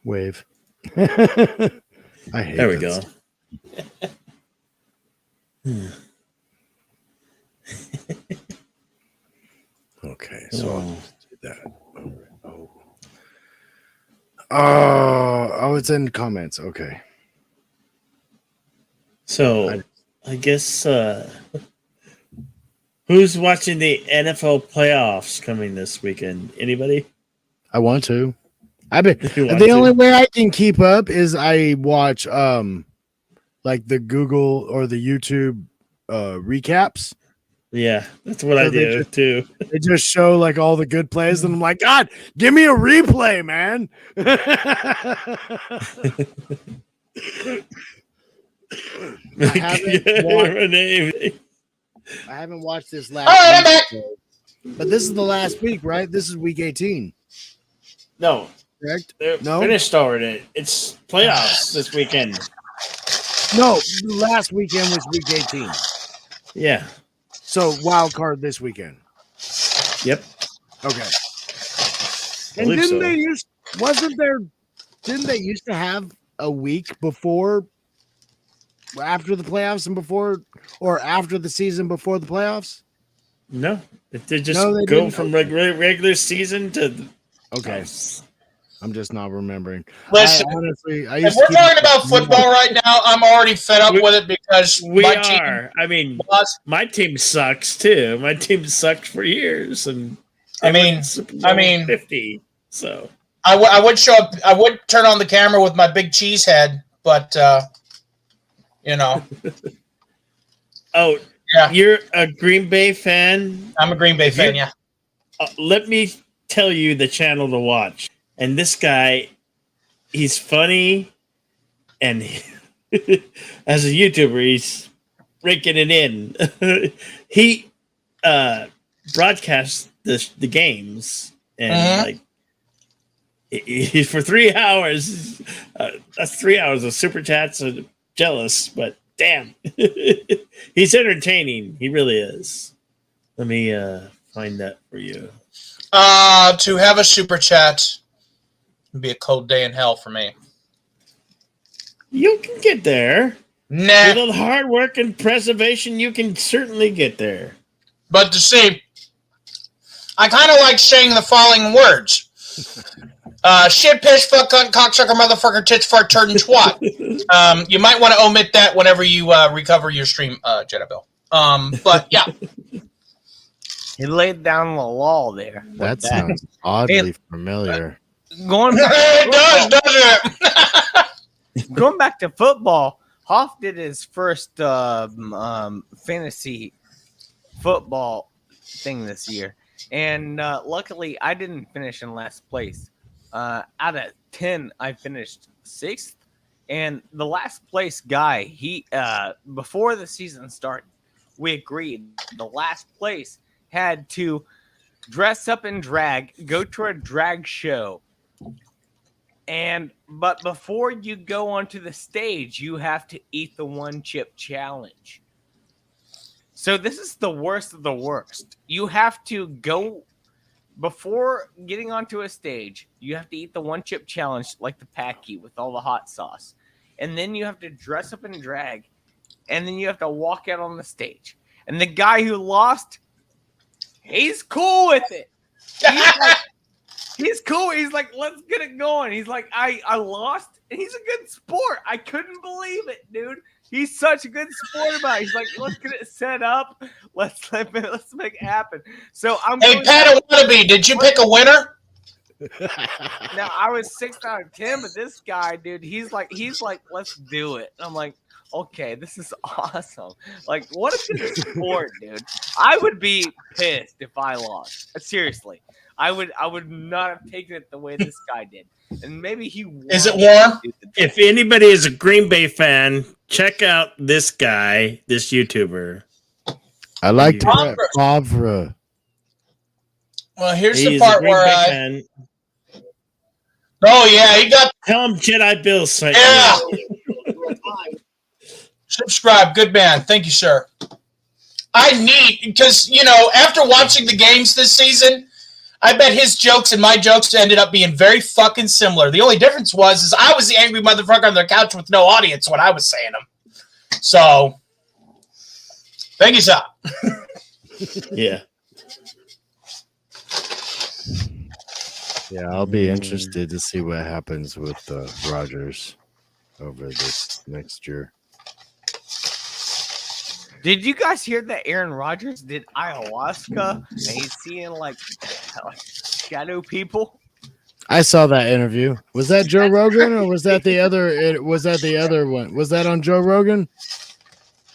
Wave. I hate There we this. go. Okay, so I'll Oh. just do that. Oh, it's in comments. Okay. So I guess who's watching the NFL playoffs coming this weekend? Anybody? I want to. I've been You want the to? only way I can keep up is I watch like the Google or the YouTube recaps. Yeah, that's what I So they do just- too. They just show like all the good plays, and I'm like, God, give me a replay, man. I haven't watched this last All right, I'm week, back. so- but this is the last week, right? This is week 18. No, correct? they're No? finished already. It's playoffs this weekend. No, last weekend was week 18. Yeah. So wild card this weekend. Yep. Okay. And Believe didn't so. they didn't they used to have a week before after the playoffs and before or after the season before the playoffs? No, they just No, they go didn't. from regular season to. Okay. I'm just not remembering. Listen, honestly, I if used we're to keep talking about football right now, I'm already fed up with it because We my are. team. I mean, my team sucks too. My team sucked for years, and I they mean, went Super Bowl 50. So I would show up. I would turn on the camera with my big cheese head, but you know. Oh, yeah. You're a Green Bay fan? I'm a Green Bay fan, yeah. Let me tell you the channel to watch. And this guy, he's funny, and as a YouTuber, he's raking it in. He broadcasts the games, and like for 3 hours. That's 3 hours of super chats. And jealous, but damn, he's entertaining. He really is. Let me find that for you. To have a super chat would be a cold day in hell for me. You can get there. Nah. With all the hard work and preservation, you can certainly get there. But to see, I kind of like saying the following words. Shit, piss, fuck, cunt, cocksucker, motherfucker, tits, fart, turd, and twat. You might want to omit that whenever you recover your stream, Jeddah. But yeah. He laid down the law there. That sounds oddly familiar. Going back it does it? Going back to football, Hoff did his first fantasy football thing this year, and luckily I didn't finish in last place. Out of 10, I finished 6th, and the last place guy, he before the season started, we agreed the last place had to dress up in drag, go to a drag show. But before you go onto the stage, you have to eat the one chip challenge. So this is the worst of the worst. You have to go before getting onto a stage. You have to eat the one chip challenge like the Packy with all the hot sauce. And then you have to dress up in drag. And then you have to walk out on the stage. And the guy who lost, he's cool with it. He's cool. He's like, let's get it going. He's like, I lost. And he's a good sport. I couldn't believe it, dude. He's such a good sport about it. He's like, let's get it set up. Let's make it happen. So I'm. Hey, Pat Wannabe, did you pick a winner? Now I was 6 out of 10, but this guy, dude, he's like, let's do it. And I'm like, okay, this is awesome. Like, what a good sport, dude. I would be pissed if I lost. Seriously. I would not have taken it the way this guy did. And maybe he Is it warm? If anybody is a Green Bay fan, check out this guy, this YouTuber. I like Favre. Favre. Well, here's the He's a part Green where Bay I. fan. Oh yeah, he got. Tell him Jedi Bill sent Yeah. you. Subscribe, good man. Thank you, sir. I need because after watching the games this season, I bet his jokes and my jokes ended up being very fucking similar. The only difference is I was the angry motherfucker on the couch with no audience when I was saying them. So, thank you, sir. Yeah. Yeah, I'll be interested to see what happens with Rodgers over this next year. Did you guys hear that Aaron Rodgers did ayahuasca and he's seeing like shadow people? I saw that interview. Was that Joe Rogan or was that the other? Was that the other one? Was that on Joe Rogan?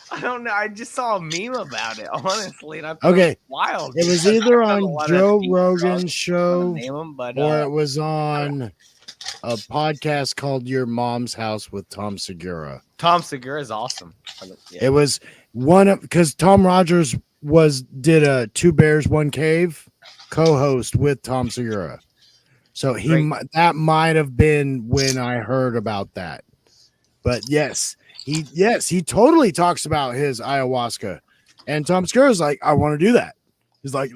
I don't know. I just saw a meme about it, honestly. And I thought Okay, it was wild. it was because either I've heard a on lot of Joe people Rogan's show name 'em, but, or it was on a podcast called Your Mom's House with Tom Segura. Tom Segura is awesome. Yeah. It was one of because Tom Rogers did a Two Bears One Cave co-host with Tom Segura, so that might have been when I heard about that. But yes, he totally talks about his ayahuasca, and Tom Segura's like, I want to do that. He's like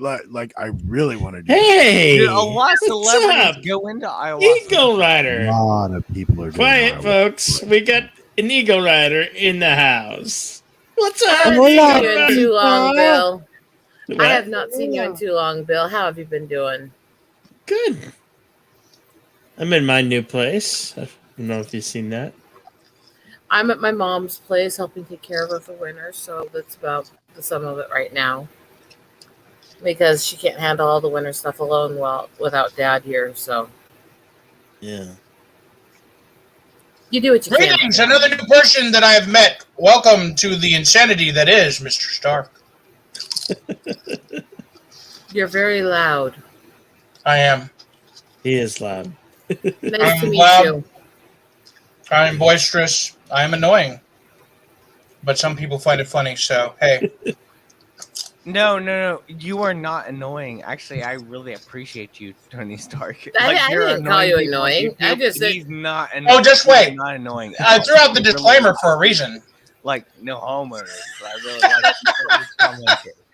I really want to do. Hey, Dude, a lot of what's celebrities up? go into ayahuasca. Eagle That. Rider. A lot of people are doing Quiet, ayahuasca. folks. We got an Eagle Rider in the house. What's up? I haven't seen you in too long, Bill. What? I have not seen you in too long, Bill. How have you been doing? Good. I'm in my new place. I don't know if you've seen that. I'm at my mom's place helping take care of her for winter, so that's about the sum of it right now. Because she can't handle all the winter stuff alone without Dad here, so Yeah. you do what you can. Greetings, another new person that I have met. Welcome to the insanity that is Mr. Stark. You're very loud. I am. He is loud. Nice to meet loud. you. I am boisterous. I am annoying. But some people find it funny, so hey. No. You are not annoying. Actually, I really appreciate you, Tony Stark. I you're didn't call you people annoying. do, I just said he's not annoying. Oh, just He's wait. not annoying. I threw out the He's disclaimer really for a reason. like no homo. I really like this comment.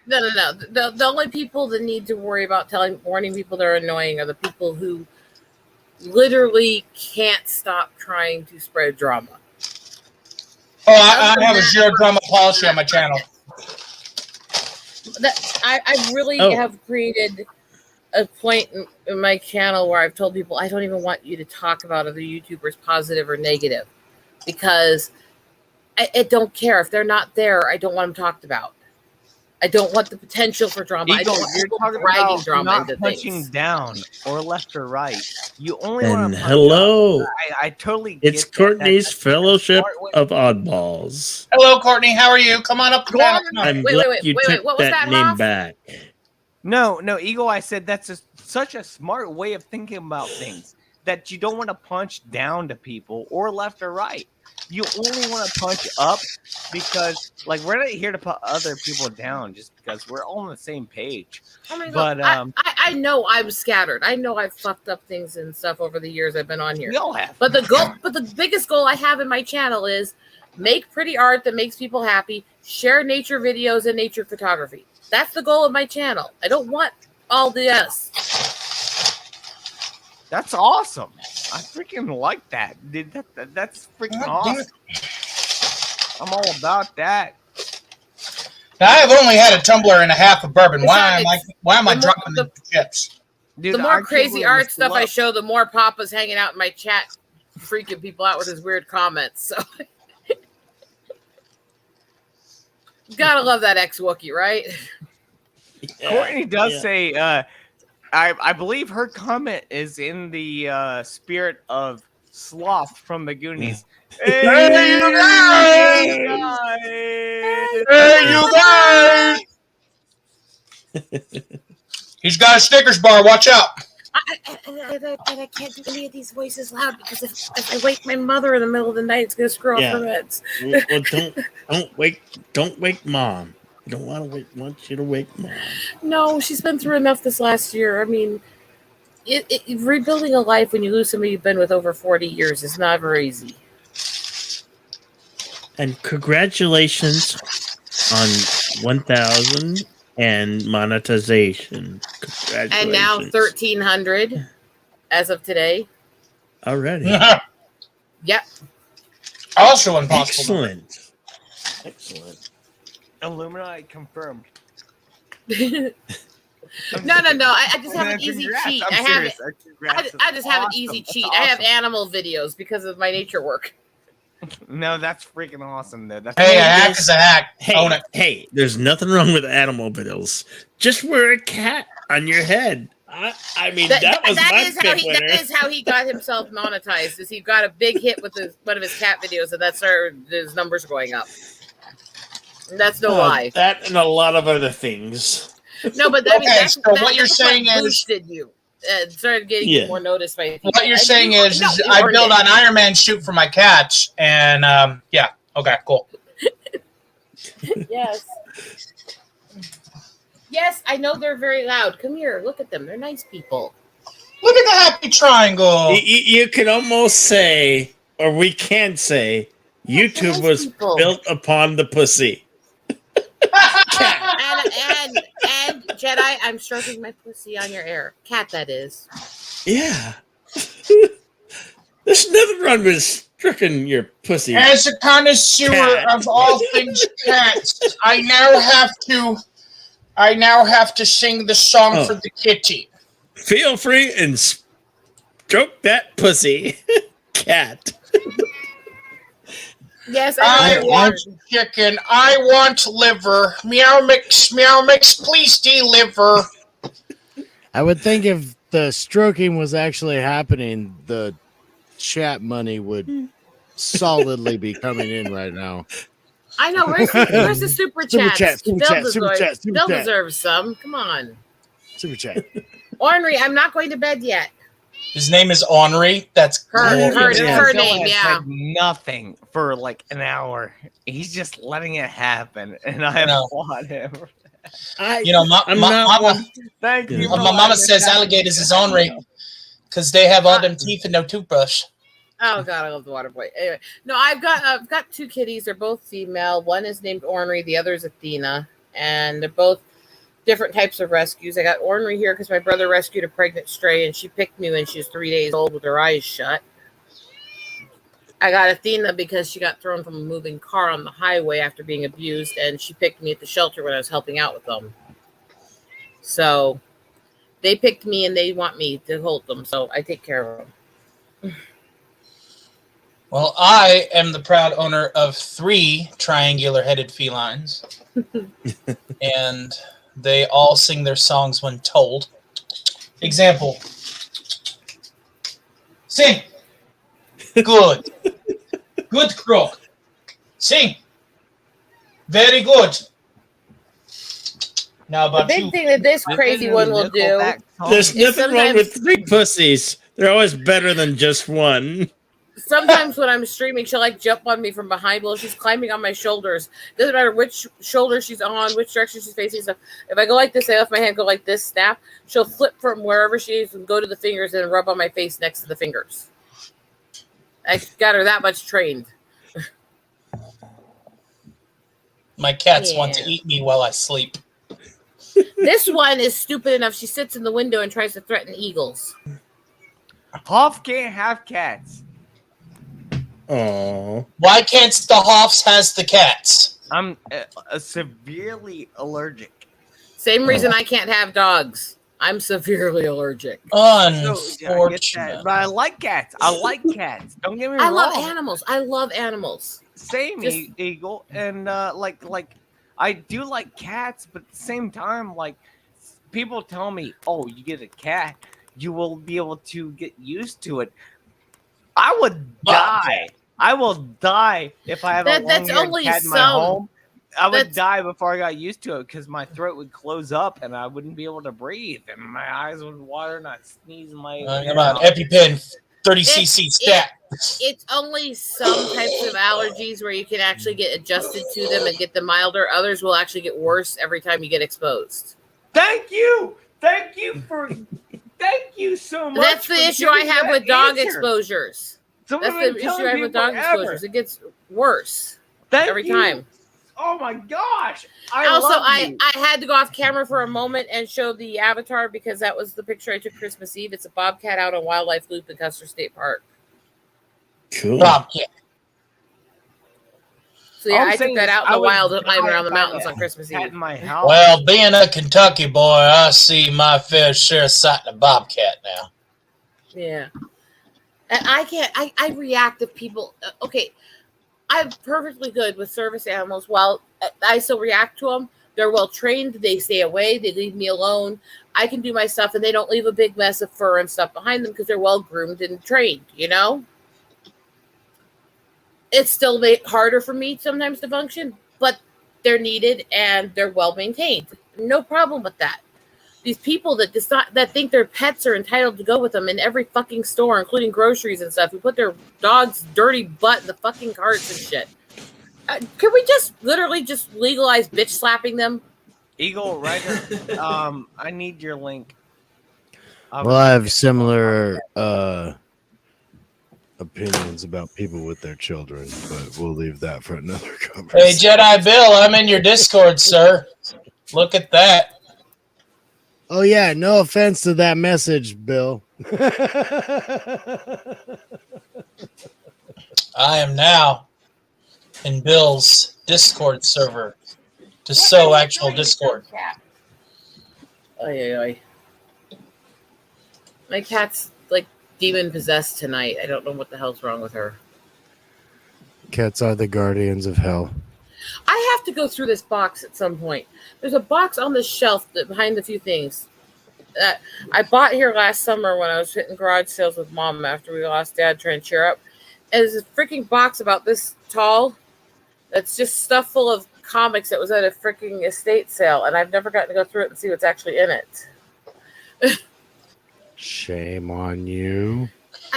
No. The only people that need to worry about warning people they're annoying are the people who literally can't stop trying to spread drama. Oh, I have a zero drama policy on my channel. I really have created a point in my channel where I've told people I don't even want you to talk about other YouTubers, positive or negative, because I don't care if they're not there. I don't want them talked about. I don't want the potential for drama. I don't want you're people talking dragging about drama not into punching things. down or left or right. You only And want to punch hello. up. I totally It's get that. Courtney's That's a Fellowship smart way- of Oddballs. Hello, Courtney. How are you? Come on up. I'm glad you took what was that that, name Hoff? back. No, Eagle, I said that's such a smart way of thinking about things, that you don't want to punch down to people or left or right. You only want to punch up because, like, we're not here to put other people down just because we're all on the same page. Oh my But, God. I know I'm scattered. I know I've fucked up things and stuff over the years I've been on here. We all have. But the biggest goal I have in my channel is make pretty art that makes people happy, share nature videos and nature photography. That's the goal of my channel. I don't want all the S. That's awesome. I freaking like that. Dude, that's freaking awesome. I'm all about that. Now, I have only had a tumbler and a half of bourbon. Why am I dropping the chips? The more crazy art stuff I show, the more Papa's hanging out in my chat, freaking people out with his weird comments. So gotta love that ex-Wookie, right? Courtney does say, I believe her comment is in the spirit of Sloth from the Goonies. Hey, you guys! Hey, you guys! He's got a Snickers bar. Watch out. I can't do any of these voices loud because if I wake my mother in the middle of the night, it's gonna screw off her meds. Well, don't wake Mom. You don't want you to wake Mom. No, she's been through enough this last year. I mean, rebuilding a life when you lose somebody you've been with over 40 years is not very easy. And congratulations on 1,000 and monetization. And now Congratulations. 1,300 as of today. Already. Yep. Also impossible. Excellent. Illuminati confirmed. No. I just have an easy Congrats, cheat. I'm I have serious. Congrats. I just have an Awesome. easy That's cheat. I have awesome. animal videos because of my nature work. No, that's freaking awesome, though. That's Hey, a hack is a hack. Own it. Hey, there's nothing wrong with animal videos. Just wear a cat on your head. I mean, that was my fifth winner. That is how he got himself monetized. Is he got a big hit with one of his cat videos, and that's his numbers going up. And that's no lie. That and a lot of other things. No, but I mean, Okay, that's, so that's what you're saying is- boosted you. Started getting Yeah. more noticed by people. What you're And saying you- is no, you I earned build it. on Iron Man shoot for my cats, and yeah, okay, cool. Yes. Yes, I know they're very loud. Come here, look at them. They're nice people. Look at the happy triangle. You can almost say, or we can say, YouTube was built upon the pussy. And Jedi, I'm stroking my pussy on your air. Cat, that is. Yeah. There's nothing wrong with stroking your pussy. As a connoisseur Cat. of all things cats, I now have to sing the song Oh. for the kitty. Feel free and stroke that pussy. Cat. Yes, I want chicken. I want liver. Meow mix, please deliver. I would think if the stroking was actually happening, the chat money would solidly be coming in right now. I know. Where's the super Super chats? chat, super Bill chat, deserves, super chat, super Bill chat. deserves some. Come on. Super chat. Ornery, I'm not going to bed yet. His name is Henri. That's Her name, Bill yeah. has said nothing for like an hour. He's just letting it happen, and I No. applaud him. You know, my mama. Thank you. My mama says alligators is Henri because they have all them teeth and no toothbrush. Oh God, I love the water boy. Anyway, no, I've got two kitties. They're both female. One is named Ornery. The other is Athena, and they're both different types of rescues. I got Ornery here because my brother rescued a pregnant stray, and she picked me when she was 3 days old with her eyes shut. I got Athena because she got thrown from a moving car on the highway after being abused, and she picked me at the shelter when I was helping out with them. So they picked me, and they want me to hold them, so I take care of them. Well, I am the proud owner of 3 triangular-headed felines, and they all sing their songs when told. Example. Sing. Good. Good croak. Sing. Very good. Now The about big you. thing that this crazy one will do There's is nothing wrong with 3 pussies. They're always better than just one. sometimes when I'm streaming, she'll like jump on me from behind while she's climbing on my shoulders. Doesn't matter which shoulder she's on, which direction she's facing. So if I go like this, I lift my hand, go like this, snap, she'll flip from wherever she is and go to the fingers and rub on my face next to the fingers. I got her that much trained. My cats Yeah. want to eat me while I sleep. This one is stupid enough. She sits in the window and tries to threaten eagles. Hoff can't have cats. Oh. Why can't the Hoffs has the cats? I'm severely allergic. Same reason I can't have dogs. I'm severely allergic. So, I get Unfortunate. that, but I like cats. I like cats. Don't get me I wrong. love animals. I love animals. Same, Just- Eagle, and like I do like cats, but at the same time, like people tell me, "Oh, you get a cat, you will be able to get used to it." I would die. I will die if I have a That's long-haired only cat in my some. home. I would That's- die before I got used to it because my throat would close up and I wouldn't be able to breathe, and my eyes would water, and I'd sneeze my. Come on, EpiPen, 30cc stat. It's only some types of allergies where you can actually get adjusted to them and get them milder. Others will actually get worse every time you get exposed. Thank you for. Thank you so much. That's the for issue I giving have that with dog answer. exposures. Someone That's the been telling issue I have me with dog forever. exposures. It gets worse Thank every you. time. Oh my gosh! I had to go off camera for a moment and show the avatar because that was the picture I took Christmas Eve. It's a bobcat out on Wildlife Loop in Custer State Park. Cool. Bobcat. So yeah, I took that out in the wild, climbing around the mountains on Christmas Eve. In my house. Well, being a Kentucky boy, I see my fair share of sighting a bobcat now. Yeah. And I react if people, okay, I'm perfectly good with service animals. While I still react to them, they're well trained. They stay away. They leave me alone. I can do my stuff, and they don't leave a big mess of fur and stuff behind them because they're well groomed and trained, you know? It's still harder for me sometimes to function, but they're needed and they're well maintained. No problem with that. These people that think their pets are entitled to go with them in every fucking store, including groceries and stuff, who put their dog's dirty butt in the fucking carts and shit. Can we just literally just legalize bitch slapping them? Eagle Rider, I need your link. Well, I have similar opinions about people with their children, but we'll leave that for another conversation. Hey, Jedi Bill, I'm in your Discord, sir. Look at that. Oh yeah, no offense to that message, Bill. I am now in Bill's Discord server to sow actual Discord. Oy, oy, oy. My cat's like demon possessed tonight. I don't know what the hell's wrong with her. Cats are the guardians of hell. I have to go through this box at some point. There's a box on the shelf behind a few things that I bought here last summer when I was hitting garage sales with Mom after we lost Dad trying to cheer up. And there's a freaking box about this tall that's just stuff full of comics that was at a freaking estate sale, and I've never gotten to go through it and see what's actually in it. Shame on you.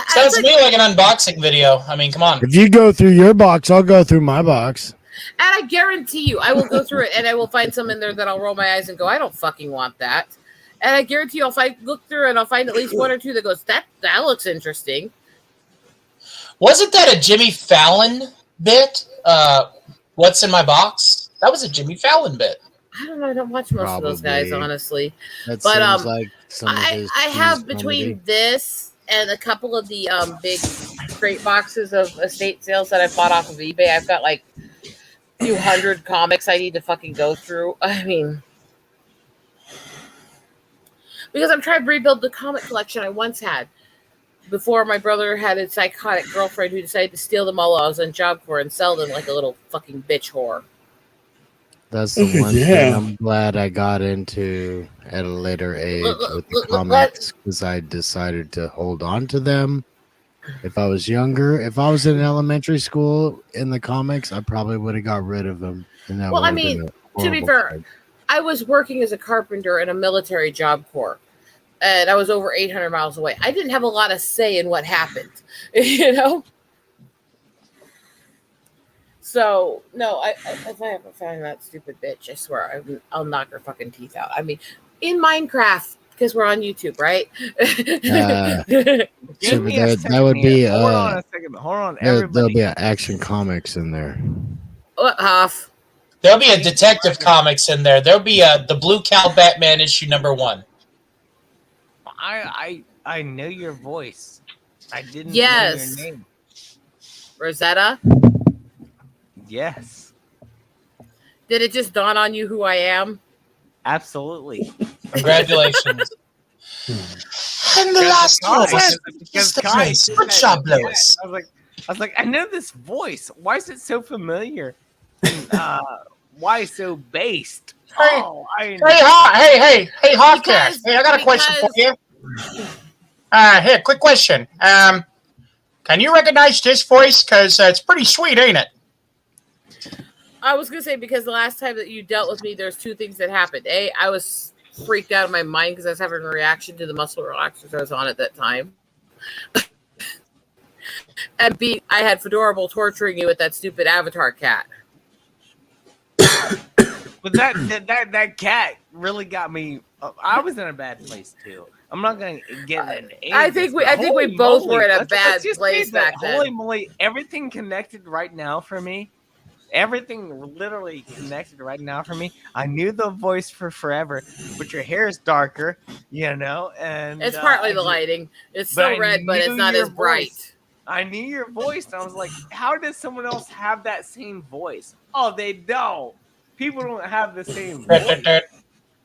Sounds to me like an unboxing video. I mean, come on. If you go through your box, I'll go through my box. And I guarantee you, I will go through it and I will find some in there that I'll roll my eyes and go, I don't fucking want that. And I guarantee you, if I look through and I'll find at least one or two that goes, that looks interesting. Wasn't that a Jimmy Fallon bit? What's in my box? That was a Jimmy Fallon bit. I don't know. I don't watch most of those guys, honestly. That but seems like some of his I have comedy. between this and a couple of the big crate boxes of estate sales that I bought off of eBay. I've got like a few hundred comics I need to fucking go through. I mean, because I'm trying to rebuild the comic collection I once had before my brother had a psychotic girlfriend who decided to steal them all while I was on job for and sell them like a little fucking bitch whore. That's the one thing I'm glad I got into at a later age with the comics, because I decided to hold on to them. If I was younger, if I was in elementary school in the comics, I probably would have got rid of them. And that Well, I mean, to be fair, I was working as a carpenter in a military job corps, and I was over 800 miles away. I didn't have a lot of say in what happened, you know? So, no, if I ever find that stupid bitch, I swear, I'll knock her fucking teeth out. I mean, in Minecraft, because we're on YouTube, right? So that would be Hold on a second. Hold on, everybody. there'll be Action Comics in there. What, Hoff? There'll be a Detective Comics in there. There'll be the Blue Cow Batman issue #1. I know your voice. I didn't know Yes. your name. Rosetta? Yes. Did it just dawn on you who I am? Absolutely. Congratulations. And the last one is the place. Good job, Lois. I was like, I know this voice. Why is it so familiar? Why so based? Hey, Hey, Hofcast. Hey, I got a question for you. Here, quick question. Can you recognize this voice? Because it's pretty sweet, ain't it? I was going to say, because the last time that you dealt with me, there's two things that happened. A, I was freaked out of my mind because I was having a reaction to the muscle relaxers I was on at that time. And B, I had Fedorable torturing you with that stupid avatar cat. But that cat really got me. I was in a bad place too. I'm not gonna get into any I of think this, but we holy both moly, were in a let's bad just place say that, back then. Holy moly! Everything connected right now for me. Everything literally connected right now for me. I knew the voice for forever, but your hair is darker, and It's partly the lighting. It's still red, but it's not as bright. I knew your voice, and I was like, how does someone else have that same voice? Oh, they don't. People don't have the same voice.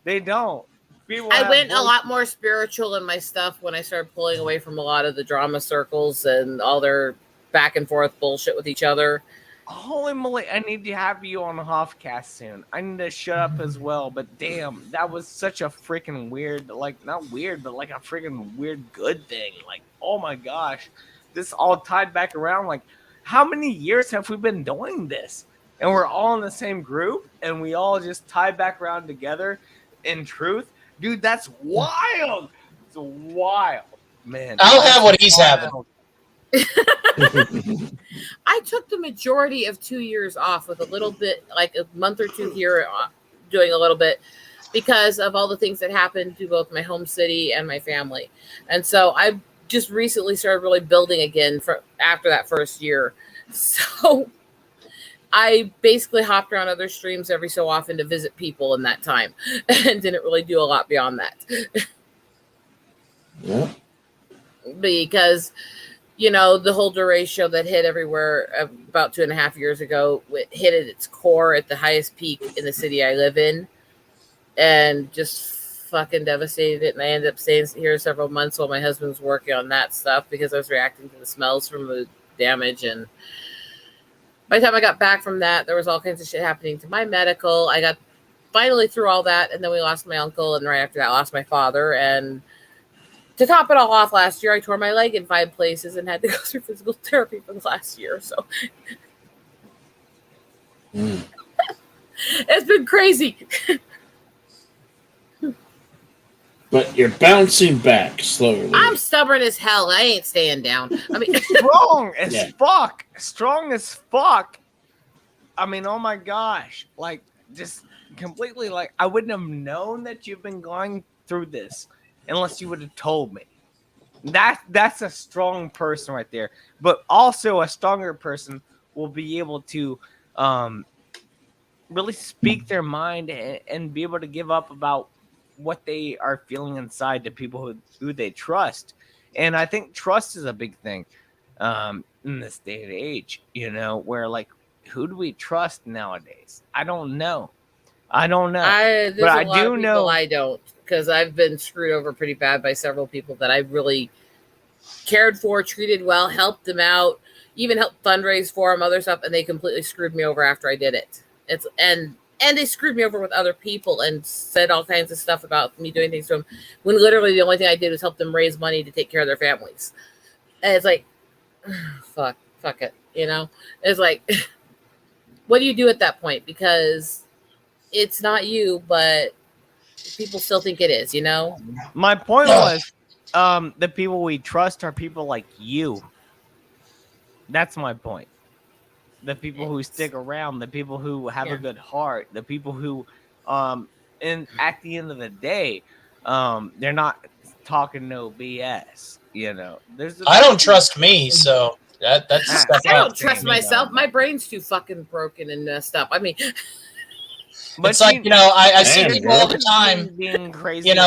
They don't. I went a lot more spiritual in my stuff when I started pulling away from a lot of the drama circles and all their back and forth bullshit with each other. Holy moly, I need to have you on the Hoffcast soon. I need to shut up as well, but damn, that was such a freaking weird, not weird, but like a freaking weird good thing. Like, oh my gosh, this all tied back around. Like, how many years have we been doing this? And we're all in the same group, and we all just tie back around together in truth? Dude, that's wild. It's wild, man. I'll have what he's having. I took the majority of 2 years off with a little bit, like a month or two here, doing a little bit because of all the things that happened to both my home city and my family. And so I just recently started really building again after that first year. So I basically hopped around other streams every so often to visit people in that time and didn't really do a lot beyond that. Yeah. Because the whole Duray show that hit everywhere about 2.5 years ago, it hit at its core at the highest peak in the city I live in and just fucking devastated it. And I ended up staying here several months while my husband was working on that stuff because I was reacting to the smells from the damage. And by the time I got back from that, there was all kinds of shit happening to my medical. I got finally through all that. And then we lost my uncle. And right after that, I lost my father. And to top it all off, last year I tore my leg in 5 places and had to go through physical therapy for the last year. So it's been crazy. But you're bouncing back slowly. I'm stubborn as hell. I ain't staying down. I mean, strong as fuck. Strong as fuck. I mean, oh my gosh. Like, just completely, like, I wouldn't have known that you've been going through this unless you would have told me. That's a strong person right there. But also a stronger person will be able to really speak their mind and be able to give up about what they are feeling inside to people who they trust. And I think trust is a big thing in this day and age, where like, who do we trust nowadays? I don't know. But I do know I don't, because I've been screwed over pretty bad by several people that I really cared for, treated well, helped them out, even helped fundraise for them, other stuff, and they completely screwed me over after I did it. And they screwed me over with other people and said all kinds of stuff about me doing things to them, when literally the only thing I did was help them raise money to take care of their families. And it's like, fuck it, It's like, what do you do at that point? Because it's not you, but people still think it is, My point was, the people we trust are people like you. That's my point. The people who stick around, the people who have a good heart, the people who, and at the end of the day, they're not talking no BS. I don't trust me, so that's. I don't trust myself. My brain's too fucking broken and messed up. I mean. It's like, I see people all the time,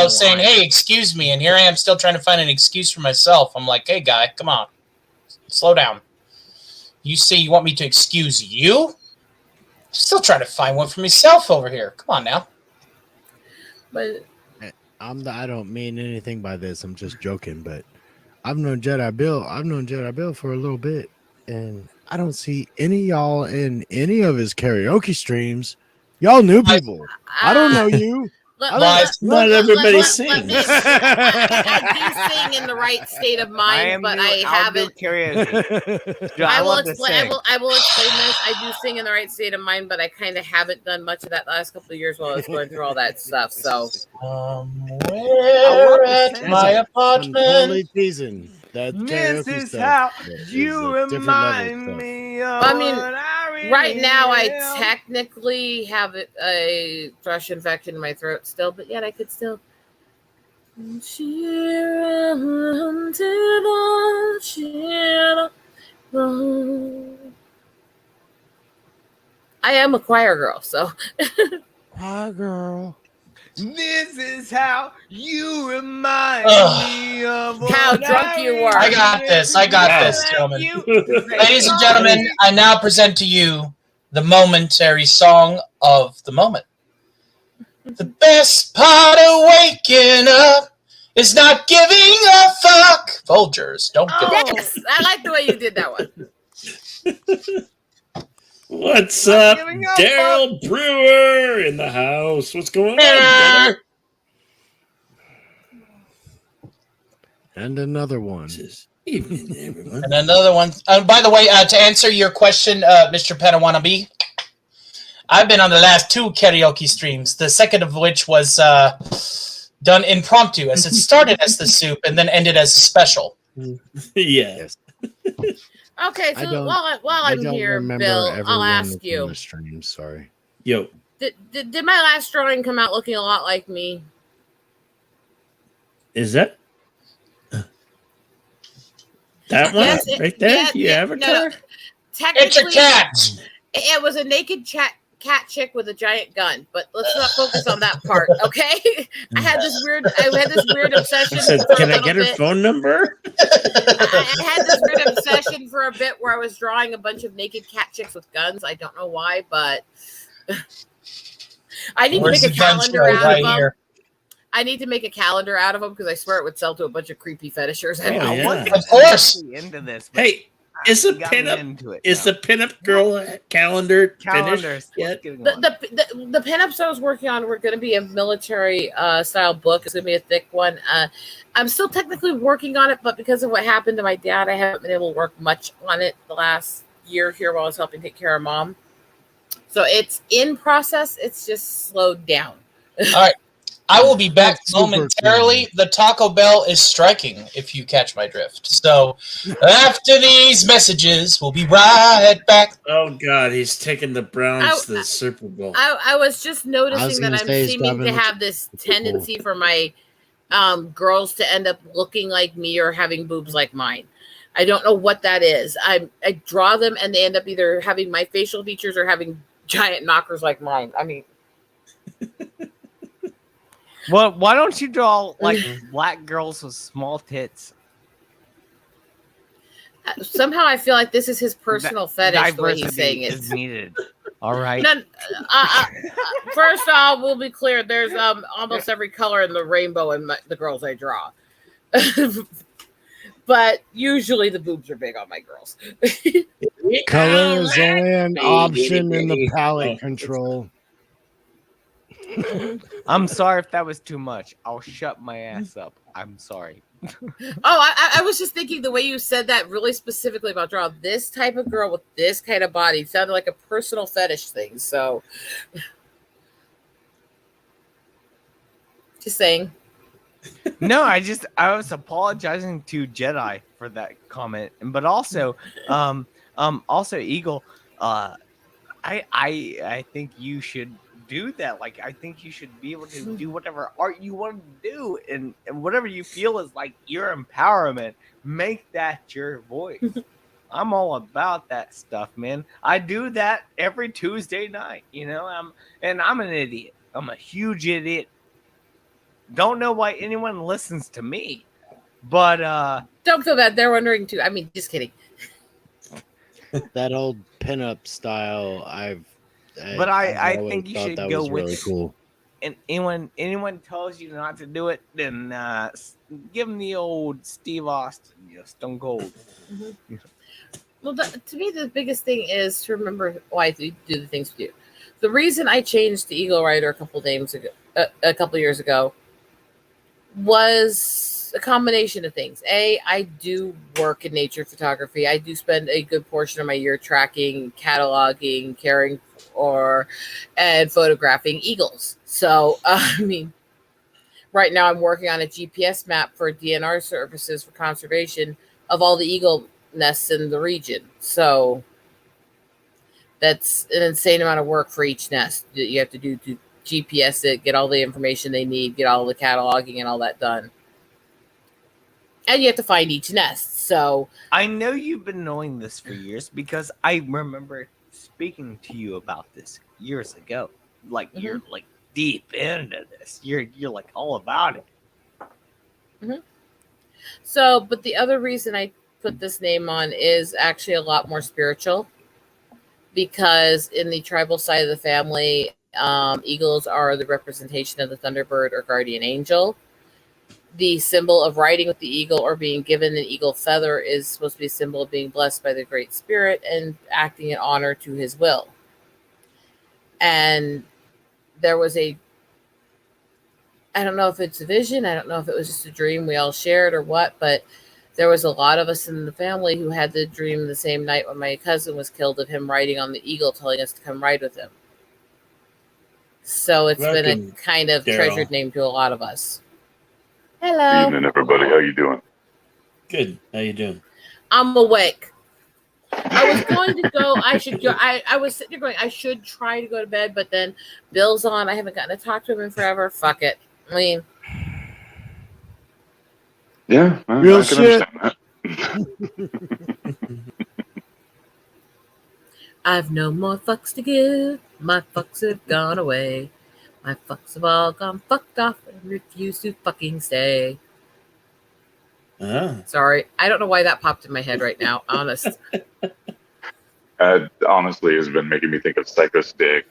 saying, hey, excuse me. And here I am still trying to find an excuse for myself. I'm like, hey, guy, come on. Slow down. You say you want me to excuse you? I'm still trying to find one for myself over here. Come on now. But I don't mean anything by this. I'm just joking. But I've known Jedi Bill for a little bit. And I don't see any of y'all in any of his karaoke streams. Y'all new people. I don't know you. Not everybody sings. I do sing in the right state of mind, but I haven't. I will explain this. I do sing in the right state of mind, but I kind of haven't done much of that last couple of years while I was going through all that stuff. So, somewhere at my apartment. I'm totally teasing. That this is stuff how you remind me of. I mean, right now I technically have a thrush infection in my throat still, but yet I could still. I am a choir girl, so. Choir girl. This is how you remind me of how drunk you were. I got this. I got this, gentlemen. Ladies and gentlemen, I now present to you the momentary song of the moment. The best part of waking up is not giving a fuck. Folgers, don't give a fuck. Yes, I like the way you did that one. What's up, Daryl Brewer in the house? What's going on, brother? And another one. Evening, everyone. And another one. By the way, to answer your question, Mr. Panawannabe, I've been on the last 2 karaoke streams, the second of which was done impromptu, as it started as the soup and then ended as a special. Yes. Okay, so while I'm here, Bill, I'll ask you. Stream, sorry. Yo. Did my last drawing come out looking a lot like me? Is that that one Yes, right there? You avatar? No, technically, It's a cat. It was a naked cat chick with a giant gun, but let's not focus on that part, okay? I had this weird obsession. I said, can I get her phone number? I had this weird obsession for a bit where I was drawing a bunch of naked cat chicks with guns. I don't know why, but I need to make a calendar out of them. I need to make a calendar out of them because I swear it would sell to a bunch of creepy fetishers. Of course. Into this. Hey, is the pinup girl calendar finished yet? The pinups I was working on were going to be a military style book. It's going to be a thick one. I'm still technically working on it, but because of what happened to my dad, I haven't been able to work much on it the last year here while I was helping take care of mom. So it's in process. It's just slowed down. All right. I will be back momentarily. The Taco Bell is striking, if you catch my drift. So after these messages, we'll be right back. Oh, God. He's taking the Browns to the Super Bowl. I was just noticing that I'm seeming to have this tendency for my girls to end up looking like me or having boobs like mine. I don't know what that is. I draw them and they end up either having my facial features or having giant knockers like mine. I mean... Well, why don't you draw like black girls with small tits? Somehow I feel like this is his personal fetish. The way he's saying it is needed. All right. First off, we'll be clear. There's almost every color in the rainbow in the girls I draw, but usually the boobs are big on my girls. Color is only an option in the palette control. I'm sorry if that was too much. I'll shut my ass up. I'm sorry. I was just thinking the way you said that really specifically about draw this type of girl with this kind of body sounded like a personal fetish thing. So, just saying. No, I was apologizing to Jedi for that comment, but also, also Eagle. I think you should do that. Like, I think you should be able to do whatever art you want to do, and whatever you feel is like your empowerment, make that your voice. I'm all about that stuff, man. I do that every Tuesday night, you know. I'm an idiot. I'm a huge idiot. Don't know why anyone listens to me, but don't feel bad. They're wondering too. I mean, just kidding. That old pinup style, I think you should go with really cool. And anyone tells you not to do it, then give them the old Steve Austin, Stone Cold. Mm-hmm. Well, to me, the biggest thing is to remember why you do the things we do. The reason I changed to Eagle Rider a couple years ago, was a combination of things. I do work in nature photography. I do spend a good portion of my year tracking, cataloging, caring for, and photographing eagles. So, I mean, right now I'm working on a GPS map for DNR services for conservation of all the eagle nests in the region. So that's an insane amount of work for each nest that you have to do to GPS it, get all the information they need, get all the cataloging and all that done. And you have to find each nest. So I know you've been knowing this for years because I remember speaking to you about this years ago. Like you're like deep into this. You're like all about it. Mm-hmm. So, but the other reason I put this name on is actually a lot more spiritual, because in the tribal side of the family, eagles are the representation of the thunderbird or guardian angel. The symbol of riding with the eagle or being given an eagle feather is supposed to be a symbol of being blessed by the Great Spirit and acting in honor to his will. And there was I don't know if it's a vision, I don't know if it was just a dream we all shared or what, but there was a lot of us in the family who had the dream the same night when my cousin was killed of him riding on the eagle, telling us to come ride with him. So it's been a kind of treasured name to a lot of us. Hello. Evening, everybody. How you doing? Good. How you doing? I'm awake. I was going to go. I should go. I was sitting there going, I should try to go to bed, but then Bill's on. I haven't gotten to talk to him in forever. Fuck it. I mean, Yeah, I Real can shit. understand that. I've no more fucks to give. My fucks have gone away. My fucks have all gone fucked off and refuse to fucking stay. Sorry. I don't know why that popped in my head right now. Honest. Honestly, has been making me think of Psycho Stick,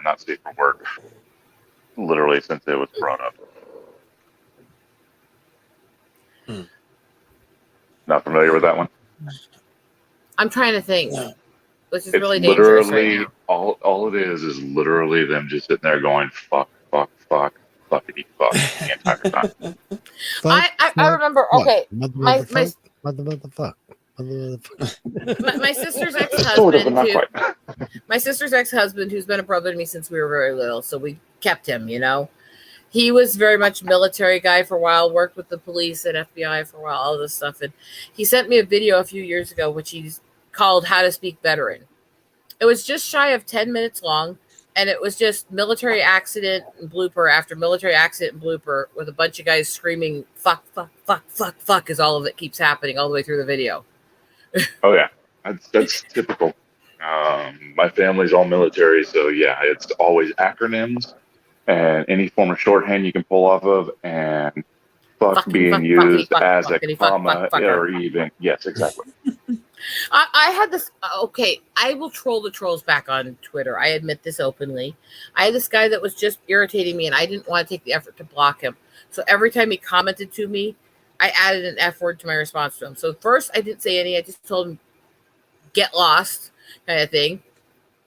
Not Safe for Work, literally since it was brought up. Not familiar with that one? I'm trying to think. Which is It's really dangerous right literally, now. all it is literally them just sitting there going, fuck, fuckity fuck, the entire time. I remember, okay, my Motherfucker. my sister's Sort of, but ex-husband, not who, quite. my sister's ex-husband, who's been a brother to me since we were very little, so we kept him, you know. He was very much military guy for a while, worked with the police and FBI for a while, all this stuff. And he sent me a video a few years ago, which he's called How to Speak Veteran. It was just shy of 10 minutes long, and it was just military accident and blooper after military accident and blooper with a bunch of guys screaming, fuck, fuck, fuck, fuck, fuck, as all of it keeps happening all the way through the video. Oh yeah, that's typical. My family's all military, so yeah, it's always acronyms and any form of shorthand you can pull off of, and fuck being used as a comma or even yes, exactly. I had this. Okay, I will troll the trolls back on Twitter. I admit this openly. I had this guy that was just irritating me, and I didn't want to take the effort to block him. So every time he commented to me, I added an F word to my response to him. So first, I didn't say any. I just told him, "Get lost," kind of thing.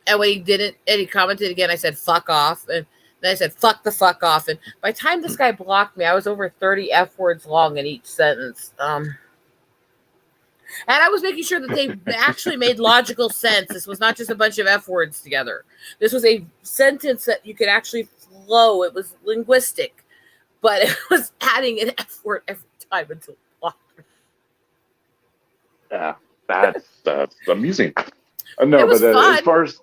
And when he didn't, and he commented again, I said, "Fuck off," and then I said, "Fuck the fuck off." And by the time this guy blocked me, I was over 30 F words long in each sentence. And I was making sure that they actually made logical sense. This was not just a bunch of F words together. This was a sentence that you could actually flow. It was linguistic, but it was adding an F word every time until block. Yeah, that's amusing. No, It was but fun. as far as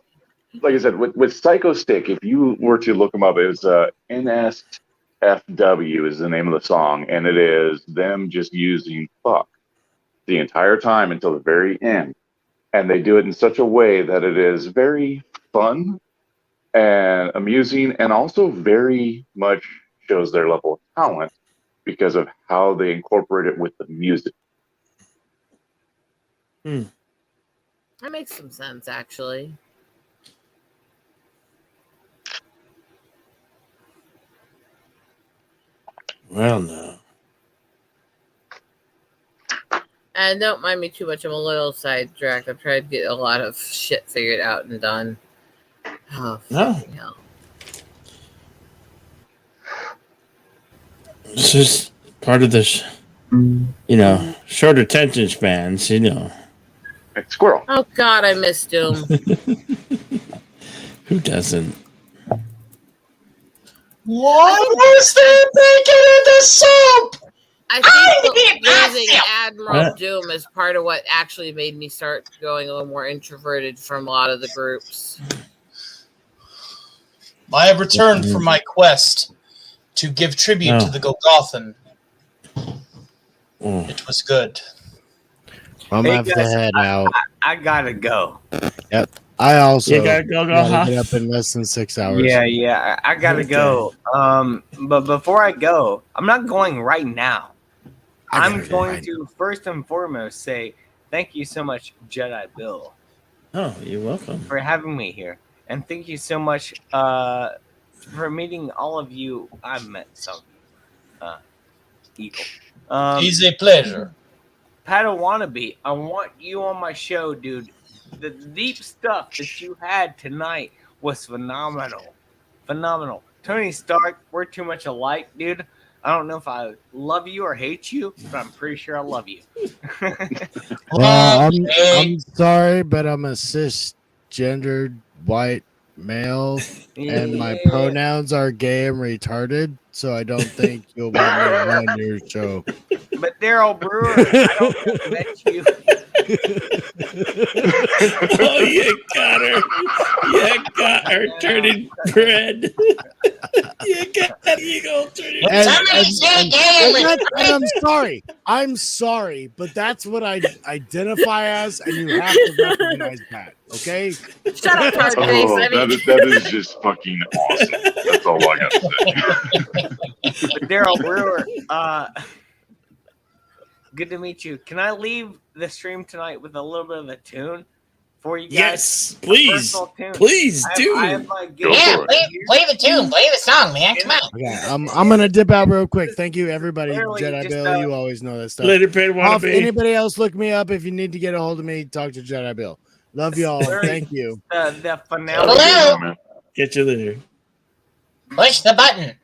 like I said, with Psycho Stick, if you were to look them up, it was NSFW is the name of the song, and it is them just using fuck the entire time until the very end. And they do it in such a way that it is very fun and amusing, and also very much shows their level of talent because of how they incorporate it with the music. That makes some sense, actually. Well, no. And don't mind me too much. I'm a little sidetracked. I'm trying to get a lot of shit figured out and done. Oh, No. fucking hell. This is part of this, short attention spans, Like squirrel. Oh, God, I miss Doom. Who doesn't? What was there bacon in the soup? I think losing Admiral What? Doom is part of what actually made me start going a little more introverted from a lot of the groups. I have returned from my quest to give tribute to the Golgothan. It was good. I'm Hey, gonna have to guys, head out. I gotta go. Yep. I also You gotta go, gotta get up in less than 6 hours. Yeah, I gotta go. But before I go, I'm not going right now. I'm going to first and foremost say thank you so much, Jedi Bill. Oh, you're welcome. For having me here. And thank you so much for meeting all of you. I've met some people. It's a pleasure. Padawannabe, I want you on my show, dude. The deep stuff that you had tonight was phenomenal. Phenomenal. Tony Stark, we're too much alike, dude. I don't know if I love you or hate you, but I'm pretty sure I love you. Well, I'm sorry, but I'm a cisgendered white male, and my pronouns are gay and retarded, so I don't think you'll want me on your show. But Daryl Brewer, I don't met you. Oh, you got her. You got her turning red. You got you go turning and I'm sorry. I'm sorry, but that's what I identify as, and you have to recognize that. Okay? Shut up, hard face. Oh, that is just fucking awesome. That's all I gotta say. But Daryl Brewer, good to meet you. Can I leave the stream tonight with a little bit of a tune for you guys? Yes, please. Please do. Yeah, play the tune. Play the song, man. Come on. Okay, I'm gonna dip out real quick. Thank you, everybody. Literally Jedi just, Bill, you always know that stuff. Later, Padawannabe. If anybody else look me up, if you need to get a hold of me, talk to Jedi Bill. Love y'all. Thank you. The finale. Hello. Get you later. Push the button.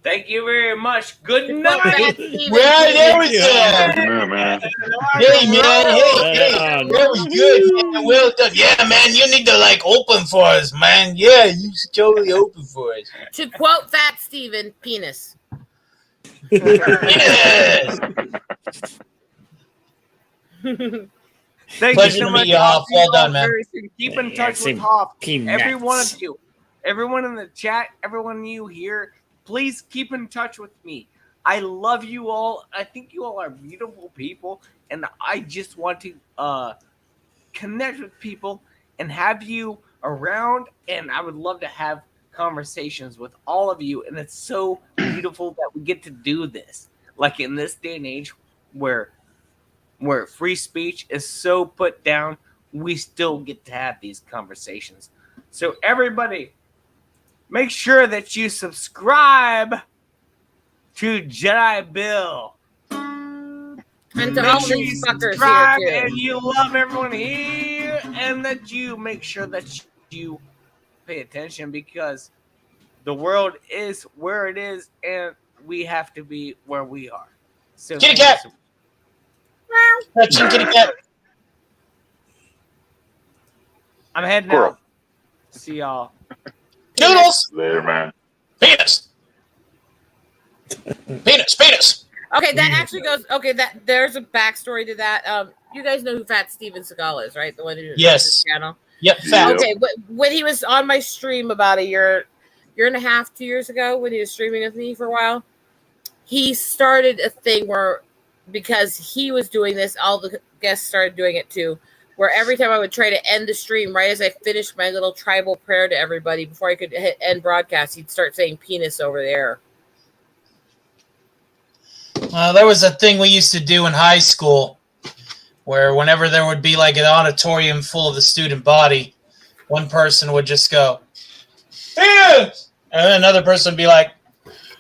Thank you very much. Good night. Well, there we go. Hey, man. Hey. That was good. Man. Well done. Yeah, man. You need to open for us, man. Yeah, you should totally open for us. To quote Fat Steven, penis. Yes. Thank Pleasure you so to much. meet you, Hoff. Well done, man. Keep in touch with same Hoff. peanuts. Every one of you, everyone in the chat, everyone of you here, please keep in touch with me. I love you all. I think you all are beautiful people, and I just want to connect with people and have you around. And I would love to have conversations with all of you. And it's so beautiful that we get to do this, like in this day and age where free speech is so put down, we still get to have these conversations. So everybody, make sure that you subscribe to Jedi Bill. And to Make all sure these you fuckers subscribe here, too. and you love everyone here, and that you make sure that you pay attention, because the world is where it is, and we have to be where we are. So Kitty thank you cat. so much. Touching kitty cat. I'm heading Squirrel. out. See y'all. Toodles. Later, man. Penis. Penis. Okay, that actually goes. Okay, that there's a backstory to that. You guys know who Fat Steven Seagal is, right? The one who runs Yes. his channel. Yep. Fat. Okay, when he was on my stream about a year and a half, 2 years ago, when he was streaming with me for a while, he started a thing where, because he was doing this, all the guests started doing it too, where every time I would try to end the stream, right as I finished my little tribal prayer to everybody before I could hit end broadcast, he'd start saying penis over there. There was a thing we used to do in high school where whenever there would be like an auditorium full of the student body, one person would just go, penis! And then another person would be like,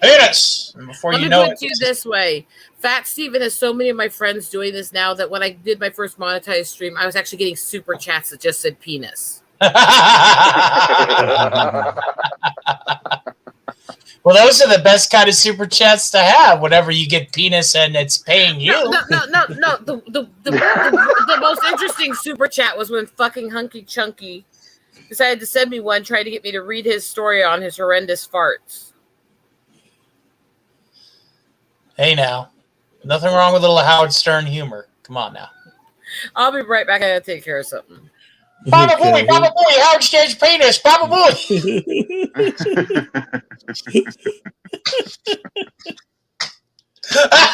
penis! And before you know it. Let me put it this way. Fat Steven has so many of my friends doing this now that when I did my first monetized stream, I was actually getting super chats that just said penis. Well, those are the best kind of super chats to have whenever you get penis and it's paying you. No. The most interesting super chat was when fucking Hunky Chunky decided to send me one, trying to get me to read his story on his horrendous farts. Hey, now. Nothing wrong with a little Howard Stern humor. Come on now. I'll be right back. I gotta take care of something. Baba Booey, Howard Stern's penis, Baba Booey.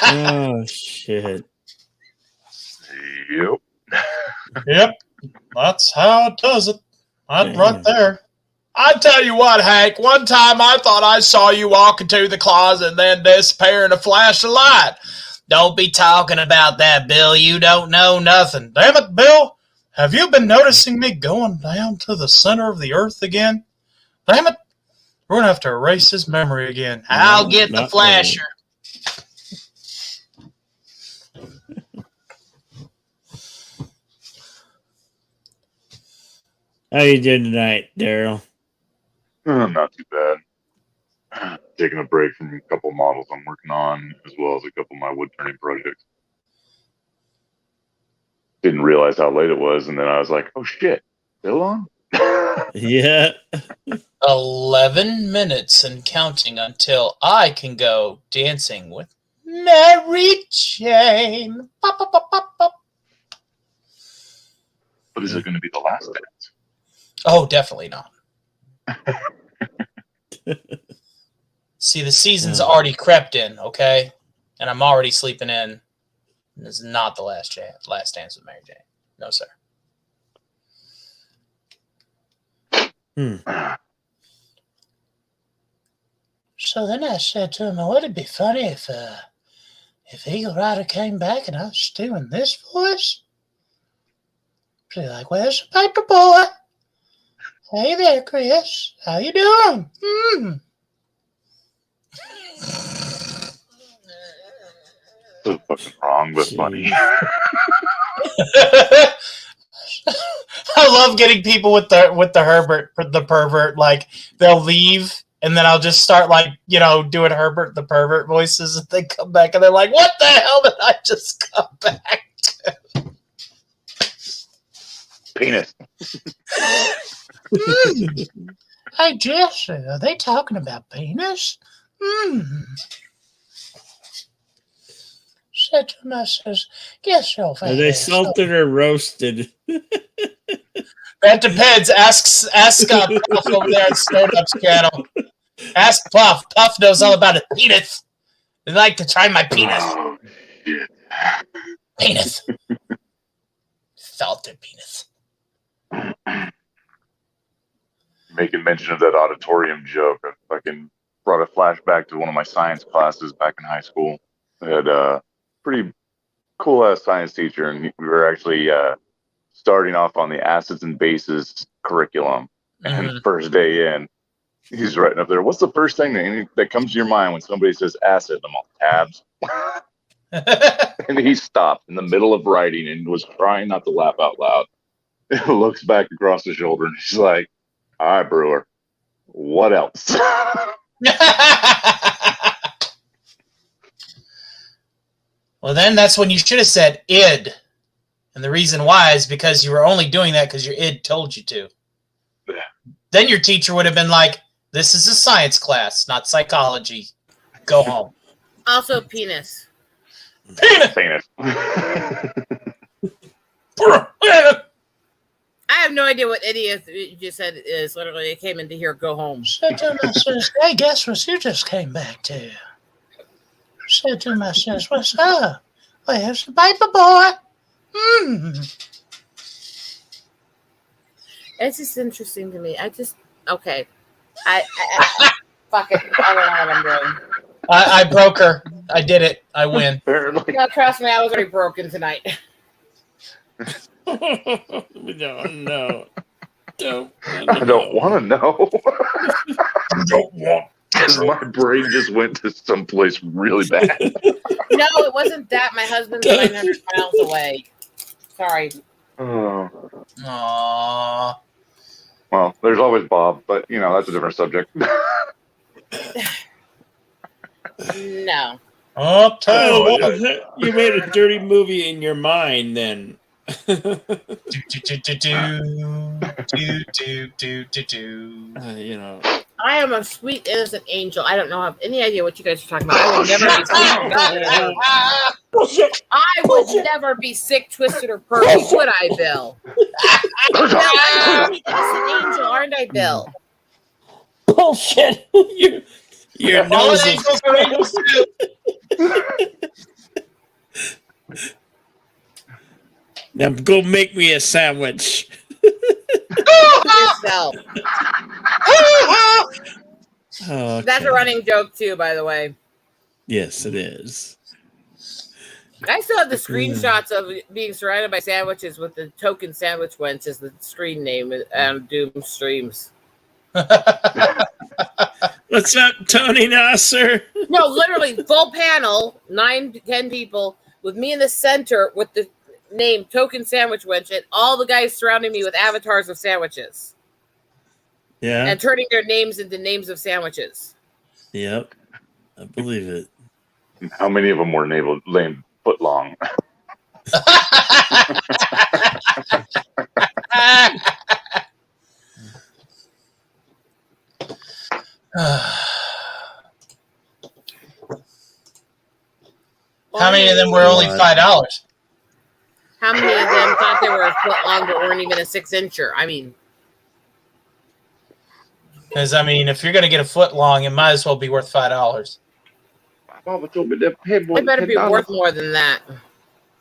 Oh, shit. Yep. That's how it does it. Right there. I tell you what, Hank, one time I thought I saw you walk into the closet and then disappear in a flash of light. Don't be talking about that, Bill. You don't know nothing. Damn it, Bill. Have you been noticing me going down to the center of the earth again? Damn it. We're going to have to erase his memory again. I'll get the flasher. How you doing tonight, Daryl? Not too bad. Taking a break from a couple models I'm working on, as well as a couple of my wood turning projects. Didn't realize how late it was, and then I was like, oh shit, still on? Yeah. 11 minutes and counting until I can go dancing with Mary Jane. Pop, pop, pop, pop, pop. But is it going to be the last dance? Oh, definitely not. See, the season's already crept in, okay? And I'm already sleeping in. This is not the last dance with Mary Jane. No, sir. So then I said to him, would it be funny if Eagle Rider came back and I was doing this voice? She's like, where's the paper boy? Hey there, Chris. How you doing? So fucking wrong, but funny. I love getting people with the Herbert, the pervert. Like they'll leave, and then I'll just start doing Herbert the pervert voices, and they come back and they're like, "What the hell did I just come back to?" Penis. Hey Jesse, are they talking about penis? Said to him, I says, "Guess so." Are they salted or roasted? That depends. Ask Puff over there at Snowdub's channel. Ask Puff. Puff knows all about his penis. They like to try my penis. Oh, shit. Penis. Salted penis. Making mention of that auditorium joke, I fucking brought a flashback to one of my science classes back in high school. I had a pretty cool ass science teacher, and we were actually starting off on the acids and bases curriculum. And first day in, he's writing up there, what's the first thing that comes to your mind when somebody says acid? I'm all, tabs. And he stopped in the middle of writing and was trying not to laugh out loud. Looks back across the shoulder and he's like, all right, Brewer, what else? Well, then that's when you should have said id. And the reason why is because you were only doing that because your id told you to. Yeah. Then your teacher would have been like, This is a science class, not psychology. Go home. Also, penis. Penis. I have no idea what idiot you just said is. Literally, I came in to hear "go home." Said to my sis, hey, guess what you just came back to? Said to my sis, what's up? Well, here's the paper, boy. It's just interesting to me. Okay. I fuck it. I don't know what I'm doing. I broke her. I did it. I win. No, trust me, I was already broken tonight. No. I don't want to know. I don't want. Because my brain just went to someplace really bad. No, it wasn't that. My husband's 900 miles away. Sorry. Oh. Aww. Well, there's always Bob, but that's a different subject. No. You made a dirty movie in your mind then. I am a sweet, innocent angel. I don't have any idea what you guys are talking about. I would never be sick, twisted, or pervy, would I, Bill? No, I'm an innocent angel, aren't I, Bill? Bullshit. Your nose is... Now go make me a sandwich. Yourself. Okay. That's a running joke too, by the way. Yes, it is. I still have the screenshots of being surrounded by sandwiches with the token sandwich wench as the screen name Doom Streams. What's up, Tony Nasser? No, literally full panel, 9 to 10 people with me in the center with the name Token Sandwich Wench and all the guys surrounding me with avatars of sandwiches. Yeah. And turning their names into names of sandwiches. Yep. I believe it. How many of them were named Footlong? How many of them were only $5? How many of them thought they were a foot long but weren't even a 6-incher? I mean, because if you're gonna get a foot long, it might as well be worth $5. it better be worth more than that.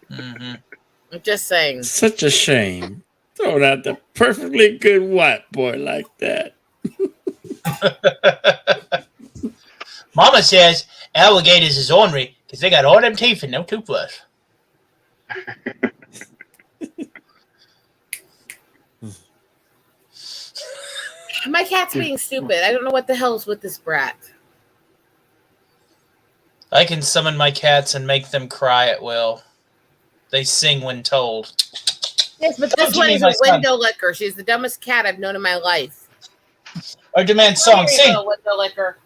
Mm-hmm. I'm just saying. Such a shame. Throwing out the perfectly good white boy like that. Mama says alligators is ornery because they got all them teeth and no toothbrush. My cat's being stupid. I don't know what the hell is with this brat. I can summon my cats and make them cry at will. They sing when told. Yes, but this one is a window licker. She's the dumbest cat I've known in my life. Or demand song, sing. Window licker.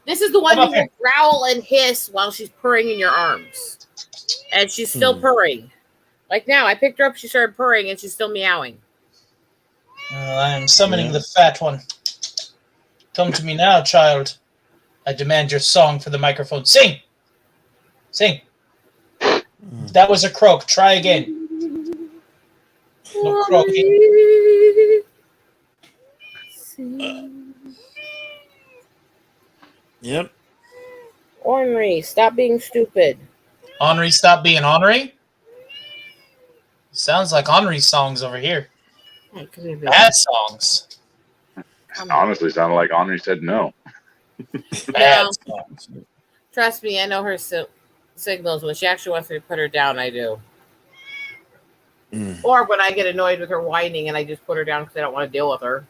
This is the one who will growl and hiss while she's purring in your arms. And she's still purring. Like now, I picked her up, she started purring, and she's still meowing. I am summoning the fat one. Come to me now, child. I demand your song for the microphone. Sing! Sing. That was a croak. Try again. No croaking. Yep. Ornery, stop being stupid. Ornery, stop being ornery? Sounds like Henri songs over here. Bad songs. Honestly, sounded like Henri said no. Bad songs. Trust me, I know her signals. When she actually wants me to put her down, I do. Or when I get annoyed with her whining and I just put her down because I don't want to deal with her.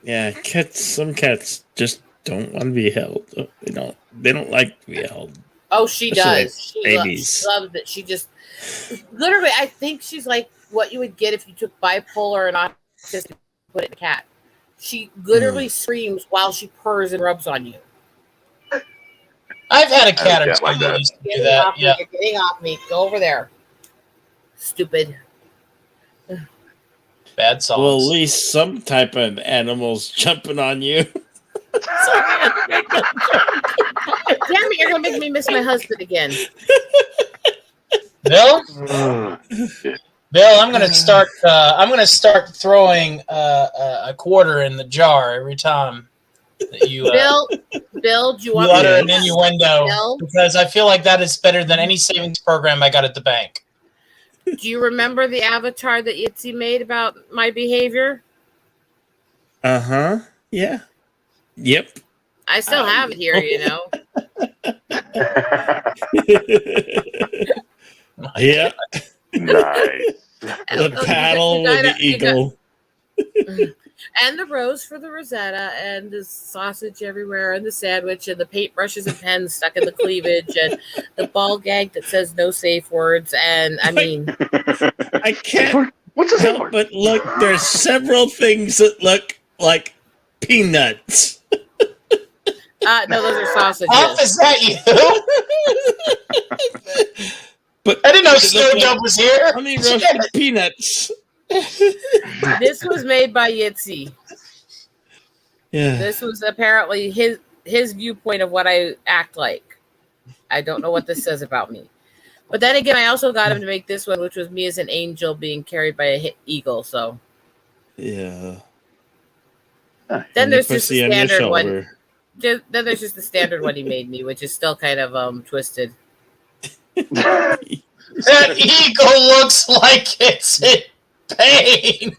Yeah, some cats just don't want to be held. They don't like to be held. Oh, she Especially does. She babies. loves it. She just literally, I think she's like what you would get if you took bipolar and autistic and put it in a cat. She literally screams while she purrs and rubs on you. I've had a cat or two like that. that used to do that. Yeah. You're getting off me. Go over there. Stupid. Bad songs. Well, at least some type of animals jumping on you. Damn it, you're gonna make me miss my husband again. Bill, I'm gonna start. I'm gonna start throwing a quarter in the jar every time that you. Bill, do you want you me utter to an innuendo? Bill? Because I feel like that is better than any savings program I got at the bank. Do you remember the avatar that Yitzy made about my behavior? Yeah. Yep. I still have it here, you know. Yeah. Nice. The paddle with the eagle. And the rose for the Rosetta, and the sausage everywhere, and the sandwich, and the paintbrushes and pens stuck in the cleavage, and the ball gag that says no safe words. And I mean, I can't help but look. There's several things that look like peanuts. no, those are sausages. Off, is that you? But I didn't know Snow Dub was here. Honey roasted peanuts. This was made by Yitzy. Yeah. This was apparently his viewpoint of what I act like. I don't know what this says about me. But then again, I also got him to make this one, which was me as an angel being carried by a eagle. So yeah. Then there's just pussy the on your standard one. shoulder. Then there's just the standard one he made me, which is still kind of twisted. That eagle looks like it's in pain.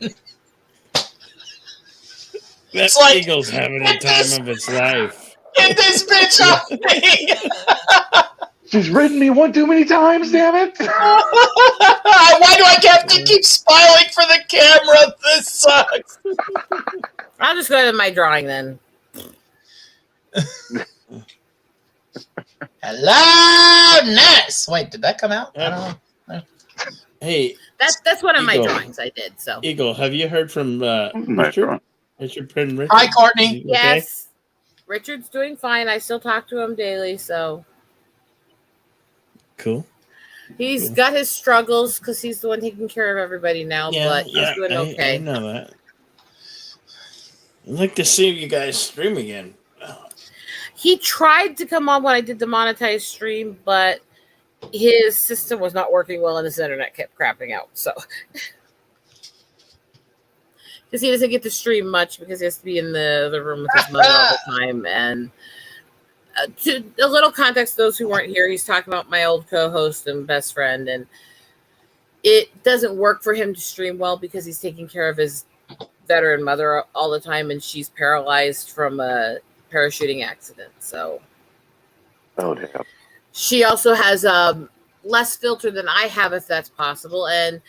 That like, eagle's having a time of its life. Get this bitch off me! She's ridden me one too many times, damn it! Why do I have to keep smiling for the camera? This sucks. I'll just go to my drawing then. Hello, nice. Wait, did that come out? I don't know. Hey, that's one of my Eagle. drawings I did. So Eagle, have you heard from Richard? Richard Prin Richard? Hi, Courtney. Okay? yes, Richard's doing fine. I still talk to him daily. So Cool. he's got his struggles because he's the one taking care of everybody now. But he's doing I okay. know that. I'd like to see you guys stream again. He tried to come on when I did the monetized stream, but his system was not working well and his internet kept crapping out. So, because he doesn't get to stream much because he has to be in the room with his mother all the time. And to a little context, those who weren't here, he's talking about my old co-host and best friend, and it doesn't work for him to stream well because he's taking care of his veteran mother all the time, and she's paralyzed from a parachuting accident. So Oh, damn. she also has less filter than I have, if that's possible. And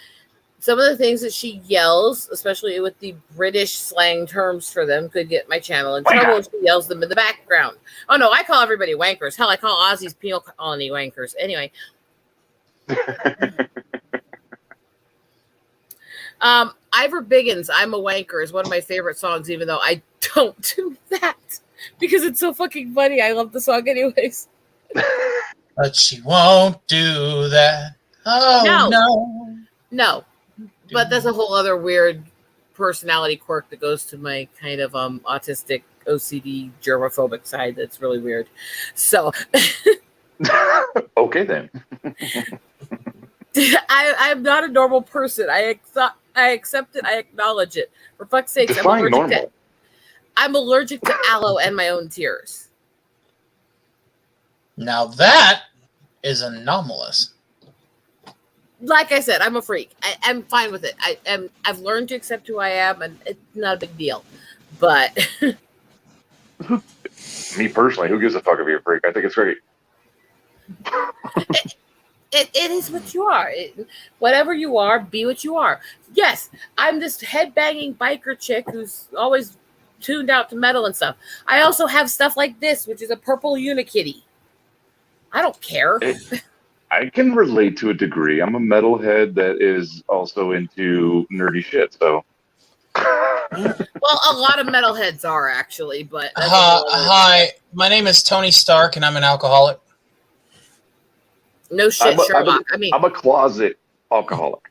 some of the things that she yells, especially with the British slang terms for them, could get my channel in trouble if she yells them in the background. Oh no, I call everybody wankers. Hell, I call Aussie's penal colony wankers. Anyway. Ivor Biggins, I'm a Wanker, is one of my favorite songs, even though I don't do that because it's so fucking funny. I love the song anyways. But she won't do that. Oh, no. But that's a whole other weird personality quirk that goes to my kind of autistic OCD germophobic side. That's really weird. So Okay, then. I'm not a normal person. I accept it. I acknowledge it. For fuck's sake, I'm allergic to aloe and my own tears. Now that is anomalous. Like I said, I'm a freak. I'm fine with it. I've learned to accept who I am, and it's not a big deal. But Me personally, who gives a fuck if you're a freak? I think it's great. It is what you are. Whatever you are, be what you are. Yes, I'm this headbanging biker chick who's always tuned out to metal and stuff. I also have stuff like this, which is a purple Unikitty. I don't care. I can relate to a degree. I'm a metalhead that is also into nerdy shit, so. Well, a lot of metalheads are actually, but hi, my name is Tony Stark, and I'm an alcoholic. No shit, Sherlock. I'm a closet alcoholic.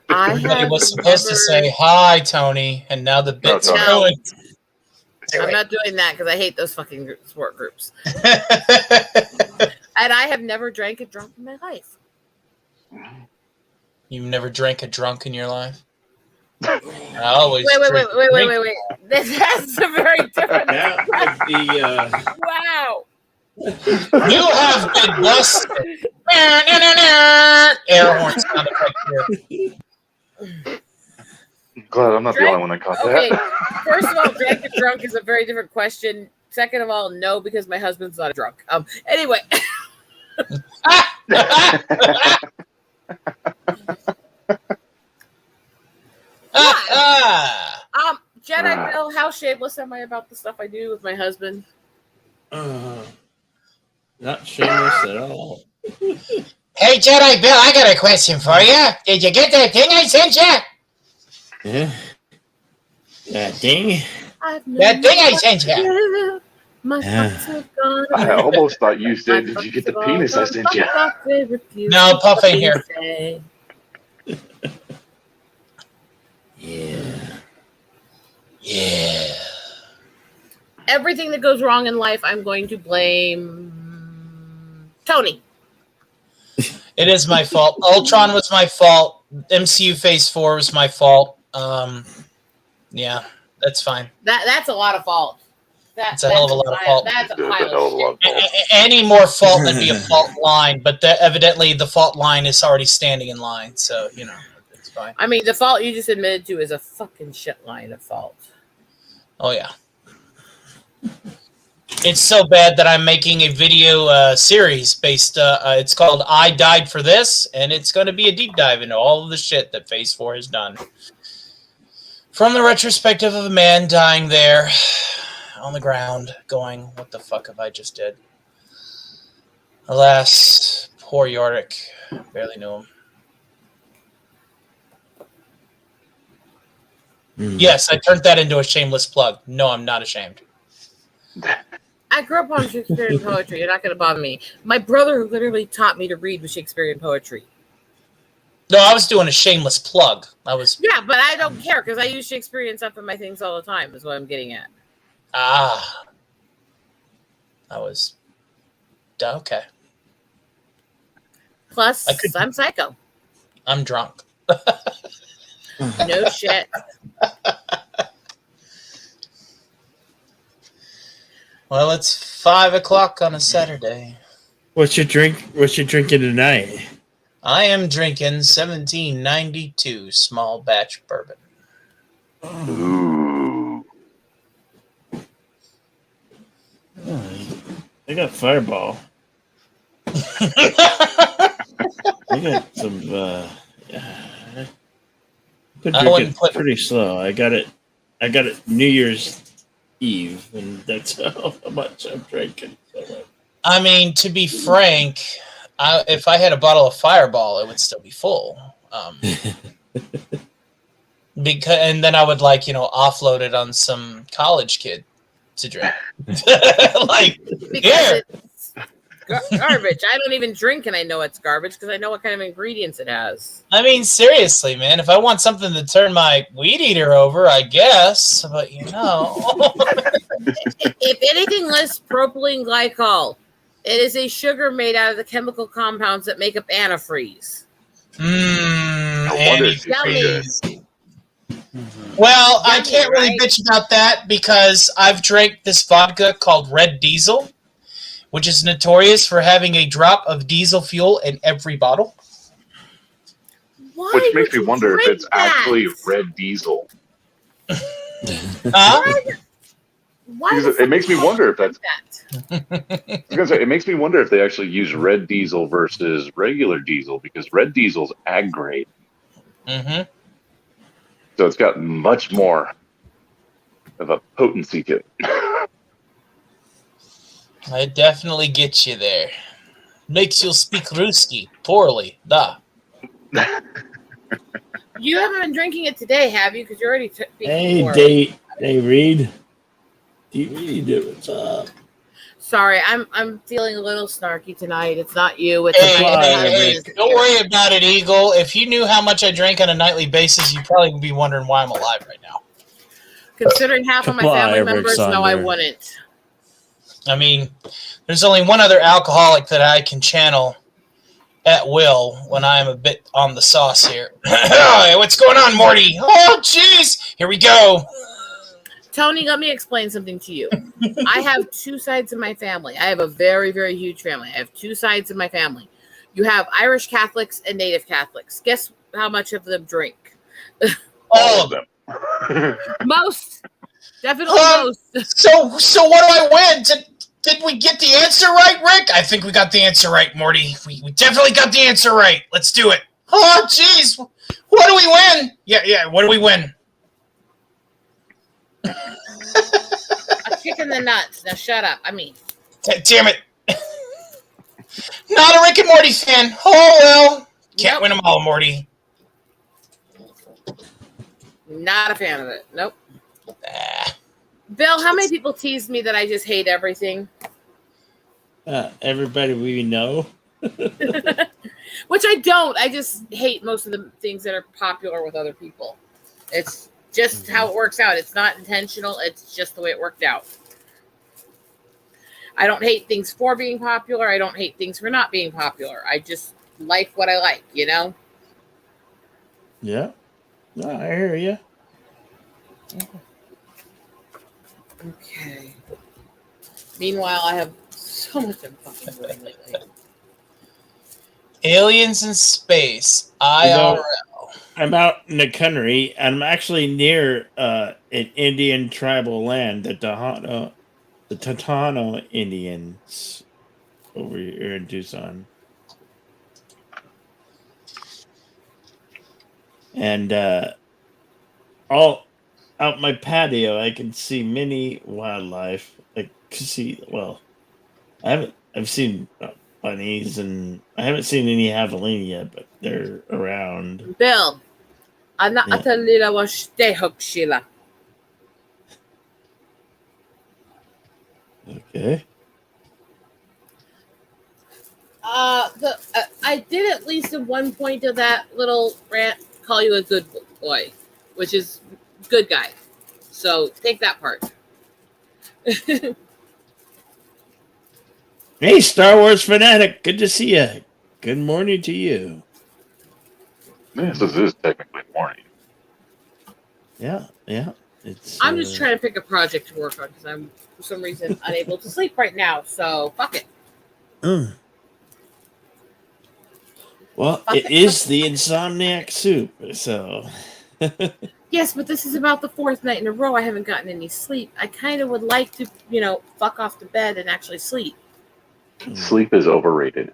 Everybody was supposed to say hi, Tony, and now the bits are No. ruined. I'm not doing that because I hate those fucking sport groups. And I have never drank a drunk in my life. You've never drank a drunk in your life? I always Wait. That's a very different Wow. You have been busted. Air horn sound effect here. Glad I'm not the only one that caught Okay, that. first of all, drank and drunk is a very different question. Second of all, no, because my husband's not a drunk. Anyway. Jedi Bill, how shameless am I about the stuff I do with my husband? Not shameless at all. Hey, Jedi Bill, I got a question for you. Did you get that thing I sent you? Yeah. That thing? That thing I sent you. I almost thought you said, did you get the penis I sent you? No, Puff ain't here. Yeah. Everything that goes wrong in life, I'm going to blame Tony. It is my fault. Ultron was my fault. MCU Phase 4 was my fault. Yeah, that's fine. That's a lot of fault. That's a hell of a lot of fault. That's a pile of shit. Any more fault than be a fault line, but evidently the fault line is already standing in line, so it's fine. I mean, the fault you just admitted to is a fucking shit line of fault. Oh yeah. It's so bad that I'm making a video series based. It's called "I Died for This," and it's going to be a deep dive into all of the shit that Phase 4 has done, from the retrospective of a man dying there on the ground, going, "What the fuck have I just did?" Alas, poor Yorick. Barely knew him. Yes, I turned that into a shameless plug. No, I'm not ashamed. I grew up on Shakespearean poetry. You're not going to bother me. My brother, who literally taught me to read, was Shakespearean poetry. No, I was doing a shameless plug. Yeah, but I don't care because I use Shakespearean stuff in my things all the time. Is what I'm getting at. Ah, I was okay. Plus, I'm psycho. I'm drunk. No shit. Well, it's 5 o'clock on a Saturday. What's your drinking tonight? I am drinking 1792 small batch bourbon. Ooh. I got Fireball. I got some. Pretty slow. I got it New Year's Eve, and that's how much I'm drinking. I mean, to be frank, if I had a bottle of Fireball, it would still be full. And then I would offload it on some college kid to drink. Here. Garbage. I don't even drink, and I know it's garbage because I know what kind of ingredients it has. I mean, seriously, man. If I want something to turn my weed eater over, I guess. But If anything lists propylene glycol, it is a sugar made out of the chemical compounds that make up antifreeze. Antifreeze. Well, I can't really bitch about that because I've drank this vodka called Red Diesel, which is notorious for having a drop of diesel fuel in every bottle. Which makes me wonder if it's actually Red Diesel. It makes me wonder if that's. It makes me wonder if they actually use Red Diesel versus regular diesel, because Red Diesel's ag grade. Mm-hmm. So it's got much more of a potency to it. It definitely gets you there. Makes you speak Ruski poorly. Da. You haven't been drinking it today, have you? Because you're already Hey, Reed. D-Reed, what's up? Sorry, I'm feeling a little snarky tonight. It's not you. It's Hey, don't worry about it, Eagle. If you knew how much I drink on a nightly basis, you'd probably be wondering why I'm alive right now. Considering half of my family members, no, I wouldn't. I mean, there's only one other alcoholic that I can channel at will when I'm a bit on the sauce here. Hey, what's going on, Morty? Oh, jeez. Here we go. Tony, let me explain something to you. I have two sides of my family. I have a very, very huge family. I have two sides of my family. You have Irish Catholics and Native Catholics. Guess how much of them drink? All of them. Most. Definitely most. So what do I win? Did we get the answer right, Rick? I think we got the answer right, Morty. We definitely got the answer right. Let's do it. Oh, jeez. What do we win? Yeah, what do we win? A kick in the nuts. Now shut up. I mean. Damn it. Not a Rick and Morty fan. Oh, well. Can't win them all, Morty. Not a fan of it. Nope. Bill, how many people teased me that I just hate everything? Everybody we know. Which I don't. I just hate most of the things that are popular with other people. It's just how it works out. It's not intentional. It's just the way it worked out. I don't hate things for being popular. I don't hate things for not being popular. I just like what I like, you know? Yeah. No, I hear you. Okay. Meanwhile, I have so much I'm fucking doing lately. Aliens in space. IRL. I'm out in the country. I'm actually near an Indian tribal land, the Tohono Indians over here in Tucson. And all out my patio, I can see many wildlife. I can see, well, I've seen bunnies, and I haven't seen any javelina yet, but they're around. Bill, Ana Atalila was Sheila. Okay. I did at least at one point of that little rant call you a good boy, which is good guy. So take that part. Hey, Star Wars fanatic, good to see you. Good morning to you. This is technically morning. Yeah. It's. I'm just trying to pick a project to work on because I'm for some reason unable to sleep right now. So fuck it. Well, it is the Insomniac soup, so. Yes, but this is about the fourth night in a row I haven't gotten any sleep. I kind of would like to, fuck off the bed and actually sleep. Sleep is overrated.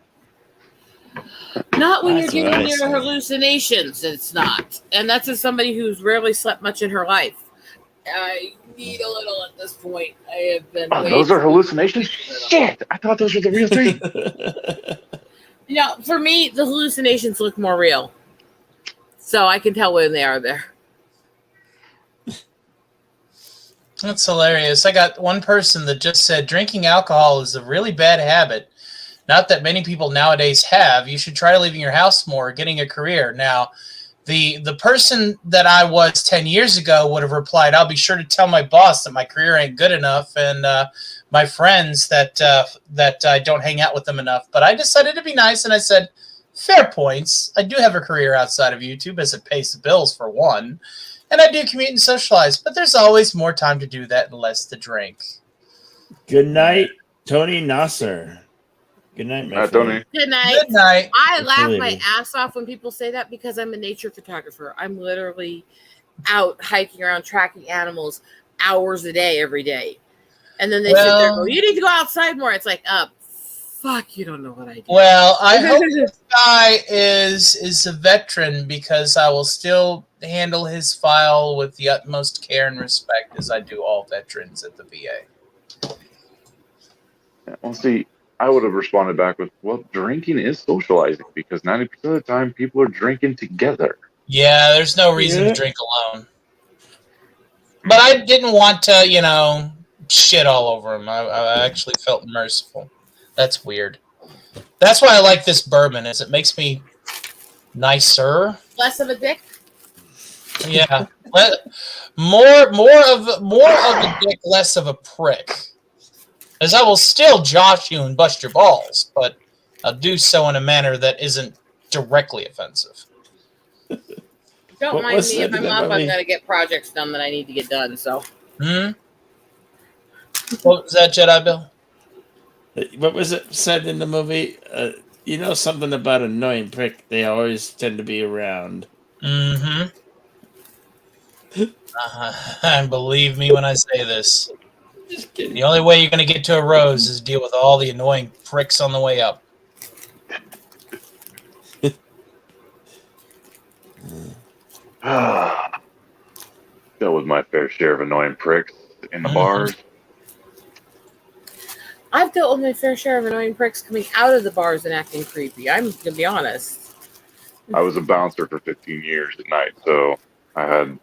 Not when you're getting your hallucinations, it's not. And that's as somebody who's rarely slept much in her life. I need a little at this point. I have been. Those are hallucinations? Shit! I thought those were the real thing. For me, the hallucinations look more real. So I can tell when they are there. That's hilarious. I got one person that just said drinking alcohol is a really bad habit. Not that many people nowadays have. You should try leaving your house more, getting a career. Now, the person that I was 10 years ago would have replied, I'll be sure to tell my boss that my career ain't good enough and my friends that I don't hang out with them enough. But I decided to be nice, and I said, fair points. I do have a career outside of YouTube as it pays the bills, for one. And I do commute and socialize, but there's always more time to do that and less to drink. Good night, Tony Nasser. Good night, my friend. Tony. Good night. Good night. I laugh my ass off when people say that because I'm a nature photographer. I'm literally out hiking around, tracking animals hours a day, every day. And then they sit there and go, you need to go outside more. It's like, fuck, you don't know what I do. Well, I hope this guy is a veteran because I will still handle his file with the utmost care and respect as I do all veterans at the VA. Well, see, I would have responded back with, well, drinking is socializing because 90% of the time people are drinking together. Yeah, there's no reason to drink alone. But I didn't want to, shit all over him. I actually felt merciful. That's weird. That's why I like this bourbon, is it makes me nicer. Less of a dick. Yeah. More of a dick, less of a prick. As I will still josh you and bust your balls, but I'll do so in a manner that isn't directly offensive. Don't What mind was me if that I'm about up. I'm me? gonna get projects done that I need to get done. So. What was that, Jedi Bill? What was it said in the movie? You know something about annoying prick? They always tend to be around. Mm-hmm. And believe me when I say this. The only way you're going to get to a rose is deal with all the annoying pricks on the way up. That was my fair share of annoying pricks in the bars. I've dealt with my fair share of annoying pricks coming out of the bars and acting creepy. I'm gonna be honest. I was a bouncer for 15 years at night, so I had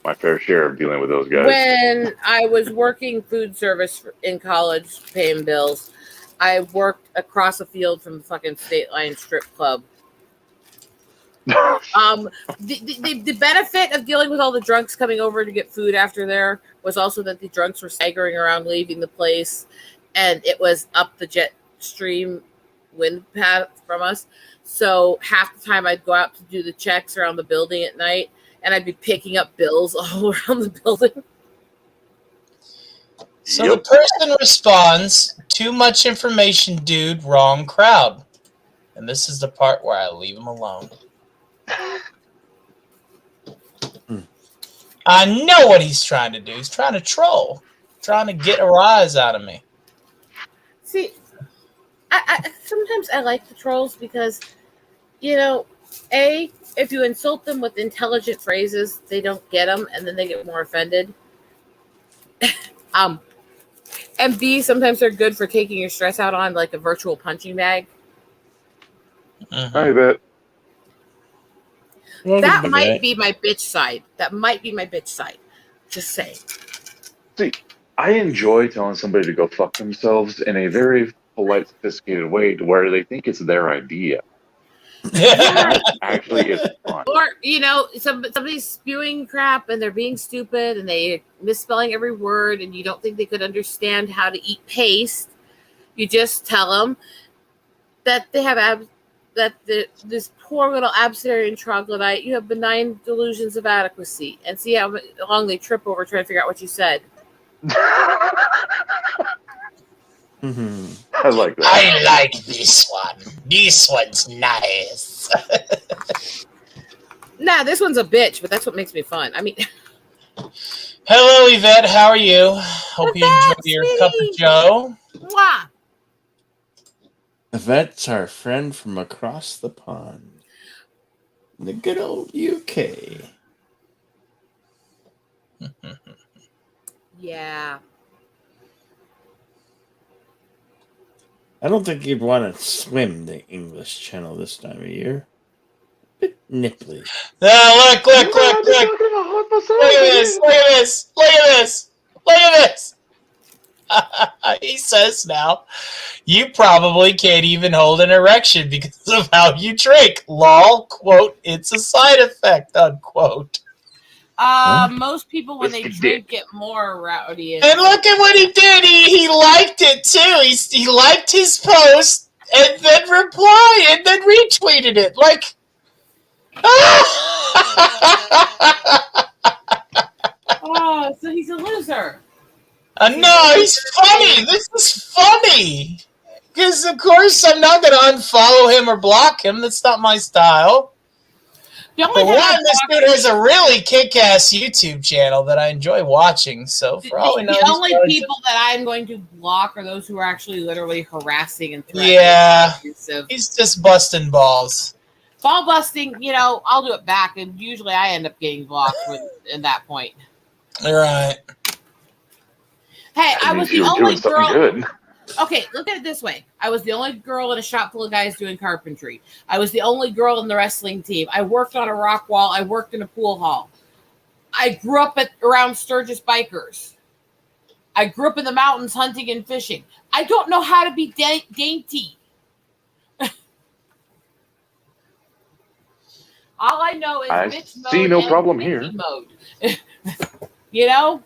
my fair share of dealing with those guys. When I was working food service in college, paying bills, I worked across the field from the fucking State Line strip club. The benefit of dealing with all the drunks coming over to get food after there was also that the drunks were staggering around leaving the place, and it was up the jet stream wind path from us. So half the time I'd go out to do the checks around the building at night, and I'd be picking up bills all around the building. So the person responds, "Too much information, dude, wrong crowd." And this is the part where I leave him alone. I know what he's trying to do. He's trying to troll, trying to get a rise out of me. See, I sometimes I like the trolls because, you know, if you insult them with intelligent phrases, they don't get them, and then they get more offended. And B, sometimes they're good for taking your stress out on like a virtual punching bag. I bet. That might be my bitch side. That might be my bitch side. Just saying. See, I enjoy telling somebody to go fuck themselves in a very polite, sophisticated way to where they think it's their idea. Actually, it's fun. Or, you know, somebody's spewing crap and they're being stupid and they misspelling every word and you don't think they could understand how to eat paste. You just tell them that they have this poor little abstinarian troglodyte, you have benign delusions of adequacy, and see how long they trip over trying to figure out what you said. I like that. I like this one. This one's nice. Nah, this one's a bitch, but that's what makes me fun. I mean, hello, Yvette. How are you? Hope you enjoy your cup of joe. Mwah. Yvette's our friend from across the pond. The good old UK. Yeah. I don't think you'd want to swim the English Channel this time of year. A bit nipply. Look. Look at this. Look at this. Look at this. Look at this. He says now, you probably can't even hold an erection because of how you drink. Lol, quote, it's a side effect, unquote. Most people when they drink get more rowdy. And look at what he did. He liked it too. He liked his post and then replied and then retweeted it. Like, oh, so he's a loser. No, he's funny. This is funny. Because, of course, I'm not going to unfollow him or block him. That's not my style. For one, this dude has a really kick-ass YouTube channel that I enjoy watching. So, for all we know, the only people that I'm going to block are those who are actually literally harassing and threatening. Yeah, he's just busting balls. Ball busting, you know, I'll do it back, and usually I end up getting blocked in that point. All right. Hey, I was the only girl. Good. Okay, look at it this way. I was the only girl in a shop full of guys doing carpentry. I was the only girl in the wrestling team. I worked on a rock wall. I worked in a pool hall. I grew up around Sturgis bikers. I grew up in the mountains hunting and fishing. I don't know how to be dainty. All I know is I bitch mode see no and problem Mickey here. mode. You know?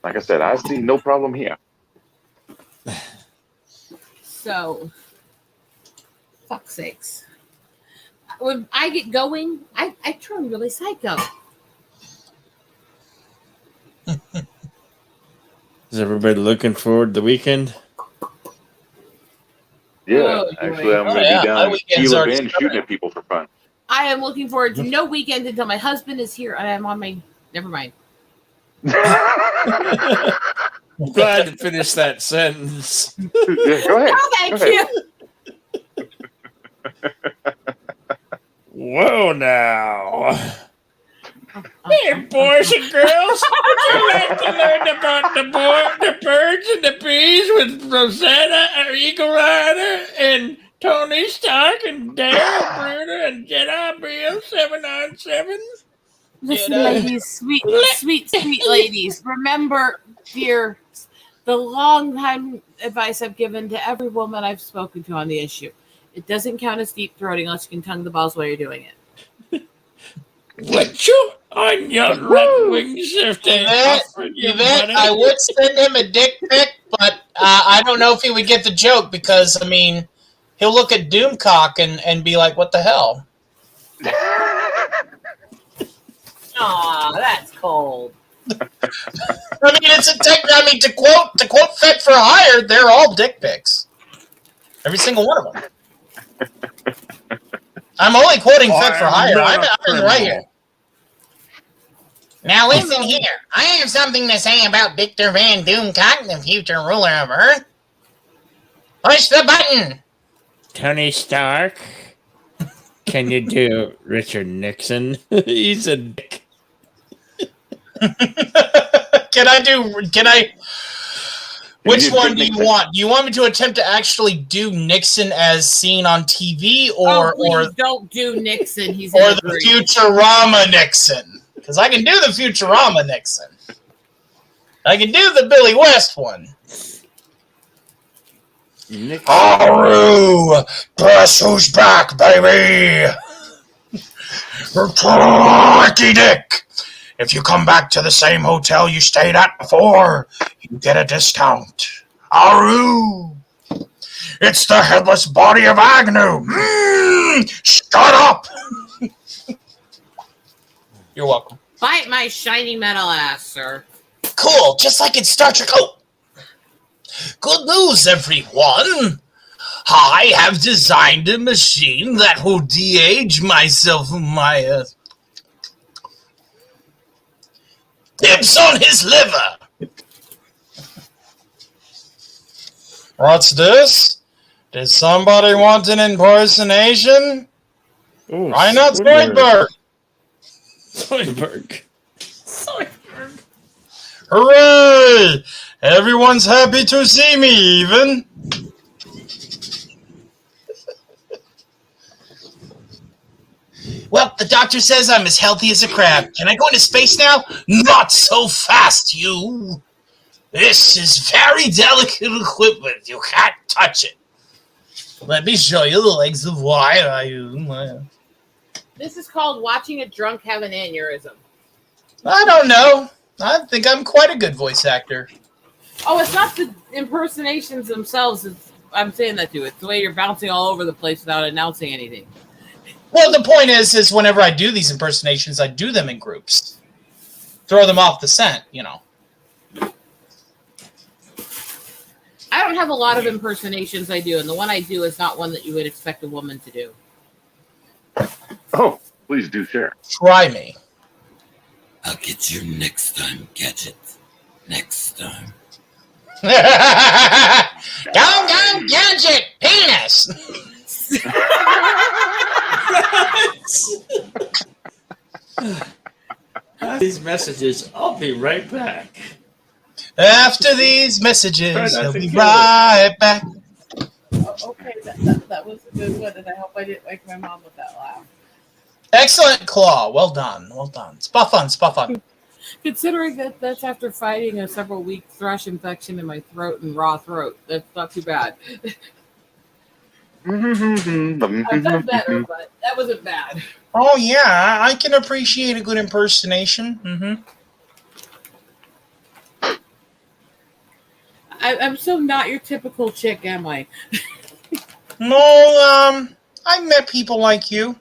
Like I said, I see no problem here. So, fuck's sakes. When I get going, I turn really psycho. Is everybody looking forward to the weekend? Yeah, Oh, actually, I'm boy. going to be down in weekend's Kilo already Bend shooting at people for fun. I am looking forward to no weekend until my husband is here and I'm on my. Never mind. I'm glad to finish that sentence. Yeah, go ahead. Oh, thank Go ahead. you. Whoa, now. Hey, boys and girls, would you like to learn about the birds and the bees with Rosetta, our Eagle Rider, and Tony Stark, and Daryl Bruder, and Jedi Bill 797? Listen, Jedi. ladies, sweet ladies. Remember, dear, the long time advice I've given to every woman I've spoken to on the issue. It doesn't count as deep throating unless you can tongue the balls while you're doing it. What you on your red wings if they offered you Yvette, money? I would send him a dick pic, but I don't know if he would get the joke because, I mean, he'll look at Doomcock and be like, what the hell? Aw, that's cold. I mean, to quote Fed for Hire, they're all dick pics. Every single one of them. I'm only quoting Fed for Hire. I'm right here. Now listen here. I have something to say about Victor Van Doomcock, the future ruler of Earth. Push the button. Tony Stark. Can you do Richard Nixon? He's a dick. Which one do you want? Do you want me to attempt to actually do Nixon as seen on TV, or don't do Nixon? He's or the Futurama Nixon? Because I can do the Futurama Nixon. I can do the Billy West one. Haru! Guess who's back, baby? Ricky Dick! If you come back to the same hotel you stayed at before, you get a discount. Haru! It's the headless body of Agnew! Shut up! You're welcome. Bite my shiny metal ass, sir. Cool, just like in Star Trek. Oh! Good news, everyone! I have designed a machine that will de-age myself and my tips on his liver. What's this? Did somebody want an impersonation? Reinhard Zoidberg. Zoidberg. Hooray! Everyone's happy to see me, even. Well, the doctor says I'm as healthy as a crab. Can I go into space now? Not so fast, you. This is very delicate equipment. You can't touch it. Let me show you the legs of why I use. This is called watching a drunk have an aneurysm. I don't know. I think I'm quite a good voice actor. Oh, it's not the impersonations themselves. I'm saying that too. It's the way you're bouncing all over the place without announcing anything. Well, the point is whenever I do these impersonations, I do them in groups. Throw them off the scent, you know. I don't have a lot of impersonations I do, and the one I do is not one that you would expect a woman to do. Oh, please do share. Try me. I'll get you next time, Gadget. Next time. Doggone Gadget penis! These messages, I'll be right back. After these messages, I'll be right back. Oh, okay, that was a good one, and I hope I didn't wake my mom with that laugh. Excellent, Claw. Well done. Well done. Spot fun. Spot fun. Considering that that's after fighting a several week thrush infection in my throat and raw throat, that's not too bad. I've done better, but that wasn't bad. Oh yeah, I can appreciate a good impersonation. I'm so not your typical chick, am I? No, I've met people like you.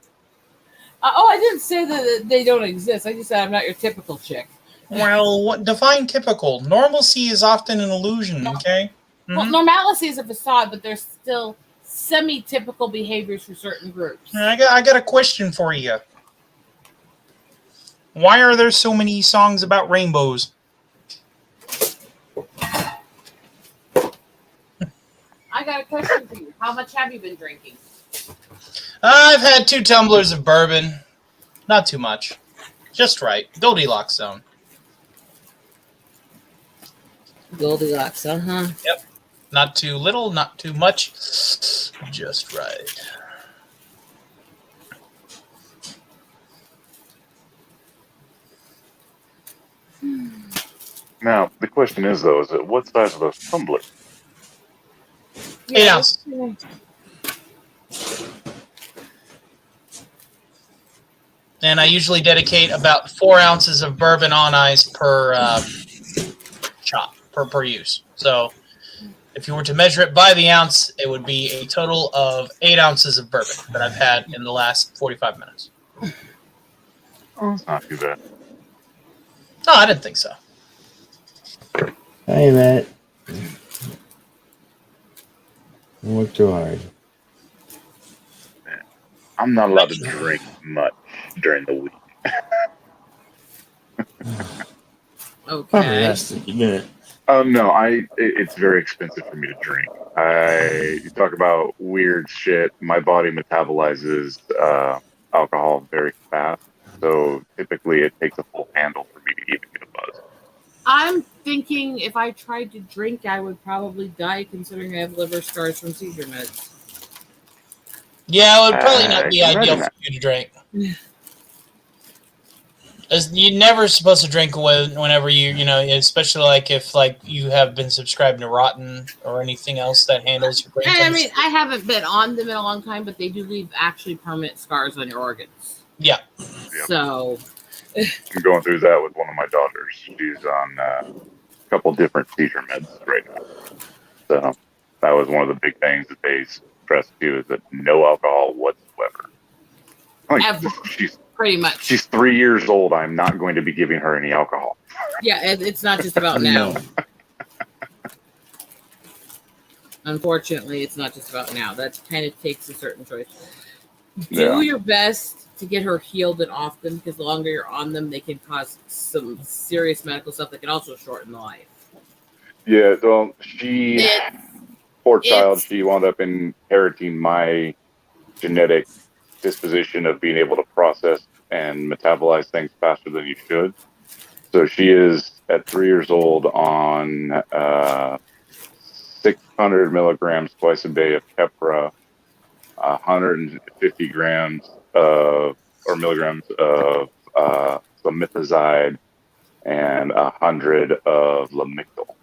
I didn't say that they don't exist. I just said I'm not your typical chick. Well, what define typical? Normalcy is often an illusion, okay? Well, normalcy is a facade, but there's still semi-typical behaviors for certain groups. I got a question for you. Why are there so many songs about rainbows? I got a question for you. How much have you been drinking? I've had 2 tumblers of bourbon. Not too much. Just right. Goldilocks zone. Goldilocks, huh? Yep. Not too little, not too much. Just right. Now, the question is, though, is it what size of those tumblers? 8 ounces. And I usually dedicate about 4 ounces of bourbon on ice per shot, per use. So if you were to measure it by the ounce, it would be a total of 8 ounces of bourbon that I've had in the last 45 minutes. Oh, it's not too bad. No, I didn't think so. Hey, Matt. Don't work too hard. I'm not allowed to drink much during the week. Okay. Oh no, it's very expensive for me to drink. You talk about weird shit. My body metabolizes alcohol very fast, so typically it takes a full handle for me to even get a buzz. I'm thinking if I tried to drink, I would probably die, considering I have liver scars from seizure meds. Yeah, it would probably not be ideal for you to drink. You're never supposed to drink whenever you know, especially like if like you have been subscribed to Rotten or anything else that handles your brain. I mean, I haven't been on them in a long time, but they do leave actually permanent scars on your organs. Yeah. So I'm going through that with one of my daughters. She's on a couple different seizure meds right now. So that was one of the big things that they stressed too, is that no alcohol whatsoever. Like, she's pretty much. She's 3 years old. I'm not going to be giving her any alcohol. Yeah, it's not just about now. Unfortunately, it's not just about now. That kind of takes a certain choice. Do your best to get her healed and off them, because the longer you're on them, they can cause some serious medical stuff that can also shorten the life. Yeah, well, poor child, she wound up inheriting my genetic disposition of being able to process and metabolize things faster than you should. So she is at 3 years old on 600 milligrams twice a day of Keppra, 150 grams or milligrams of Lamicozide, and 100 of Lamictal.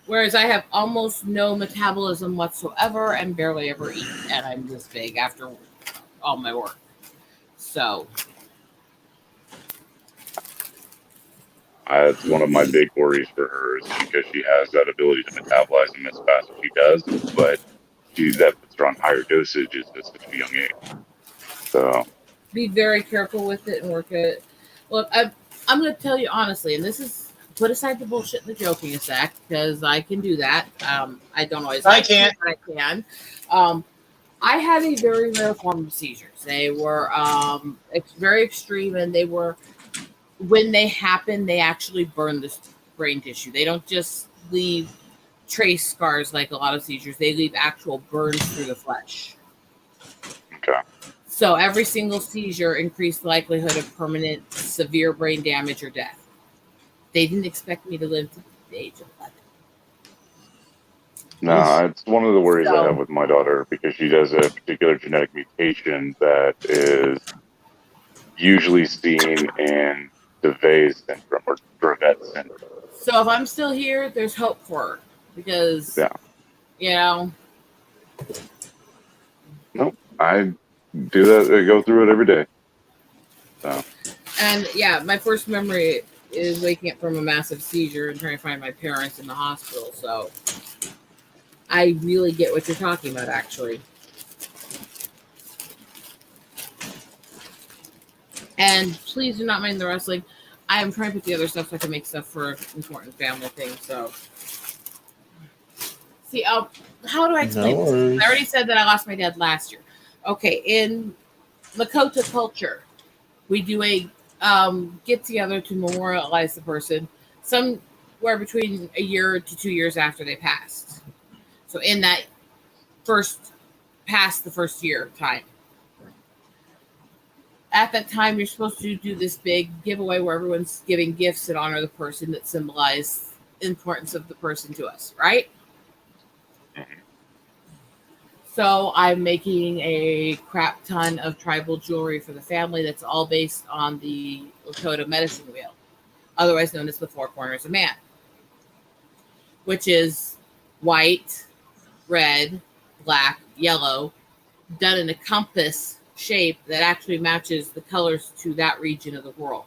Whereas I have almost no metabolism whatsoever and barely ever eat, and I'm this big after all my work. So It's one of my big worries for her, is because she has that ability to metabolize them as fast as she does, but that puts her on higher dosages at such a young age. So be very careful with it and work it. Look, I'm going to tell you honestly, and this is, put aside the bullshit and the joking a sec, because I can do that. I don't always. I can. I had a very rare form of seizures. They were very extreme, and they were, when they happen, they actually burn the brain tissue. They don't just leave trace scars like a lot of seizures. They leave actual burns through the flesh. Okay. So every single seizure increased the likelihood of permanent severe brain damage or death. They didn't expect me to live to the age of 11. No, it's one of the worries I have with my daughter, because she does a particular genetic mutation that is usually seen in Dravet syndrome or Dravet syndrome. So if I'm still here, there's hope for her because, you know. Nope, I do that. I go through it every day. So. And yeah, my first memory is waking up from a massive seizure and trying to find my parents in the hospital. So I really get what you're talking about, actually. And please do not mind the wrestling. I am trying to put the other stuff so I can make stuff for important family things. So, see, how do I explain this? I already said that I lost my dad last year. Okay, in Lakota culture, we do a get together to memorialize the person somewhere between a year to 2 years after they passed. So in that past the first year time. At that time, you're supposed to do this big giveaway where everyone's giving gifts that honor the person that symbolize the importance of the person to us, right? So I'm making a crap ton of tribal jewelry for the family that's all based on the Lakota medicine wheel, otherwise known as the Four Corners of Man, which is white, red, black, yellow, done in a compass shape that actually matches the colors to that region of the world.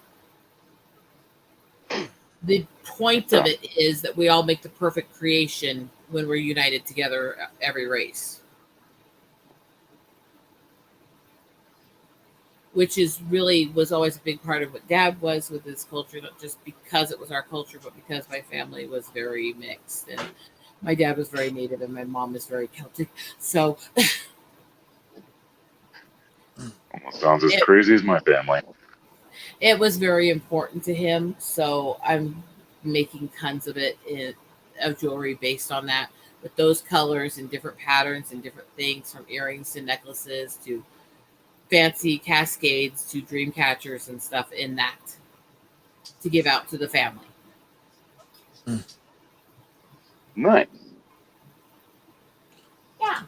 The point of it is that we all make the perfect creation when we're united together, every race. Which was always a big part of what Dad was with his culture, not just because it was our culture, but because my family was very mixed. And my dad was very Native and my mom is very Celtic. So Almost sounds as crazy as my family. it was very important to him. So I'm making tons of it of jewelry based on that, with those colors and different patterns and different things, from earrings to necklaces to fancy cascades to dream catchers and stuff in that to give out to the family. Nice. Yeah.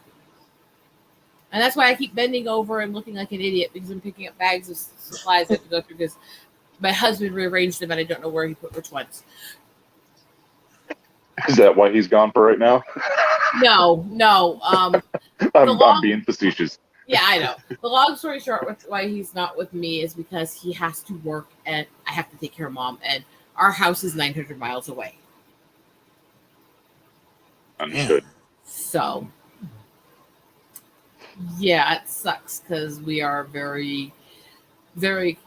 And that's why I keep bending over and looking like an idiot, because I'm picking up bags of supplies I have to go through because my husband rearranged them and I don't know where he put which ones. Is that why he's gone for right now? No. I'm being facetious. Yeah, I know. The long story short, why he's not with me is because he has to work and I have to take care of Mom, and our house is 900 miles away. Understood. So, yeah, it sucks because we are very, very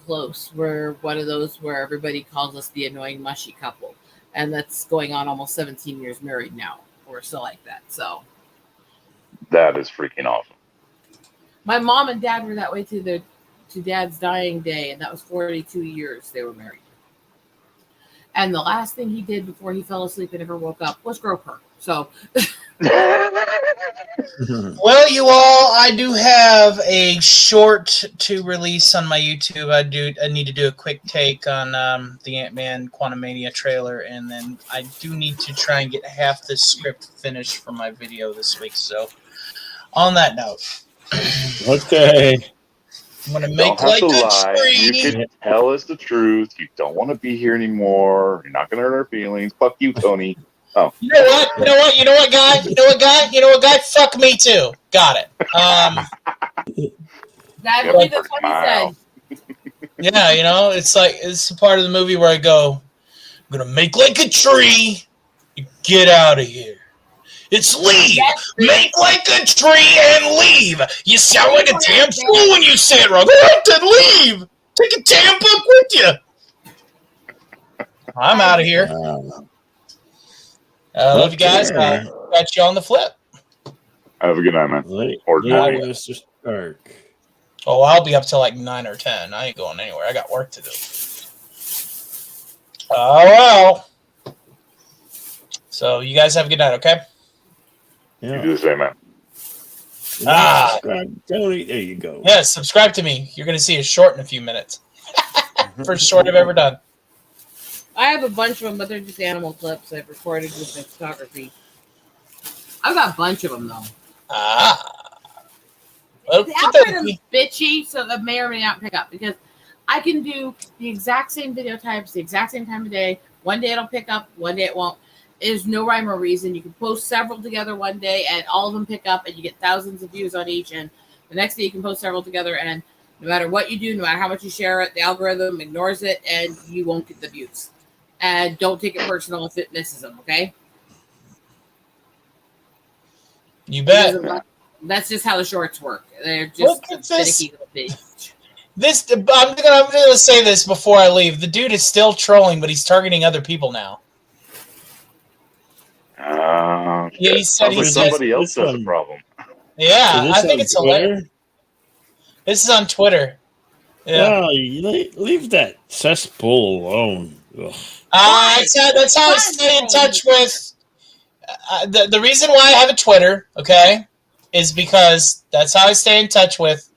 close. We're one of those where everybody calls us the annoying mushy couple, and that's going on almost 17 years married now. We're still like that. So that is freaking awesome. my mom and dad were that way to Dad's dying day, and that was 42 years they were married. And the last thing he did before he fell asleep and never woke up was grope her. So, well, you all, I do have a short to release on my YouTube. I need to do a quick take on the Ant-Man Quantumania trailer, and then I do need to try and get half the script finished for my video this week. So, on that note, okay. I'm gonna You make don't have like to a lie. tree. You can tell us the truth. You don't want to be here anymore. You're not going to hurt our feelings. Fuck you, Tony. Oh. You know what, guy? Fuck me too. Got it. I believe that's what he said. Yeah, it's a part of the movie where I go, I'm gonna make like a tree. You get out of here. It's leave. Make like a tree and leave. You sound like a damn fool when you say it wrong. I have to leave. Take a damn book with you. I'm out of here. Love you guys. Catch you on the flip. Have a good night, man. Or night, Mr. Stark. Oh, I'll be up till like 9 or 10. I ain't going anywhere. I got work to do. Oh, well. So you guys have a good night, okay? You do the same, man. Tony, there you go. Yeah, subscribe to me. You're going to see a short in a few minutes. First short I've ever done. I have a bunch of them, but they're just animal clips I've recorded with my photography. I've got a bunch of them, though. Well, The algorithm's bitchy, so that may or may not pick up, because I can do the exact same video types, the exact same time of day. One day it'll pick up, one day it won't. There's no rhyme or reason. You can post several together one day and all of them pick up and you get thousands of views on each. And the next day you can post several together and no matter what you do, no matter how much you share it, the algorithm ignores it and you won't get the views. And don't take it personal if it misses them, okay? You bet. That's just how the shorts work. They're just finicky little bitch. I'm gonna say this before I leave. The dude is still trolling, but he's targeting other people now. Yeah, he said somebody else has a problem. Yeah, I think it's hilarious. This is on Twitter. Yeah. Well, leave that cesspool alone. That's how I stay in touch with. The reason why I have a Twitter, okay, is because that's how I stay in touch with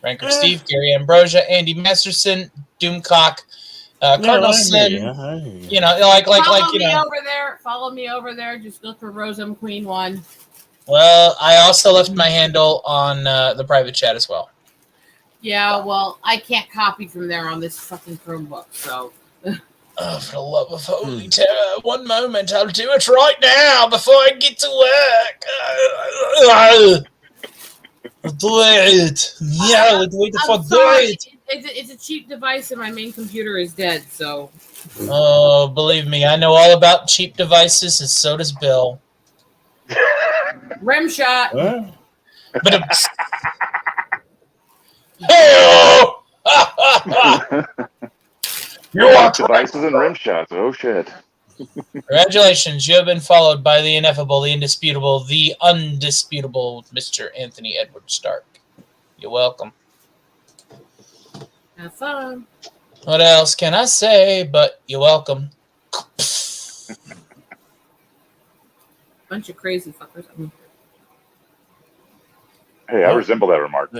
Ranker Steve, Gary Ambrosia, Andy Masterson, Doomcock, Cardinal Sin. You know, Follow me over there. Just look for Rosem Queen 1. Well, I also left my handle on the private chat as well. Yeah, well, I can't copy from there on this fucking Chromebook, so. Oh, for the love of holy terror, one moment, I'll do it right now before I get to work. I'll do it. Yeah, wait for it. It's a cheap device and my main computer is dead, so. Oh, believe me, I know all about cheap devices, and so does Bill. Rim shot. But You want devices and rim shots. Oh shit. Congratulations, you have been followed by the ineffable, the indisputable, the undisputable Mr. Anthony Edward Stark. You're welcome. Have fun. What else can I say but you're welcome? Bunch of crazy fuckers. Hey, I resemble that remark.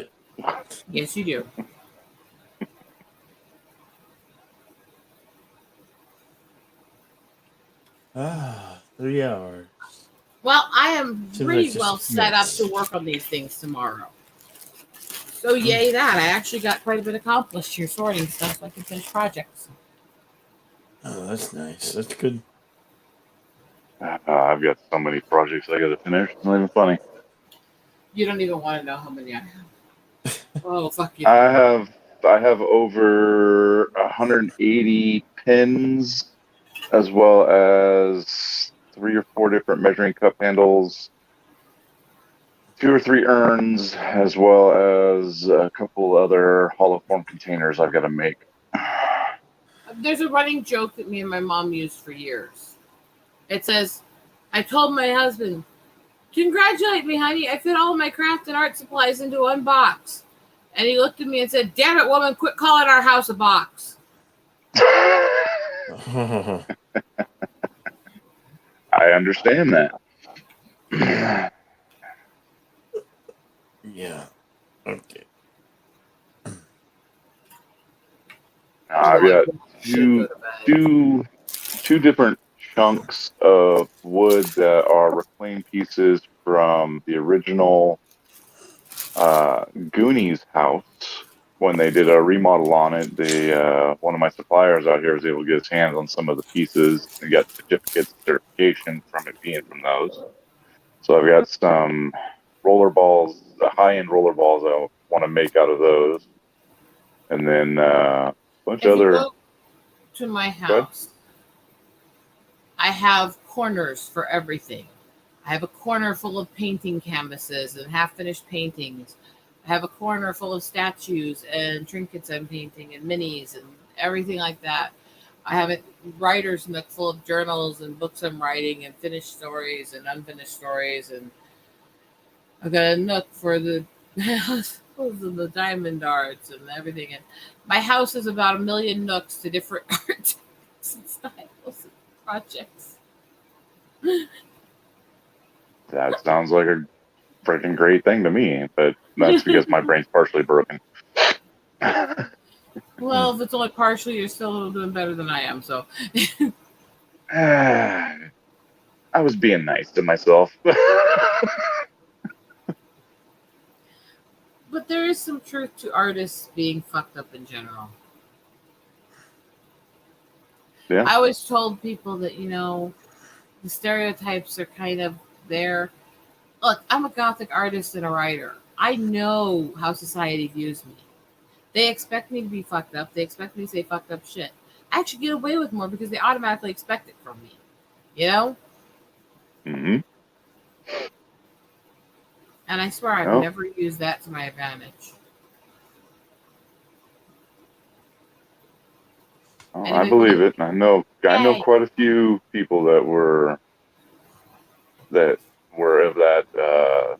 Yes, you do. Ah, 3 hours. Well, I am So pretty that's well just set up nuts. to work on these things tomorrow. So yay that. I actually got quite a bit accomplished here sorting stuff so I can finish projects. Oh, that's nice. That's good. I've got so many projects I got to finish. It's not even funny. You don't even want to know how many I have. Oh, fuck you. I have over 180 pins, as well as 3 or 4 different measuring cup handles, 2 or 3 urns, as well as a couple other hollow form containers I've got to make. There's a running joke that me and my mom used for years. It says, I told my husband, congratulate me, honey. I fit all my craft and art supplies into one box. And he looked at me and said, damn it, woman, quit calling our house a box. I understand that. Yeah. Okay. I've got two different chunks of wood that are reclaimed pieces from the original Goonies house. When they did a remodel on it, one of my suppliers out here was able to get his hands on some of the pieces and got certificates of certification from it being from those. So I've got some roller balls, high-end roller balls I want to make out of those. And then a bunch of other... Go to my house, I have corners for everything. I have a corner full of painting canvases and half-finished paintings. I have a corner full of statues and trinkets I'm painting and minis and everything like that. I have a writer's nook full of journals and books I'm writing and finished stories and unfinished stories. And I've got a nook for the diamond arts and everything. And my house is about 1 million nooks to different art and styles and projects. That sounds like a freaking great thing to me, but that's because my brain's partially broken. Well, if it's only partially, you're still doing better than I am, so. I was being nice to myself. But there is some truth to artists being fucked up in general. Yeah. I always told people that, you know, the stereotypes are kind of there. Look, I'm a Gothic artist and a writer. I know how society views me. They expect me to be fucked up. They expect me to say fucked up shit. I actually get away with more because they automatically expect it from me. You know? Mm-hmm. And I swear I've No. never used that to my advantage. Oh, And I if believe it- it. I know Yay. quite a few people that were of that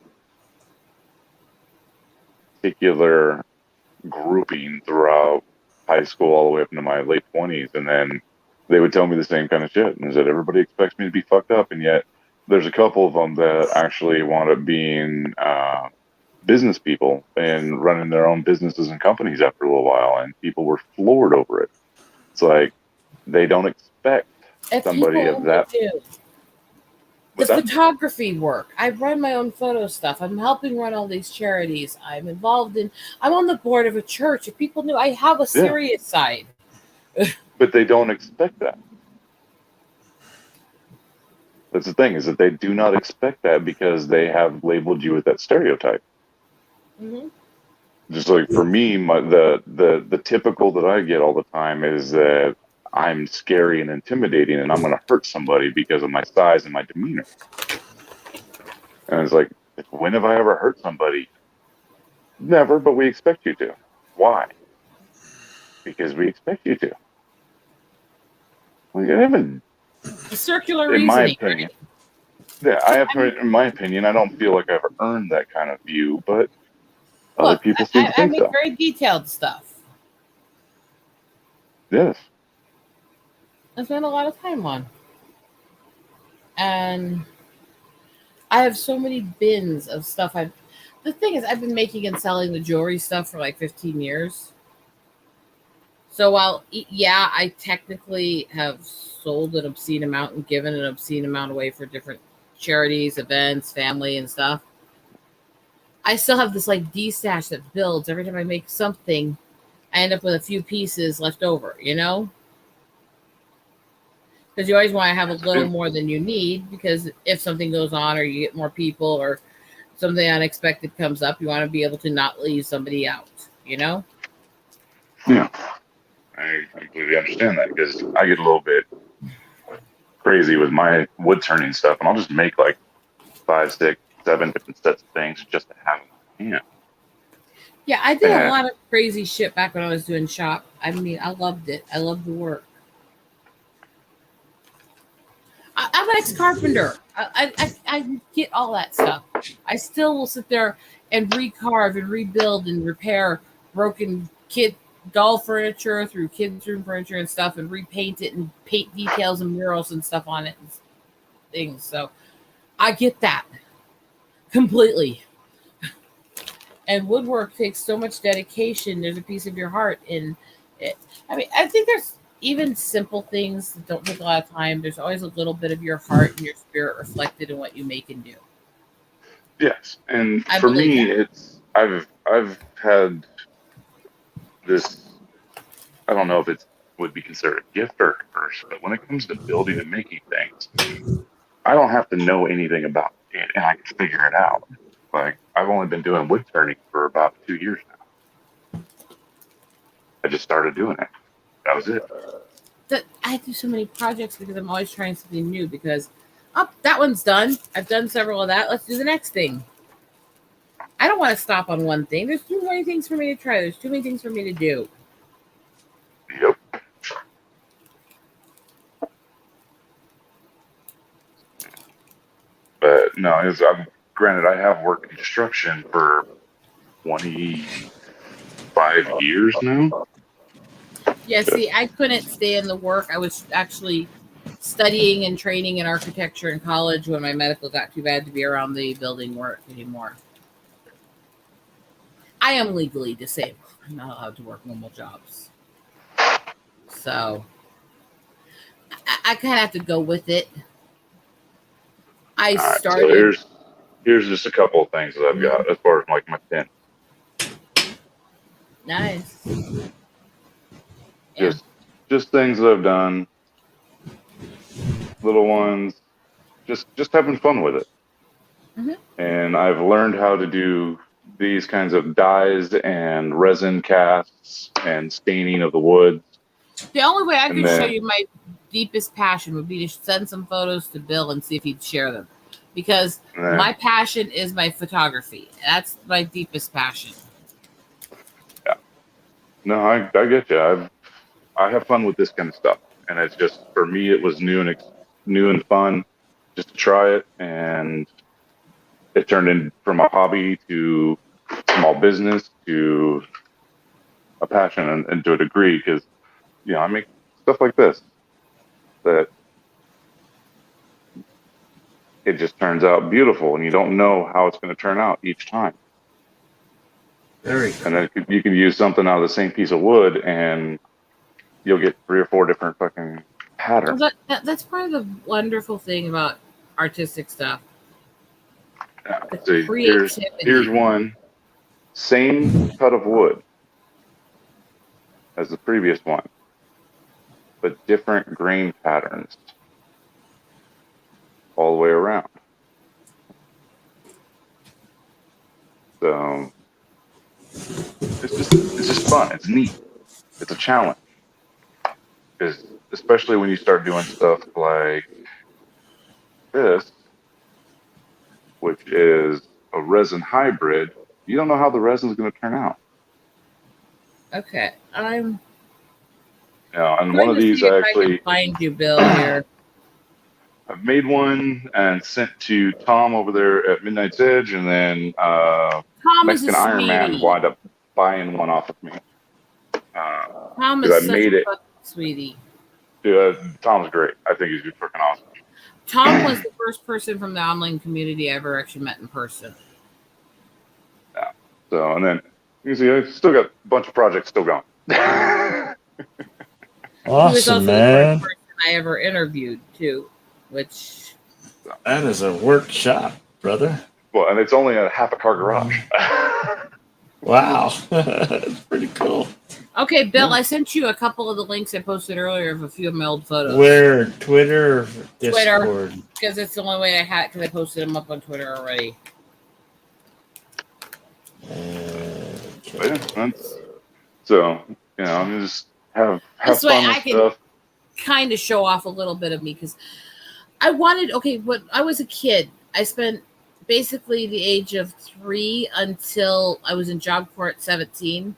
particular grouping throughout high school all the way up into my late 20s, and then they would tell me the same kind of shit, and is that everybody expects me to be fucked up, and yet there's a couple of them that actually wound up being business people and running their own businesses and companies after a little while, and people were floored over it. It's like they don't expect If somebody people of only that. knew the What's that? photography work. I run my own photo stuff. I'm helping run all these charities. I'm on the board of a church. If people knew I have a serious side. But they don't expect that. That's the thing, is that they do not expect that because they have labeled you with that stereotype. Mm-hmm. Just like for me, the typical that I get all the time is that I'm scary and intimidating, and I'm going to hurt somebody because of my size and my demeanor. And it's like, when have I ever hurt somebody? Never, but we expect you to. Why? Because we expect you to. Well, you haven't, Circular in my reasoning. opinion. Yeah, I have. In my opinion, I don't feel like I've earned that kind of view, but other Look, people seem to I think make so. very detailed stuff. Yes. I spend a lot of time on. And I have so many bins of stuff. The thing is, I've been making and selling the jewelry stuff for like 15 years. So while, yeah, I technically have sold an obscene amount and given an obscene amount away for different charities, events, family, and stuff, I still have this like D-stash that builds. Every time I make something, I end up with a few pieces left over, you know? Because you always want to have a little more than you need, because if something goes on or you get more people or something unexpected comes up, you want to be able to not leave somebody out, you know? Yeah. I completely understand that, because I get a little bit crazy with my wood turning stuff, and I'll just make like 5, 6, 7 different sets of things just to have them on hand. Yeah, I did a lot of crazy shit back when I was doing shop. I mean, I loved it. I loved the work. I'm an ex-carpenter. I get all that stuff. I still will sit there and recarve and rebuild and repair broken kid doll furniture through kids' room furniture and stuff, and repaint it and paint details and murals and stuff on it and things. So I get that completely. And woodwork takes so much dedication. There's a piece of your heart in it. I mean, I think there's even simple things that don't take a lot of time. There's always a little bit of your heart and your spirit reflected in what you make and do. Yes, and for me, it's I've had this. I don't know if it would be considered a gift or a curse, but when it comes to building and making things, I don't have to know anything about it, and I can figure it out. Like, I've only been doing wood turning for about 2 years now. I just started doing it. That was it. I do so many projects because I'm always trying something new. Because, that one's done. I've done several of that. Let's do the next thing. I don't want to stop on one thing. There's too many things for me to try. There's too many things for me to do. Yep. But no, granted, I have worked in construction for 25 years now. Yeah, see, I couldn't stay in the work. I was actually studying and training in architecture in college when my medical got too bad to be around the building work anymore. I am legally disabled. I'm not allowed to work normal jobs. So I kind of have to go with it. I started. So here's just a couple of things that I've got as far as like my pen. Nice. Just things that I've done. little ones, just having fun with it. Mhm. And I've learned how to do these kinds of dyes and resin casts and staining of the wood. The only way I And could show then- you my deepest passion would be to send some photos to Bill and see if he'd share them. Because Right. my passion is my photography. That's my deepest passion. No, I get you. I have fun with this kind of stuff, and it's just, for me, it was new and fun, just to try it, and it turned in from a hobby to small business to a passion, and to a degree, because I make stuff like this that it just turns out beautiful, and you don't know how it's going to turn out each time. Very. And then you can use something out of the same piece of wood, and you'll get 3 or 4 different fucking patterns. Well, that's part of the wonderful thing about artistic stuff. The See, creativity. here's one, same cut of wood as the previous one, but different grain patterns all the way around. So it's just fun. It's neat. It's a challenge. Because especially when you start doing stuff like this, which is a resin hybrid, you don't know how the resin is going to turn out. Okay, I'm. And going one of to these see if I actually, can find you, Bill. Here. I've made one and sent to Tom over there at Midnight's Edge, and then Tom is Mexican a Iron Man sweetie. wound up buying one off of me. Tom 'cause is I such made a it. fucking sweetie. Tom's great. I think he's freaking awesome. Tom was the first person from the online community I ever actually met in person. So, and then you can see I still got a bunch of projects still going. He was Awesome, also man. the first person I ever interviewed too, which That is a workshop, brother. Well, and it's only a half a car garage. Wow. That's pretty cool. okay, Bill, I sent you a couple of the links I posted earlier of a few of my old photos. Where? Twitter or Twitter, Discord? because it's the only way I had, because I posted them up on Twitter already. But yeah, so, I'm just have This way fun with I can stuff. kind of show off a little bit of me, because I wanted, when I was a kid, I spent basically the age of 3 until I was in Job Corps at 17,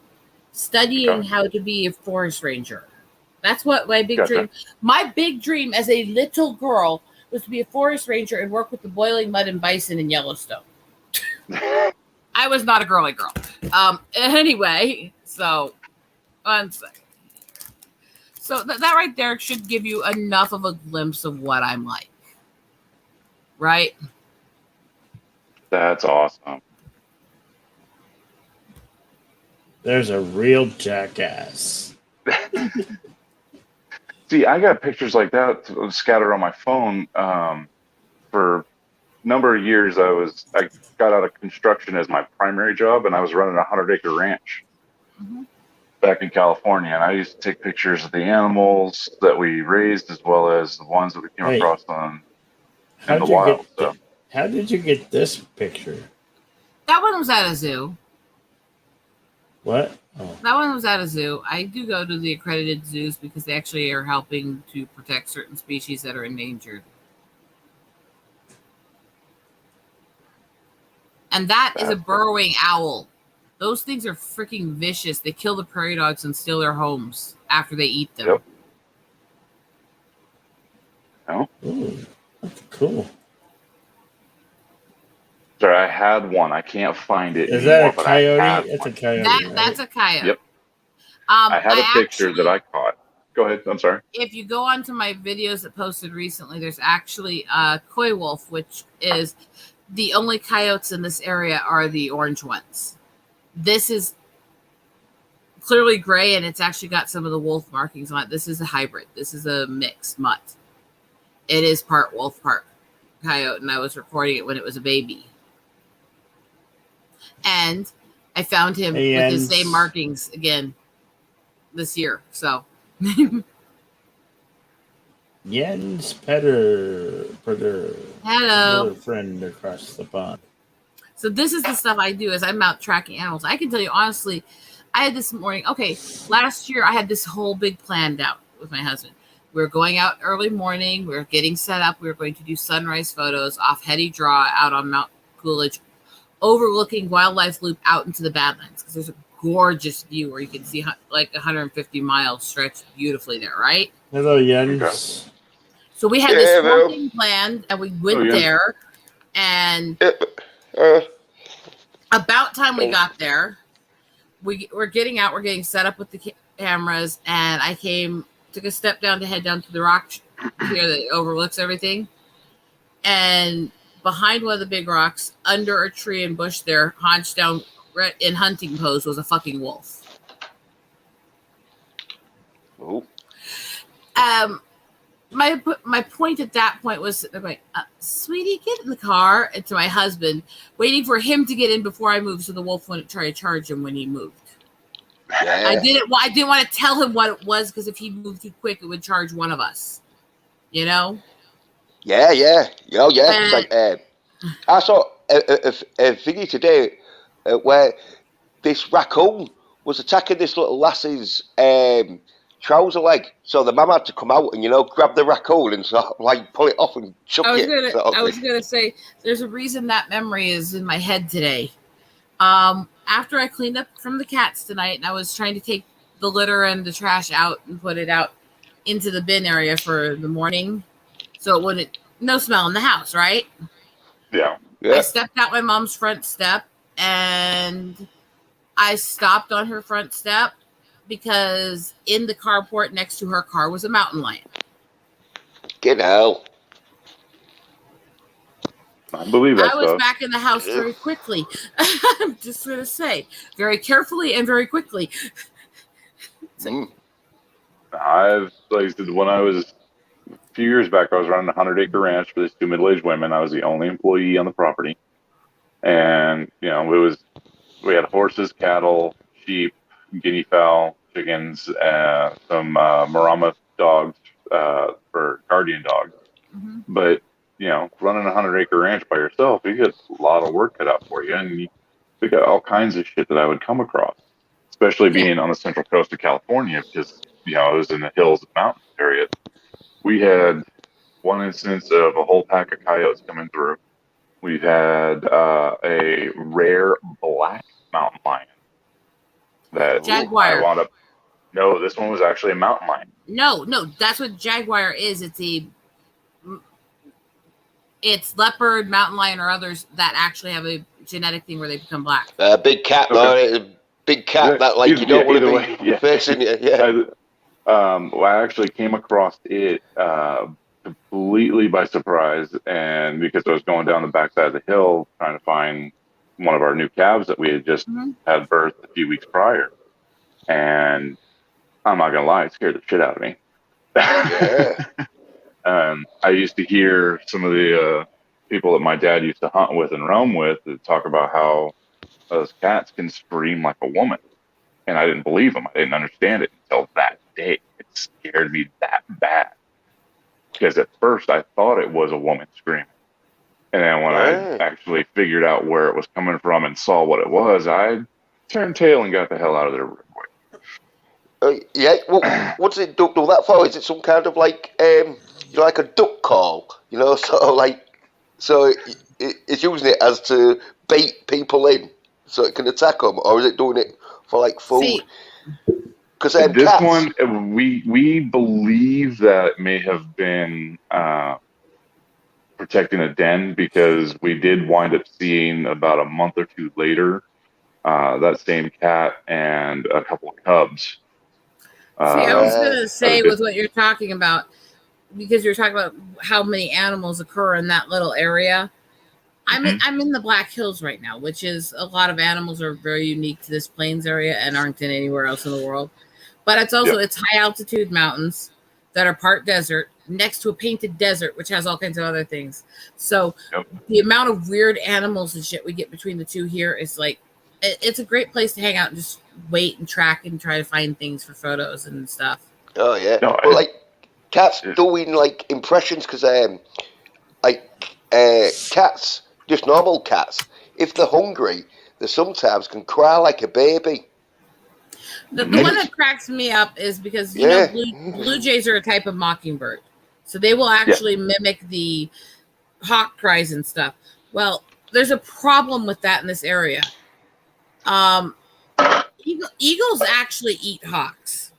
studying how to be a forest ranger. That's what my big Gotcha. dream. My big dream as a little girl was to be a forest ranger and work with the boiling mud and bison in Yellowstone. I was not a girly girl. Anyway, so 1 second. So that right there should give you enough of a glimpse of what I'm like. Right? That's awesome. There's a real jackass. See, I got pictures like that scattered on my phone. For a number of years, I got out of construction as my primary job, and I was running a 100-acre ranch back in California. And I used to take pictures of the animals that we raised, as well as the ones that we came Wait. across in How'd the you wild. get So, How did you get this picture? That one was at a zoo. What? Oh. That one was at a zoo. I do go to the accredited zoos because they actually are helping to protect certain species that are endangered. And that is a burrowing owl. Those things are freaking vicious. They kill the prairie dogs and steal their homes after they eat them. Yep. Oh, Ooh, that's cool. sorry, I had one. I can't find it Is anymore, that a but I had coyote? It's a one. coyote. right? That's a coyote. Yep. I had a picture that I caught. Go ahead. I'm sorry. If you go onto my videos that posted recently, there's actually a coy wolf, which is the only coyotes in this area are the orange ones. This is clearly gray, and it's actually got some of the wolf markings on it. This is a hybrid. This is a mixed mutt. It is part wolf, part coyote, and I was recording it when it was a baby. And I found him with his And- same markings again this year. So Jens Petter, Hello. another friend across the pond. So this is the stuff I do as I'm out tracking animals. I can tell you honestly, I had this morning. Okay, last year I had this whole big planned out with my husband. We were going out early morning. We were getting set up. We were going to do sunrise photos off Hetty Draw out on Mount Coolidge, overlooking Wildlife Loop out into the Badlands, because there's a gorgeous view where you can see like 150 miles stretched beautifully there, right? Hello, Jens. So we had this whole thing planned, and we went there, and about time we got there, we're getting out, we're getting set up with the cameras, and I took a step down to head down to the rock here that overlooks everything, and behind one of the big rocks, under a tree and bush there, hunched down in hunting pose, was a fucking wolf. Oh. My point at that point was, I'm like, sweetie, get in the car, and to my husband, waiting for him to get in before I moved, so the wolf wouldn't try to charge him when he moved. Yeah. I didn't want to tell him what it was, because if he moved too quick, it would charge one of us. You know? Yeah. Oh, yeah. It's like, I saw a video today where this raccoon was attacking this little lass's trouser leg, so the mum had to come out and grab the raccoon and sort of like pull it off and chuck it. I was gonna say, there's a reason that memory is in my head today. After I cleaned up from the cats tonight, and I was trying to take the litter and the trash out and put it out into the bin area for the morning, so it wouldn't no smell in the house, right? Yeah. I stepped out my mom's front step, and I stopped on her front step, because in the carport next to her car was a mountain lion. Get out. I believe that I was stuff. back in the house very quickly. I'm just going to say, very carefully and very quickly. I've, like I said, when I was a few years back, I was running a 100-acre ranch for these two middle-aged women. I was the only employee on the property. And, we had horses, cattle, sheep, guinea fowl, chickens, some Marama dogs for guardian dogs. Mm-hmm. But, running a 100-acre ranch by yourself, you get a lot of work cut out for you. And you got all kinds of shit that I would come across, especially being on the central coast of California, because, it was in the hills and mountains area. We had one instance of a whole pack of coyotes coming through. We've had a rare black mountain lion. That Jaguar. I wound up. No, this one was actually a mountain lion. No, that's what Jaguar is. It's leopard, mountain lion, or others that actually have a genetic thing where they become black. Big cat, though. Big cat that like you don't want to be facing you. Yeah. I actually came across it completely by surprise, and because I was going down the backside of the hill trying to find one of our new calves that we had just had birthed a few weeks prior. And I'm not gonna lie, it scared the shit out of me. Yeah. I used to hear some of the people that my dad used to hunt with and roam with talk about how those cats can scream like a woman, and I didn't believe them. I didn't understand it until that day. It scared me that bad, because at first I thought it was a woman screaming. And then when I actually figured out where it was coming from and saw what it was, I turned tail and got the hell out of there real quick. What's it do that for? Is it some kind of like, like a duck call? Sort of like, so it's using it as to bait people in so it can attack them, or is it doing it for like food? Because this cats, one, we believe that it may have been protecting a den, because we did wind up seeing about a month or two later that same cat and a couple of cubs. I was going to say with what you're talking about, because you're talking about how many animals occur in that little area. I'm in the Black Hills right now, which is a lot of animals are very unique to this plains area and aren't in anywhere else in the world. But it's also it's high altitude mountains that are part desert next to a painted desert, which has all kinds of other things. So the amount of weird animals and shit we get between the two here is like, it's a great place to hang out and just wait and track and try to find things for photos and stuff. Oh yeah, No, but like cats doing like impressions because cats, just normal cats, if they're hungry, they sometimes can cry like a baby. The one that cracks me up is because you know blue jays are a type of mockingbird, so they will actually mimic the hawk cries and stuff. Well, there's a problem with that in this area. Eagles actually eat hawks,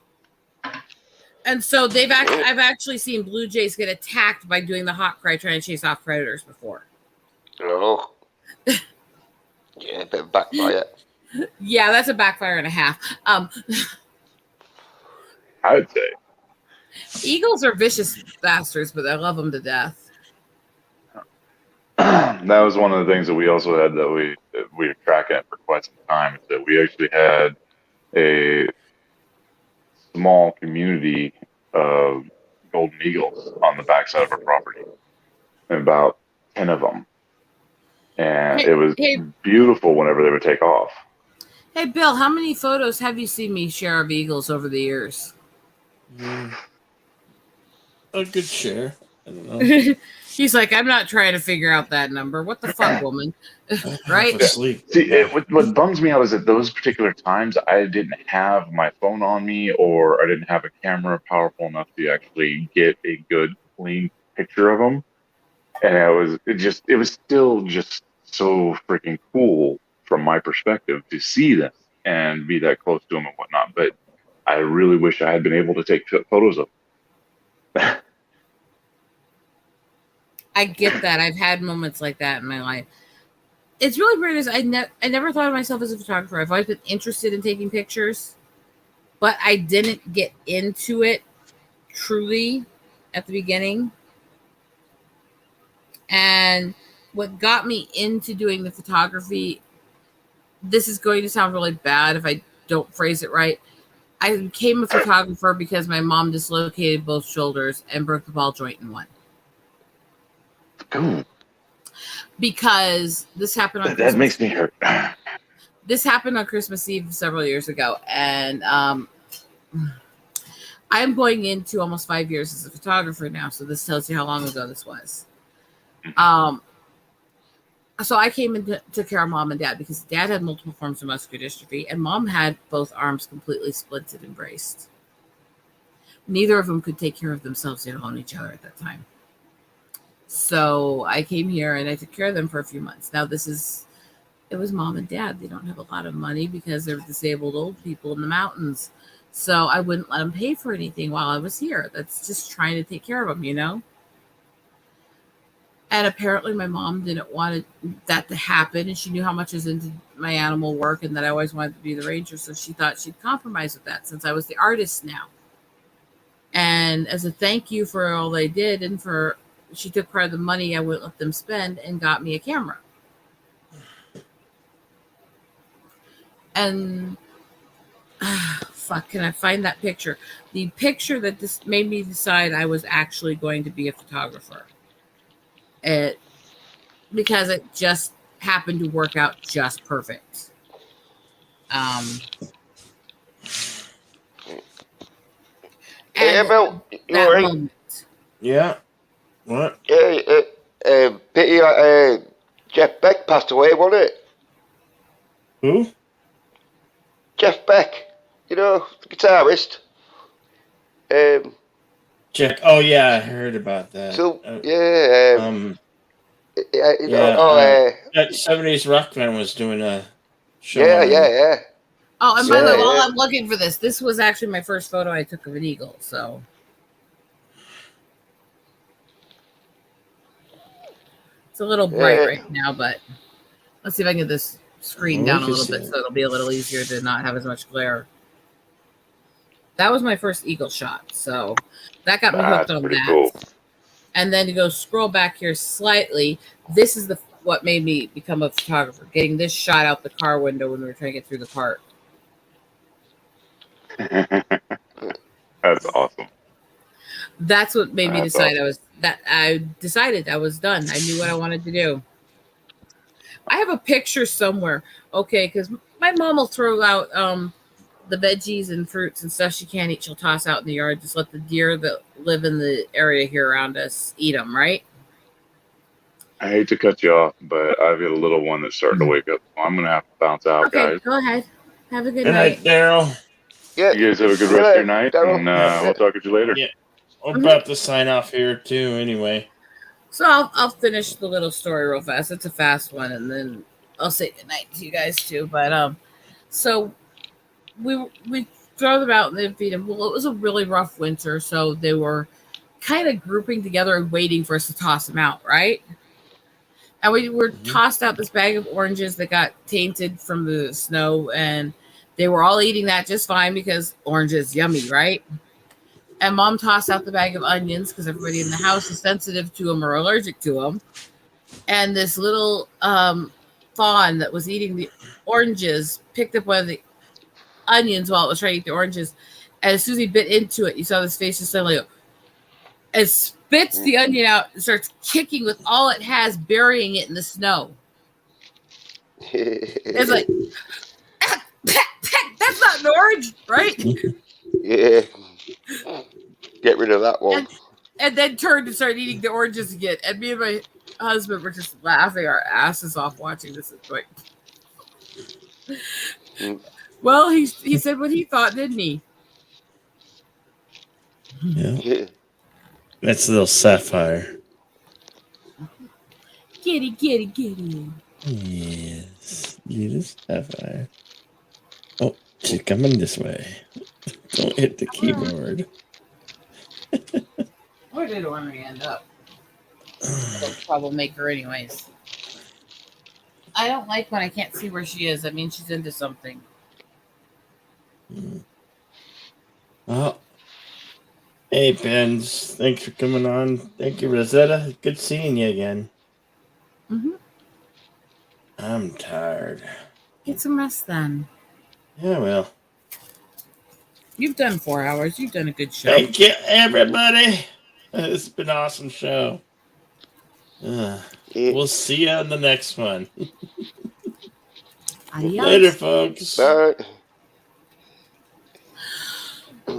and so I've actually seen blue jays get attacked by doing the hawk cry, trying to chase off predators before. Oh, yeah, a bit of backfire. Yeah, that's a backfire and a half. I would say Eagles are vicious bastards, but I love them to death. that was one of the things that we also had that we were tracking it for quite some time. Is that we actually had a small community of golden eagles on the backside of our property, about 10 of them, and it was beautiful whenever they would take off. Hey, Bill, how many photos have you seen me share of eagles over the years? A good share. I don't know. He's like, I'm not trying to figure out that number. What the fuck, woman? Right? See, what bums me out is at those particular times, I didn't have my phone on me, or I didn't have a camera powerful enough to actually get a good, clean picture of them. And it was still just so freaking cool from my perspective to see them and be that close to them and whatnot. But I really wish I had been able to take photos of them. I get that. I've had moments like that in my life. It's really weird. Is I never thought of myself as a photographer. I've always been interested in taking pictures, but I didn't get into it truly at the beginning. And what got me into doing the photography, this is going to sound really bad if I don't phrase it right. I became a photographer because my mom dislocated both shoulders and broke the ball joint in one. Cool. Because this happened on that makes me hurt. This happened on Christmas Eve several years ago, and I'm going into almost 5 years as a photographer now, so this tells you how long ago this was. So I came and took care of mom and dad because dad had multiple forms of muscular dystrophy and mom had both arms completely splinted and braced. Neither of them could take care of themselves, let alone each other at that time. So I came here and I took care of them for a few months. Now it was mom and dad. They don't have a lot of money because they're disabled old people in the mountains. So I wouldn't let them pay for anything while I was here. That's just trying to take care of them, you know? And apparently my mom didn't want that to happen. And she knew how much I was into my animal work and that I always wanted to be the ranger. So she thought she'd compromise with that since I was the artist now. And as a thank you for all they did and she took part of the money I wouldn't let them spend and got me a camera. And fuck, can I find that picture? The picture that this made me decide I was actually going to be a photographer. Because it just happened to work out just perfect. Hey, Bill, you all right? Yeah. What? Pity Jeff Beck passed away, wasn't it? Who? Jeff Beck, you know, the guitarist. Jeff. Oh yeah, I heard about that. So that 70s rock band was doing a show. Yeah. Oh, and by the way, while I'm looking for this was actually my first photo I took of an eagle. So it's a little bright right now, but let's see if I can get this screen down a little bit so it'll be a little easier to not have as much glare. That was my first eagle shot, so that got me hooked on that. Cool. And then to go scroll back here slightly, this is what made me become a photographer, getting this shot out the car window when we were trying to get through the park. That's awesome. That's what made me decide I decided I was done. I knew what I wanted to do. I have a picture somewhere, okay, because my mom will throw out the veggies and fruits and stuff she can't eat, she'll toss out in the yard. Just let the deer that live in the area here around us eat them, right? I hate to cut you off, but I've got a little one that's starting to wake up. I'm going to have to bounce out, Okay, guys. go ahead. Have a good Good night, night. Daryl. Yeah. You guys have a good rest of your night, and we'll talk to you later. Yeah, we're about to sign off here too. Anyway, So I'll finish the little story real fast. It's a fast one, and then I'll say goodnight to you guys too. But so we throw them out and then feed them. Well, it was a really rough winter, so they were kind of grouping together and waiting for us to toss them out, right? And we were tossed out this bag of oranges that got tainted from the snow, and they were all eating that just fine because oranges, yummy, right? And Mom tossed out the bag of onions because everybody in the house is sensitive to them or allergic to them. And this little fawn that was eating the oranges picked up one of the onions while it was trying to eat the oranges. And as soon as he bit into it, you saw this face just suddenly go, and spits the onion out and starts kicking with all it has, burying it in the snow. It's like, that's not an orange, right? Yeah. Get rid of that one. And then turned and started eating the oranges again. And me and my husband were just laughing our asses off watching this. Like, well, he said what he thought, didn't he? yeah. That's a little Sapphire. Kitty, kitty, kitty. Yes, you just Sapphire. Oh, she's coming this way. Don't hit the keyboard. Where did Ornery end up? Troublemaker, anyways. I don't like when I can't see where she is. That means she's into something. Oh, hey, Benz. Thanks for coming on. Thank you, Rosetta. Good seeing you again. Mm-hmm. I'm tired. Get some rest then. Yeah, well. You've done 4 hours. You've done a good show. Thank you, everybody. It's been an awesome show. We'll see you on the next one. Adios. Later, folks. Bye.